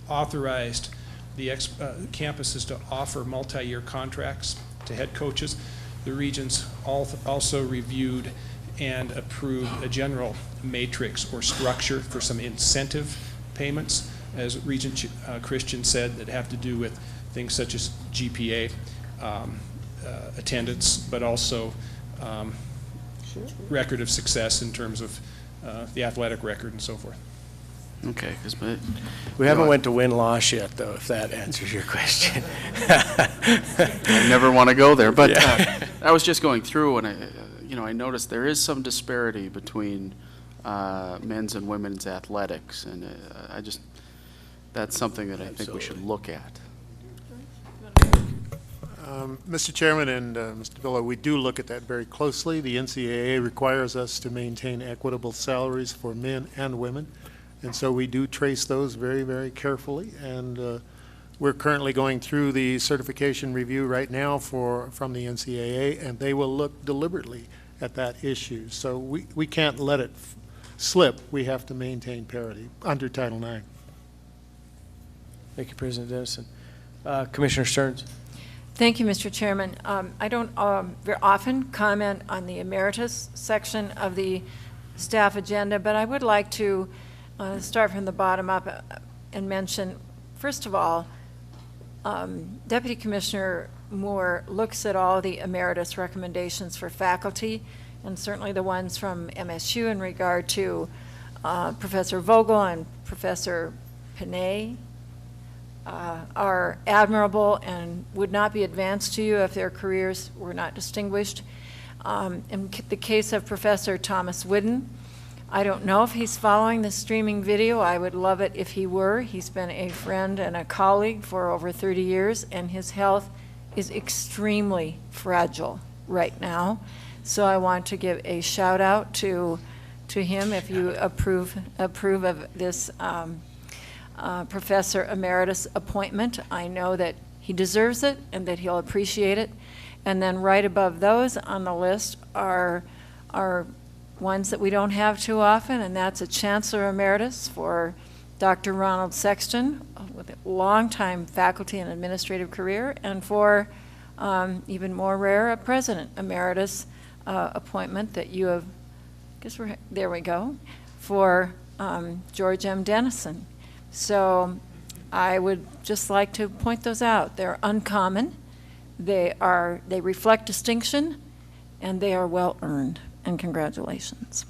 authorized the campuses to offer multi-year contracts to head coaches, the Regents also reviewed and approved a general matrix or structure for some incentive payments, as Regent Christian said, that have to do with things such as GPA, attendance, but also record of success in terms of the athletic record and so forth. Okay, we haven't went to win-loss yet, though, if that answers your question. I never want to go there, but I was just going through, and I noticed there is some disparity between men's and women's athletics, and that's something that I think we should look at. Mr. Chairman and Mr. Villa, we do look at that very closely. The NCAA requires us to maintain equitable salaries for men and women. And so we do trace those very, very carefully, and we're currently going through the certification review right now from the NCAA, and they will look deliberately at that issue. So we can't let it slip. We have to maintain parity under Title IX. Thank you, President Dennison. Commissioner Stearns. Thank you, Mr. Chairman. I don't very often comment on the emeritus section of the staff agenda, but I would like to start from the bottom up and mention, first of all, Deputy Commissioner Moore looks at all the emeritus recommendations for faculty, and certainly the ones from MSU in regard to Professor Vogel and Professor Panay are admirable and would not be advanced to you if their careers were not distinguished. In the case of Professor Thomas Whidden, I don't know if he's following the streaming video. I would love it if he were. He's been a friend and a colleague for over 30 years, and his health is extremely fragile right now. So I want to give a shout out to him if you approve of this Professor Emeritus appointment. I know that he deserves it and that he'll appreciate it. And then right above those on the list are ones that we don't have too often, and that's a Chancellor Emeritus for Dr. Ronald Sexton, with a long-time faculty and administrative career, and for even more rare, a President Emeritus appointment that you have, there we go, for George M. Dennison. So I would just like to point those out. They're uncommon, they reflect distinction, and they are well earned. And congratulations.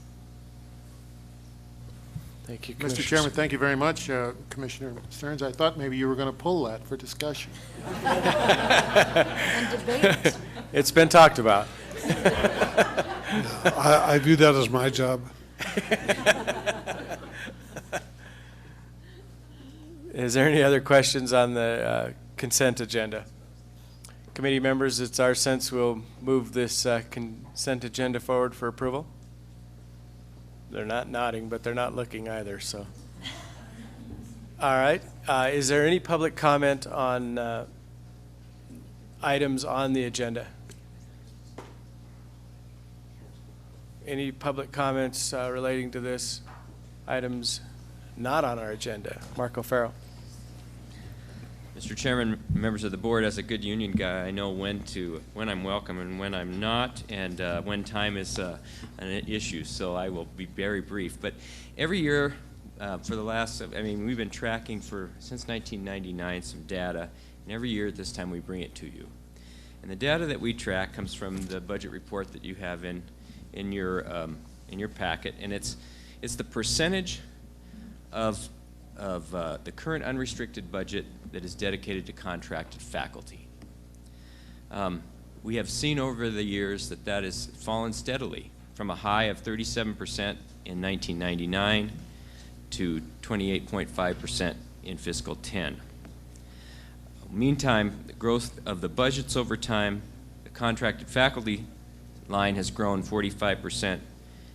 Thank you, Mr. Chairman, thank you very much, Commissioner Stearns. I thought maybe you were going to pull that for discussion. And debate. It's been talked about. I view that as my job. Is there any other questions on the consent agenda? Committee members, it's our sense we'll move this consent agenda forward for approval. They're not nodding, but they're not looking either, so All right. Is there any public comment on items on the agenda? Any public comments relating to this? Items not on our agenda. Marco Farrow. Mr. Chairman, members of the board, as a good union guy, I know when I'm welcome and when I'm not, and when time is an issue, so I will be very brief. But every year for the last, we've been tracking since 1999 some data, and every year at this time we bring it to you. And the data that we track comes from the budget report that you have in your packet, and it's the percentage of the current unrestricted budget that is dedicated to contracted faculty. We have seen over the years that has fallen steadily from a high of 37% in 1999 to 28.5% in fiscal 10. Meantime, the growth of the budgets over time, the contracted faculty line has grown 45%,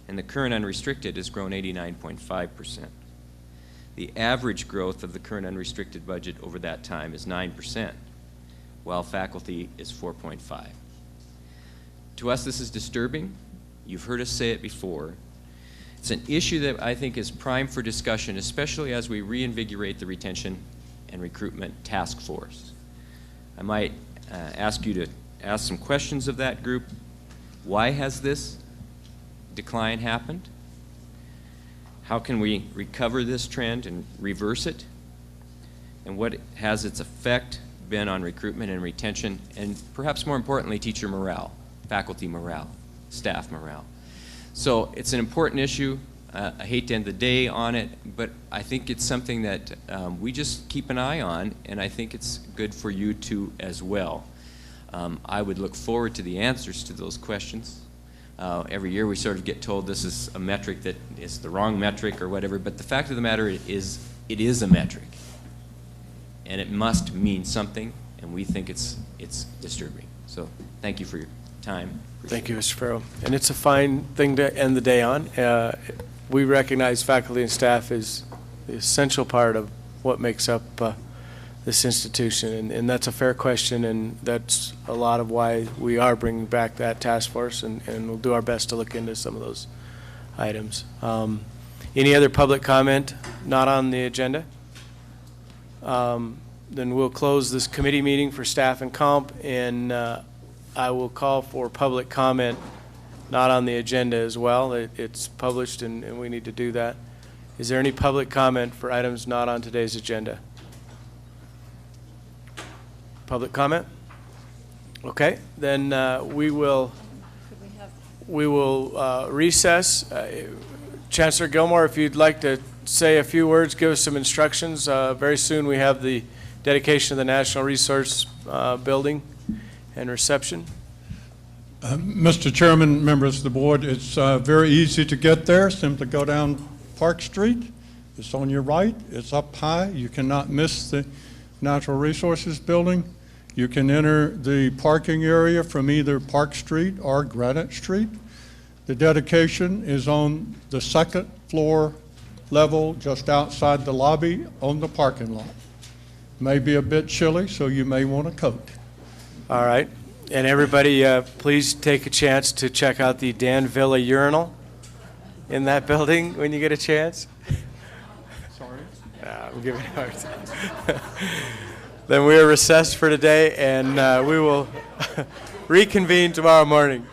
and the current unrestricted has grown 89.5%. The average growth of the current unrestricted budget over that time is 9%, while faculty is 4.5%. To us, this is disturbing. You've heard us say it before. It's an issue that I think is prime for discussion, especially as we reinvigorate the retention and recruitment task force. I might ask you to ask some questions of that group. Why has this decline happened? How can we recover this trend and reverse it? And what has its effect been on recruitment and retention, and perhaps more importantly, teacher morale, faculty morale, staff morale? So it's an important issue. I hate to end the day on it, but I think it's something that we just keep an eye on, and I think it's good for you too as well. I would look forward to the answers to those questions. Every year we sort of get told this is a metric that is the wrong metric or whatever, but the fact of the matter is it is a metric, and it must mean something, and we think it's disturbing. So thank you for your time. Thank you, Mr. Farrow. And it's a fine thing to end the day on. We recognize faculty and staff is the essential part of what makes up this institution, and that's a fair question, and that's a lot of why we are bringing back that task force, and we'll do our best to look into some of those items. Any other public comment not on the agenda? Then we'll close this committee meeting for staff and comp, and I will call for public comment not on the agenda as well. It's published, and we need to do that. Is there any public comment for items not on today's agenda? Public comment? Okay, then we will recess. Chancellor Gilmore, if you'd like to say a few words, give us some instructions. Very soon we have the dedication of the National Resource Building and reception. Mr. Chairman, members of the board, it's very easy to get there. Simply go down Park Street. It's on your right. It's up high. You cannot miss the Natural Resources Building. You can enter the parking area from either Park Street or Granite Street. The dedication is on the second floor level, just outside the lobby on the parking lot. May be a bit chilly, so you may want a coat. All right. And everybody, please take a chance to check out the Dan Villa urinal in that building when you get a chance. Sorry? I'm giving it a hard time. Then we are recessed for today, and we will reconvene tomorrow morning.